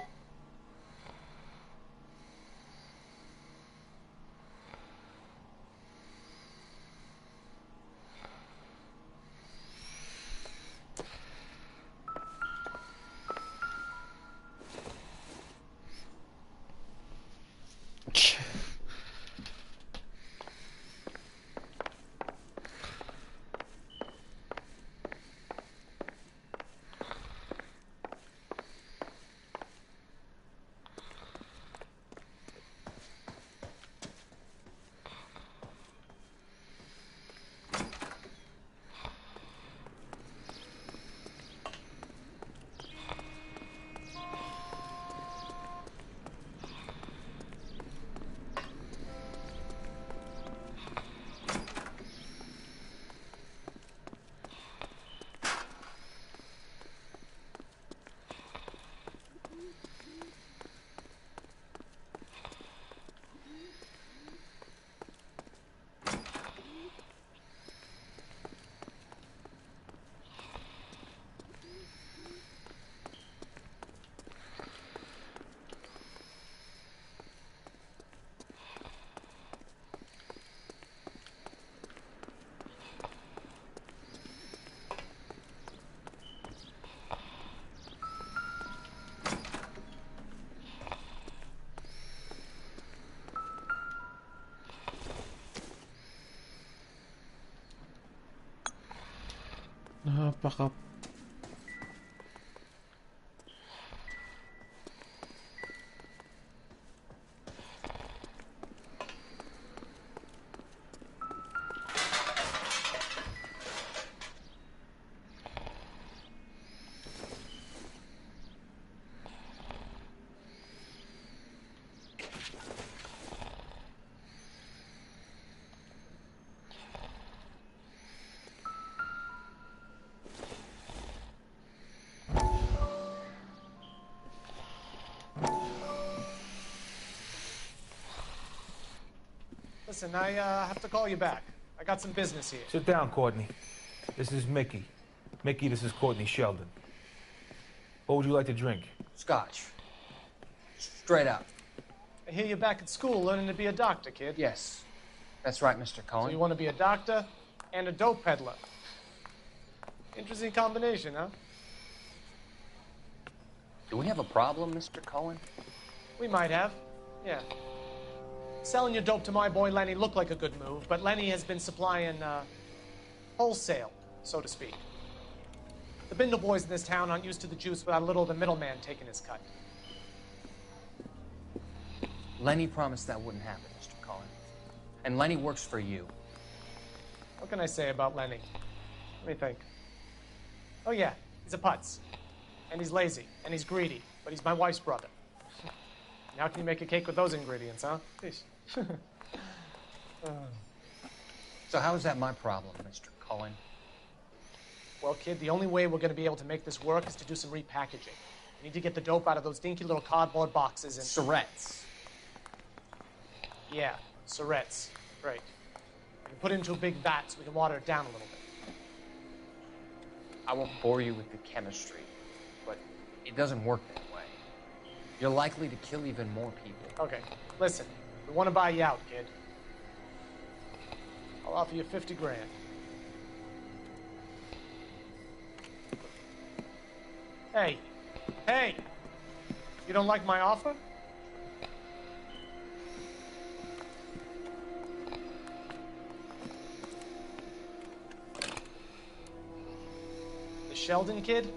Napaka... Listen, I have to call you back. I got some business here. Sit down, Courtney. This is Mickey. Mickey, this is Courtney Sheldon. What would you like to drink? Scotch. Straight out. I hear you're back at school learning to be a doctor, kid. Yes. That's right, Mr. So Cohen. you want to be a doctor and a dope peddler. Interesting combination, huh? Do we have a problem, Mr. Cohen? We might have, yeah. Selling your dope to my boy Lenny looked like a good move, but Lenny has been supplying, wholesale, so to speak. The Bindle boys in this town aren't used to the juice without a little of the middleman taking his cut. Lenny promised that wouldn't happen, Mr. Cohen. And Lenny works for you. What can I say about Lenny? Let me think. Oh yeah, he's a putz. And he's lazy, and he's greedy, but he's my wife's brother. And how can you make a cake with those ingredients, huh? So how is that my problem, Mr. Cohen? Well, kid, the only way we're going to be able to make this work is to do some repackaging. We need to get the dope out of those dinky little cardboard boxes and... Surrettes. Yeah, Surrettes. Right. We can put it into a big vat so we can water it down a little bit. I won't bore you with the chemistry, but it doesn't work that way. You're likely to kill even more people. Okay, listen. We want to buy you out, kid. I'll offer you 50 grand. Hey, hey! You don't like my offer? The Sheldon kid?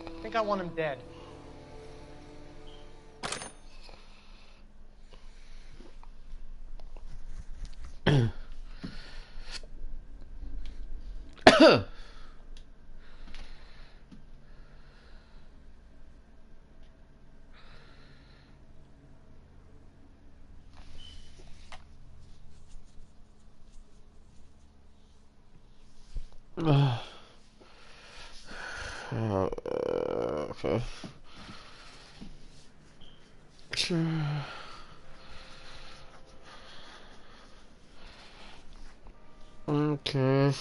I think I want him dead. Okay. Sure. Okay.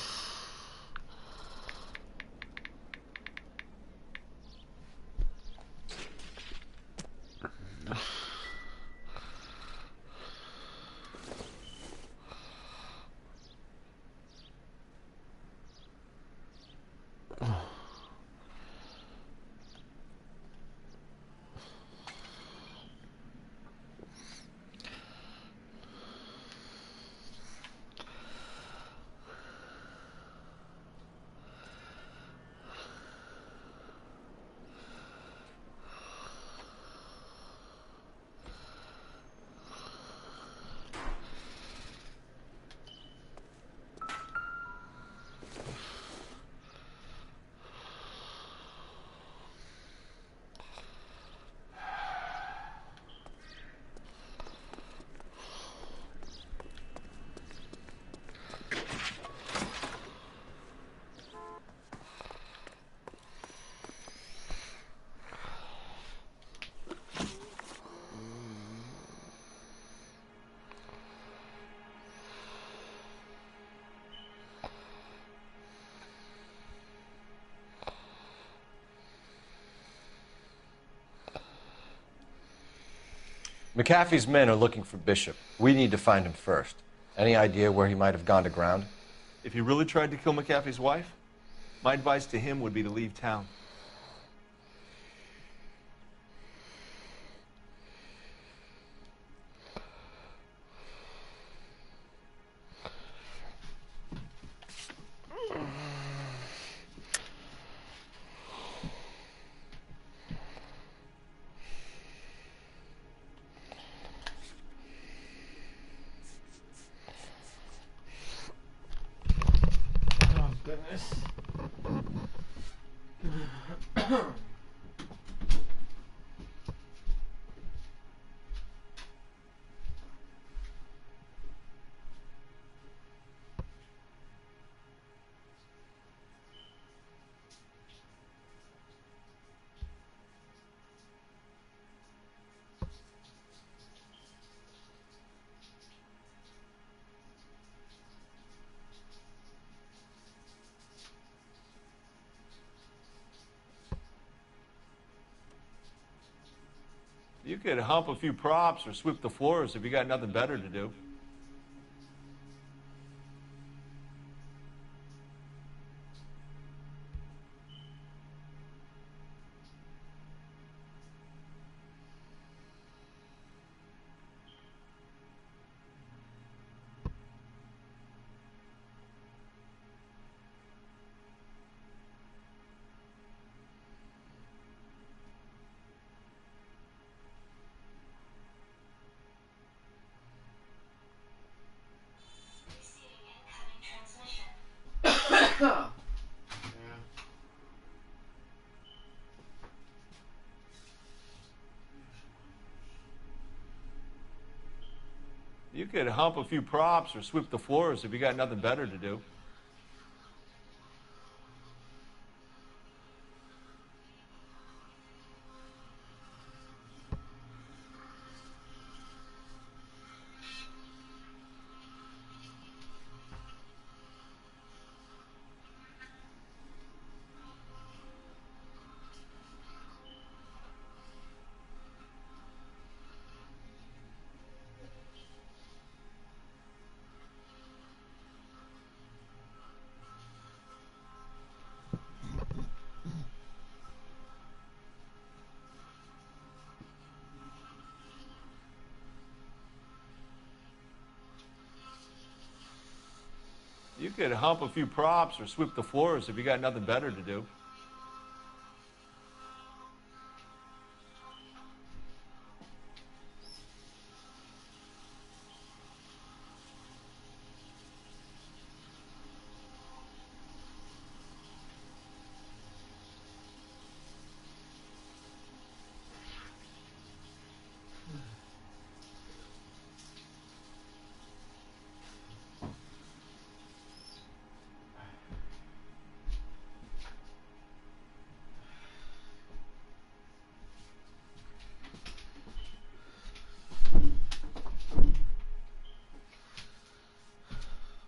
McAfee's men are looking for Bishop. We need to find him first. Any idea where he might have gone to ground? If he really tried to kill McAfee's wife, my advice to him would be to leave town. Oh, goodness. You could hump a few props or sweep the floors if you got nothing better to do. You could hump a few props or sweep the floors if you got nothing better to do. could hump a few props or sweep the floors if you got nothing better to do.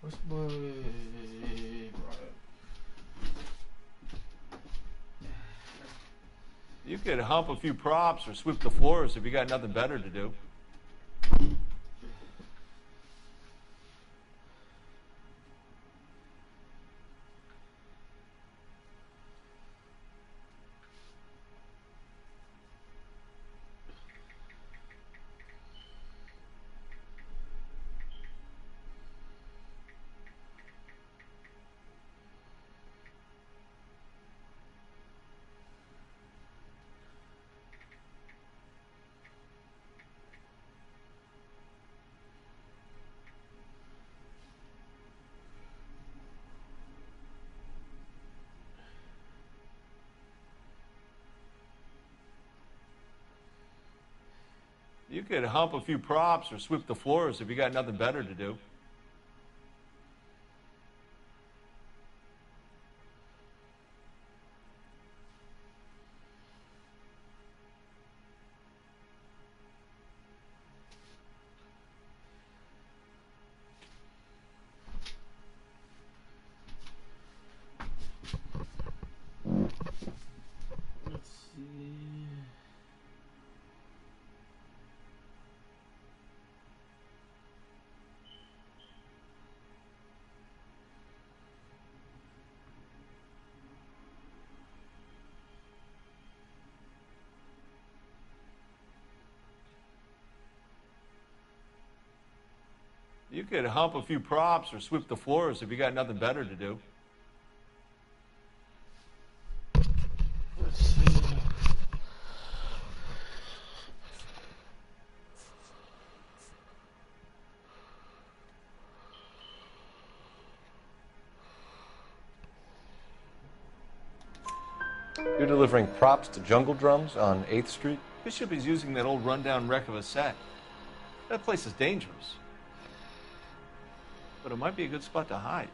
Where's my... You could hump a few props or sweep the floors if you got nothing better to do. You could hump a few props or sweep the floors if you got nothing better to do. Let's see. You could hump a few props or sweep the floors if you got nothing better to do. Let's see. You're delivering props to Jungle Drums on 8th Street? Bishop is using that old rundown wreck of a set. That place is dangerous. But it might be a good spot to hide.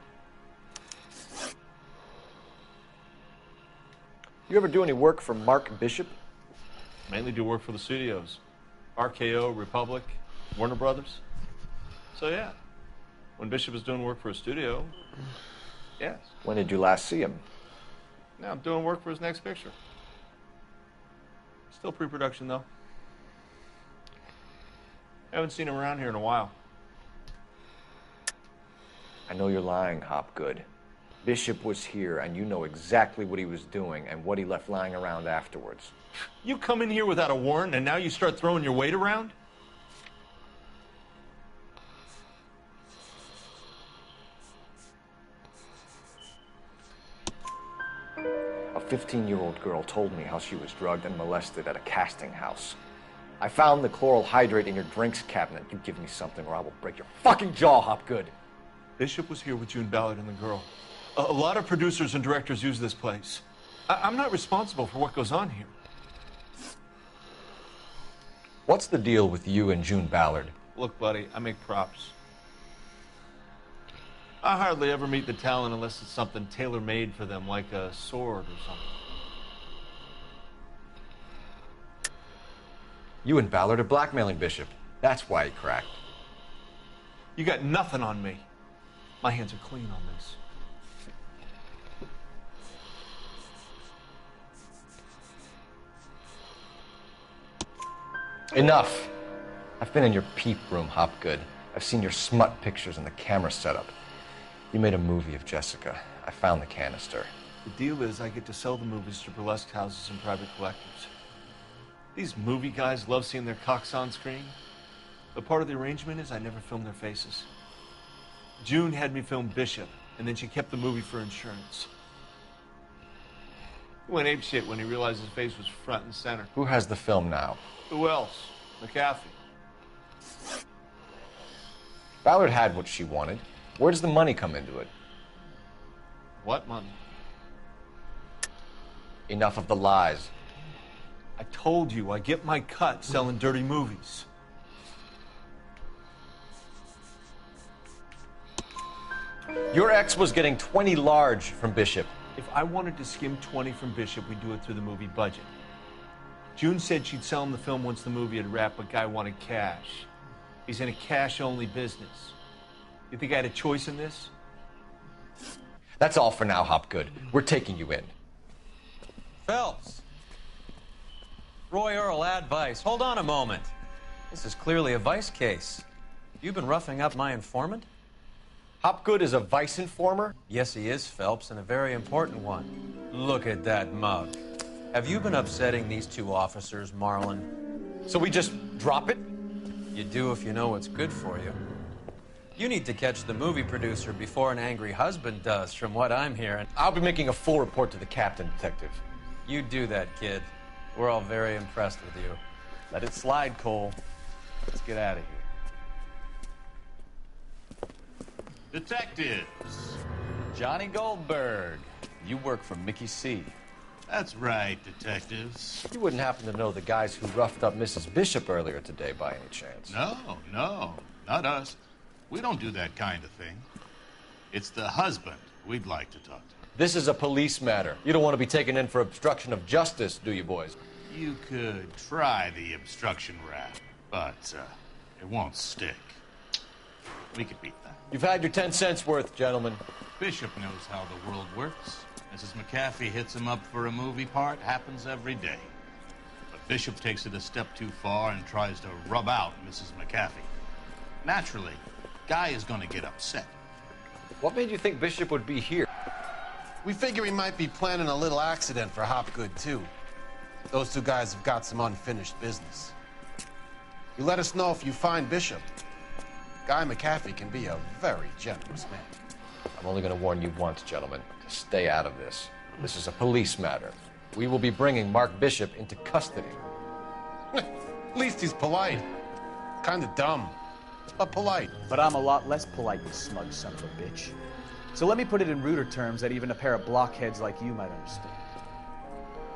You ever do any work for Mark Bishop? Mainly do work for the studios. RKO, Republic, Warner Brothers. So yeah, when Bishop is doing work for a studio, yes. When did you last see him? Now I'm doing work for his next picture. Still pre-production though. Haven't seen him around here in a while. I know you're lying, Hopgood. Bishop was here, and you know exactly what he was doing and what he left lying around afterwards. You come in here without a warrant, and now you start throwing your weight around? A 15-year-old girl told me how she was drugged and molested at a casting house. I found the chloral hydrate in your drinks cabinet. You give me something or I will break your fucking jaw, Hopgood. Bishop was here with June Ballard and the girl. A lot of producers and directors use this place. I'm not responsible for what goes on here. What's the deal with you and June Ballard? Look, buddy, I make props. I hardly ever meet the talent unless it's something tailor-made for them, like a sword or something. You and Ballard are blackmailing Bishop. That's why he cracked. You got nothing on me. My hands are clean on this. Enough. I've been in your peep room, Hopgood. I've seen your smut pictures and the camera setup. You made a movie of Jessica. I found the canister. The deal is I get to sell the movies to burlesque houses and private collectors. These movie guys love seeing their cocks on screen. But part of the arrangement is I never film their faces. June had me film Bishop, and then she kept the movie for insurance. He went apeshit when he realized his face was front and center. Who has the film now? Who else? McAfee. Ballard had what she wanted. Where does the money come into it? What money? Enough of the lies. I told you, I get my cut selling dirty movies. Your ex was getting 20 large from Bishop. If I wanted to skim 20 from Bishop, we'd do it through the movie budget. June said she'd sell him the film once the movie had wrapped, but Guy wanted cash. He's in a cash-only business. You think I had a choice in this? That's all for now, Hopgood. We're taking you in. Phelps. Roy Earl, advice. Hold on a moment. This is clearly a vice case. You've been roughing up my informant? Hopgood is a vice informer? Yes, he is, Phelps, and a very important one. Look at that mug. Have you been upsetting these two officers, Marlon? So we just drop it? You do if you know what's good for you. You need to catch the movie producer before an angry husband does, from what I'm hearing. I'll be making a full report to the captain, Detective. You do that, kid. We're all very impressed with you. Let it slide, Cole. Let's get out of here. Detectives. Johnny Goldberg. You work for Mickey C. That's right, detectives. You wouldn't happen to know the guys who roughed up Mrs. Bishop earlier today by any chance? No, not us. We don't do that kind of thing. It's the husband we'd like to talk to. This is a police matter. You don't want to be taken in for obstruction of justice, do you, boys? You could try the obstruction rap, but it won't stick. We could beat that. You've had your 10 cents worth, gentlemen. Bishop knows how the world works. Mrs. McAfee hits him up for a movie part. Happens every day. But Bishop takes it a step too far and tries to rub out Mrs. McAfee. Naturally, Guy is going to get upset. What made you think Bishop would be here? We figure he might be planning a little accident for Hopgood, too. Those two guys have got some unfinished business. You let us know if you find Bishop. Guy McAfee can be a very generous man. I'm only going to warn you once, gentlemen, to stay out of this. This is a police matter. We will be bringing Mark Bishop into custody. At least he's polite. Kind of dumb, but polite. But I'm a lot less polite, you smug son of a bitch. So let me put it in ruder terms that even a pair of blockheads like you might understand.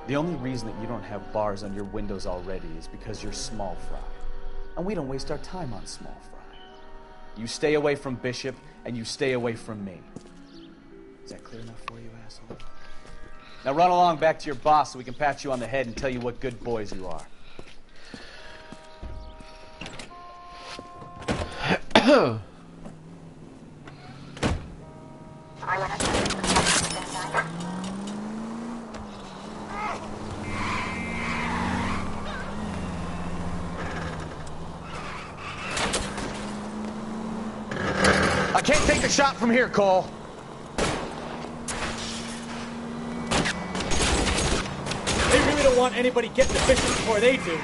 The only reason that you don't have bars on your windows already is because you're small fry. And we don't waste our time on small fry. You stay away from Bishop, and you stay away from me. Is that clear enough for you, asshole? Now run along back to your boss so we can pat you on the head and tell you what good boys you are. I can't take the shot from here, Cole. They really don't want anybody getting the Bishop before they do.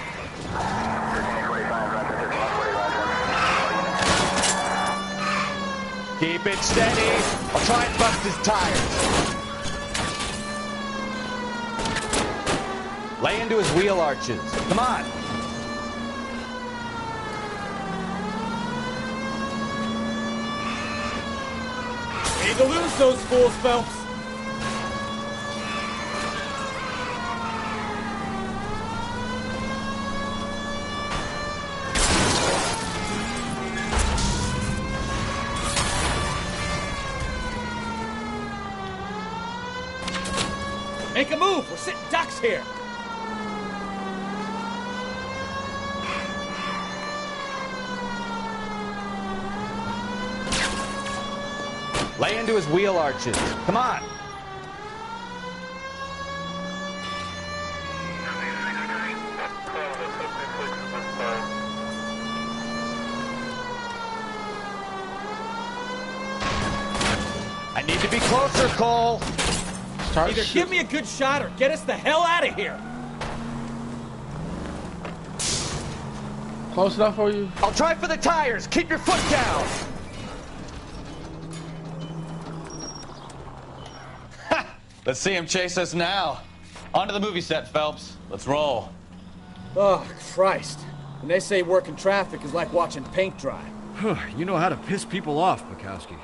Keep it steady. I'll try and bust his tires. Lay into his wheel arches. Come on. Need to lose those fools, Phelps. Make a move. We're sitting ducks here. Lay into his wheel arches. Come on. I need to be closer, Cole. Either give me a good shot or get us the hell out of here. Close enough for you? I'll try for the tires. Keep your foot down. Let's see him chase us now. On to the movie set, Phelps. Let's roll. Oh, Christ. When they say working traffic is like watching paint dry. You know how to piss people off, Bukowski.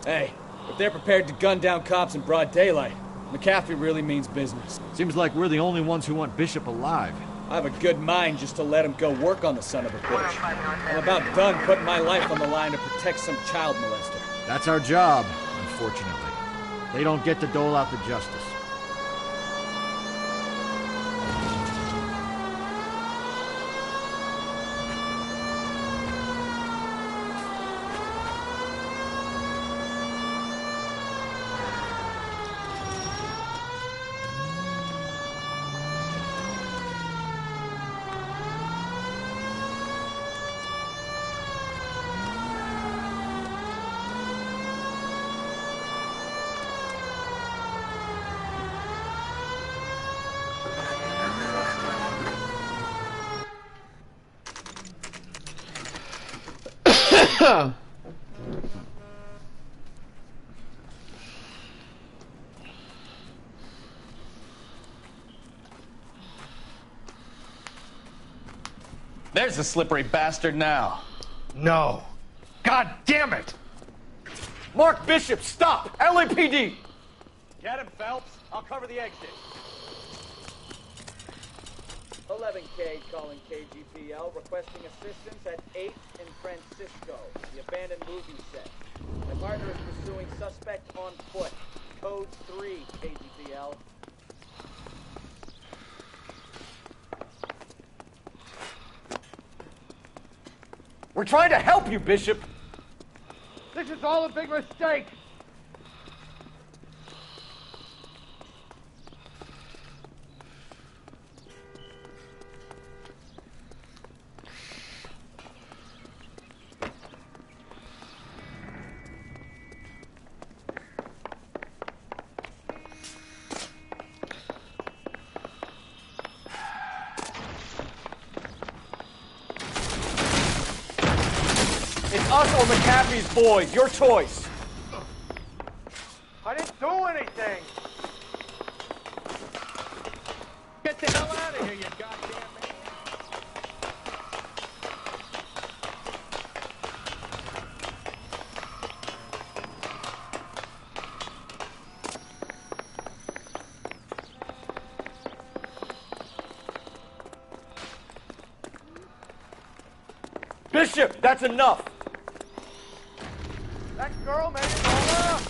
Hey, if they're prepared to gun down cops in broad daylight, McCaffrey really means business. Seems like we're the only ones who want Bishop alive. I have a good mind just to let him go work on the son of a bitch. I'm about done putting my life on the line to protect some child molester. That's our job, unfortunately. They don't get to dole out the justice. There's the slippery bastard now. No. God damn it! Mark Bishop, stop! LAPD! Get him, Phelps. I'll cover the exit. 11K calling KGPL, requesting assistance at 8th and Francisco, the abandoned movie set. My partner is pursuing suspect on foot. Code 3, KGPL. We're trying to help you, Bishop! This is all a big mistake! It's us or McCaffrey's boys, your choice. I didn't do anything! Get the hell out of here, you goddamn man! Bishop, that's enough! That girl made it all up!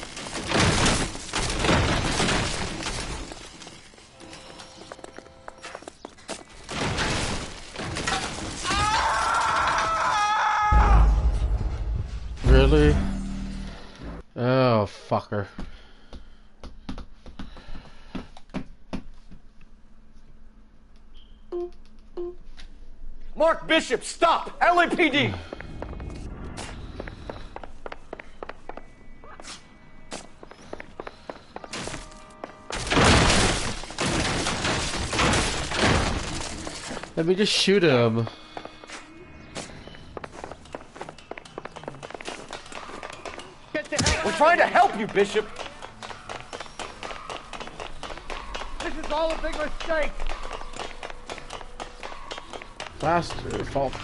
Really? Oh, fucker. Mark Bishop, stop! LAPD! Let me just shoot him. We're trying to help you, Bishop! This is all a big mistake! Faster, Phelps.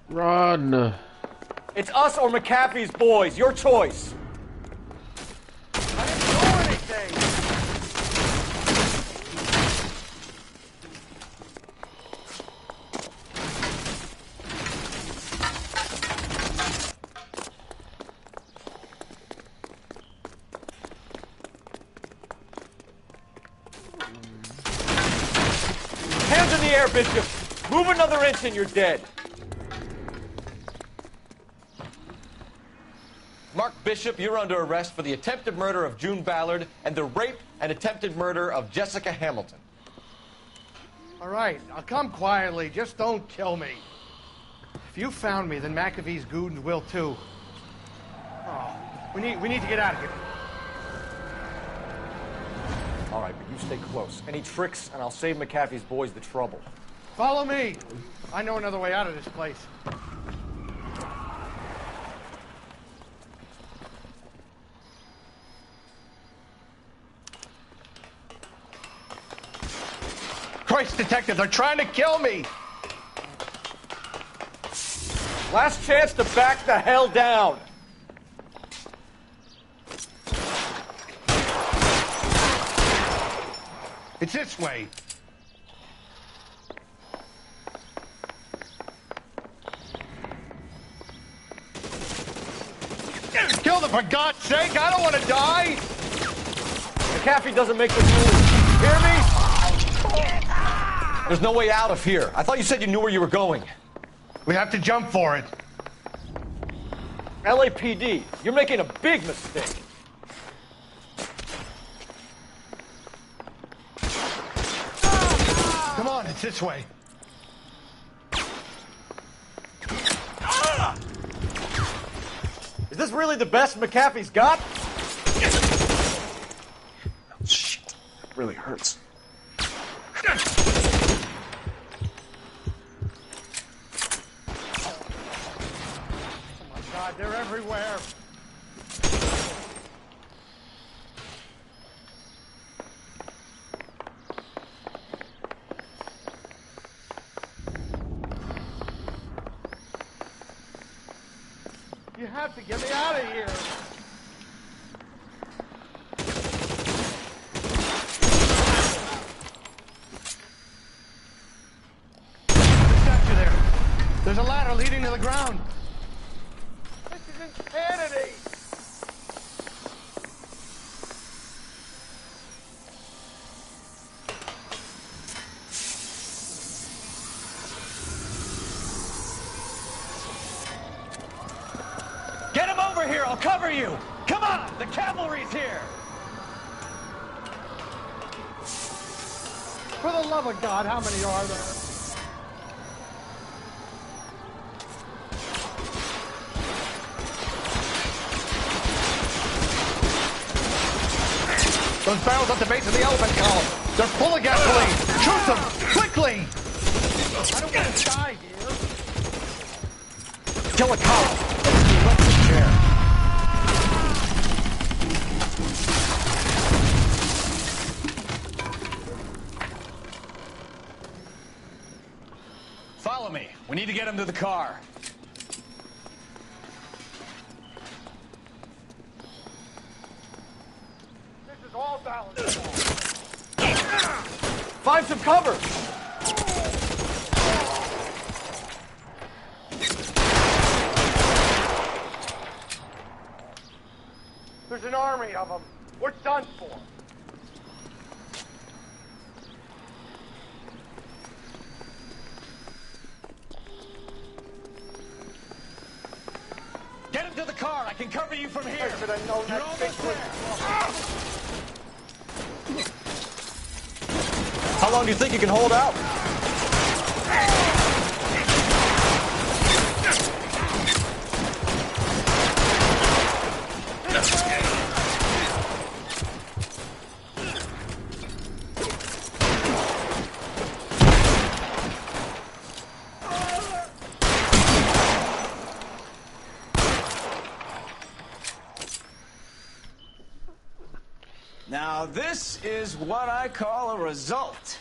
Run. It's us or McCaffrey's boys, your choice. I didn't do anything! Hands in the air, Bishop! Move another inch and you're dead. Mark Bishop, you're under arrest for the attempted murder of June Ballard and the rape and attempted murder of Jessica Hamilton. All right, I'll come quietly. Just don't kill me. If you found me, then McAfee's goons will too. Oh, we need to get out of here. All right, but you stay close. Any tricks, and I'll save McAfee's boys the trouble. Follow me. I know another way out of this place. Christ, detective, they're trying to kill me! Last chance to back the hell down. It's this way. Kill them, for God's sake! I don't want to die! McAfee doesn't make the rules. Hear me? There's no way out of here. I thought you said you knew where you were going. We have to jump for it. LAPD, you're making a big mistake. Come on, it's this way. Is this really the best McAfee's got? Oh, shit. It really hurts. Oh my God, they're everywhere. You have to get me out of here. There's a ladder leading to the ground. This is insanity. Get him over here! I'll cover you! Come on! The cavalry's here! For the love of God, how many are there? Those barrels at the base of the elephant column. They're full of gasoline. Shoot them! Quickly! I don't want to die here. Kill a cop. Let's the chair. Follow me. We need to get him to the car. All balanced. Find some cover. There's an army of them. We're done for. Get him to the car! I can cover you from here! I should have known You're that. almost there! How long do you think you can hold out? Now, this is what I call a result.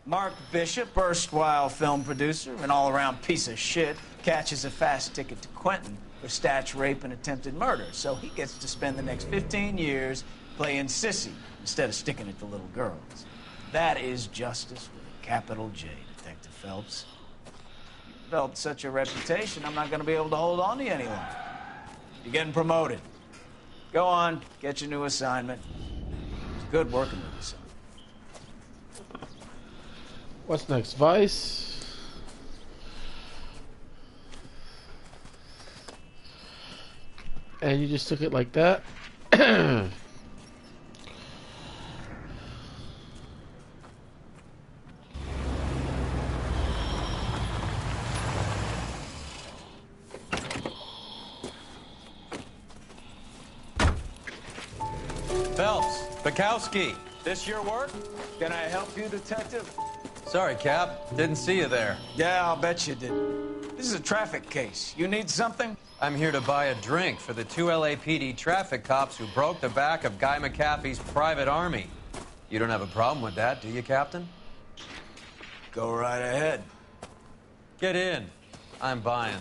Mark Bishop, erstwhile film producer, an all-around piece of shit, catches a fast ticket to Quentin for statch rape and attempted murder. So he gets to spend the next 15 years playing sissy instead of sticking it to little girls. That is justice with a capital J, Detective Phelps. You developed such a reputation, I'm not going to be able to hold on to you any longer. You're getting promoted. Go on, get your new assignment. It's good working with you, son. What's next? Vice? And you just took it like that? Phelps, Bukowski, this your work? Can I help you, Detective? Sorry, Cap. Didn't see you there. Yeah, I'll bet you did. This is a traffic case. You need something? I'm here to buy a drink for the 2 LAPD traffic cops who broke the back of Guy McAfee's private army. You don't have a problem with that, do you, Captain? Go right ahead. Get in. I'm buying.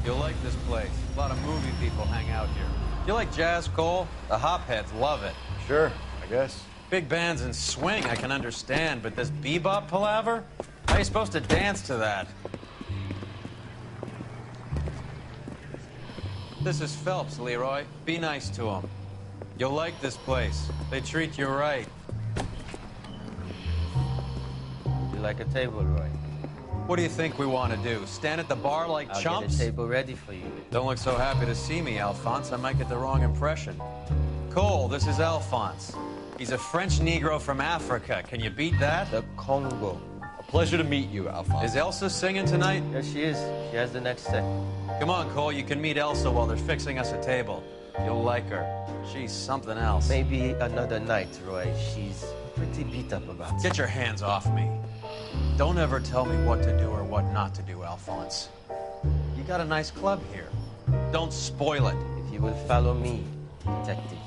You'll like this place. A lot of movie people hang out here. You like jazz, Cole? The hopheads love it. Sure, I guess. Big bands and swing I can understand, but this bebop palaver? How are you supposed to dance to that? This is Phelps, Leroy. Be nice to him. You'll like this place. They treat you right. You like a table, Roy? What do you think we want to do? Stand at the bar like I'll chumps? get a table ready for you. Don't look so happy to see me, Alphonse. I might get the wrong impression. Cole, this is Alphonse. He's a French Negro from Africa. Can you beat that? The Congo. A pleasure to meet you, Alphonse. Is Elsa singing tonight? Yes, she is. She has the next set. Come on, Cole. You can meet Elsa while they're fixing us a table. You'll like her. She's something else. Maybe another night, Roy. She's pretty beat up about it. Get your hands off me. Don't ever tell me what to do or what not to do, Alphonse. You got a nice club here. Don't spoil it. If you will follow me, detectives.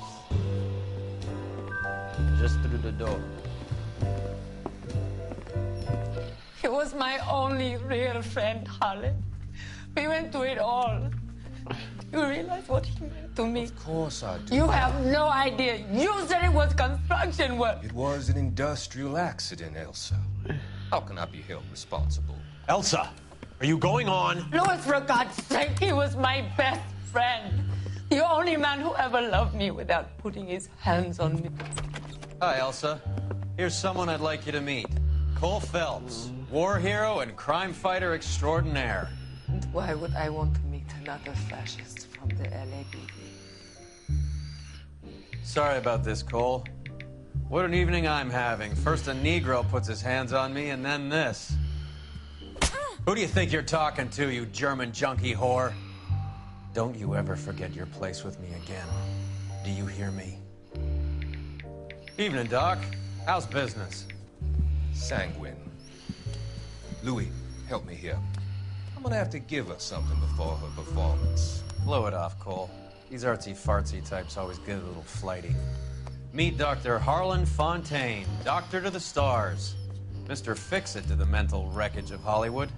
Just through the door. He was my only real friend, Harlan. We went through it all. You realize what he meant to me? Of course I do. You have no idea. You said it was construction work. It was an industrial accident, Elsa. How can I be held responsible? Elsa, are you going on? Louis, for God's sake, he was my best friend. The only man who ever loved me without putting his hands on me. Hi, Elsa. Here's someone I'd like you to meet. Cole Phelps, war hero and crime fighter extraordinaire. And why would I want to meet another fascist from the LAPD? Sorry about this, Cole. What an evening I'm having. First a Negro puts his hands on me, and then this. Who do you think you're talking to, you German junkie whore? Don't you ever forget your place with me again. Do you hear me? Evening, Doc. How's business? Sanguine. Louis, help me here. I'm gonna have to give her something before her performance. Blow it off, Cole. These artsy-fartsy types always get a little flighty. Meet Dr. Harlan Fontaine, doctor to the stars. Mr. Fix-It to the mental wreckage of Hollywood.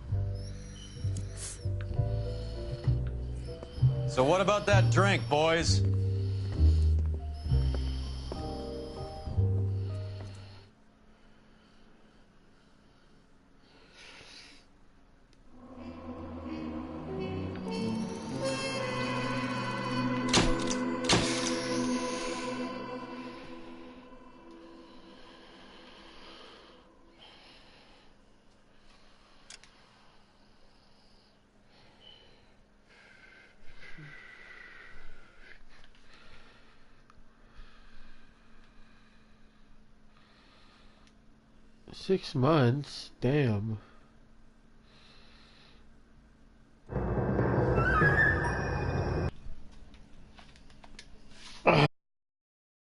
So what about that drink, boys? $6 months? Damn.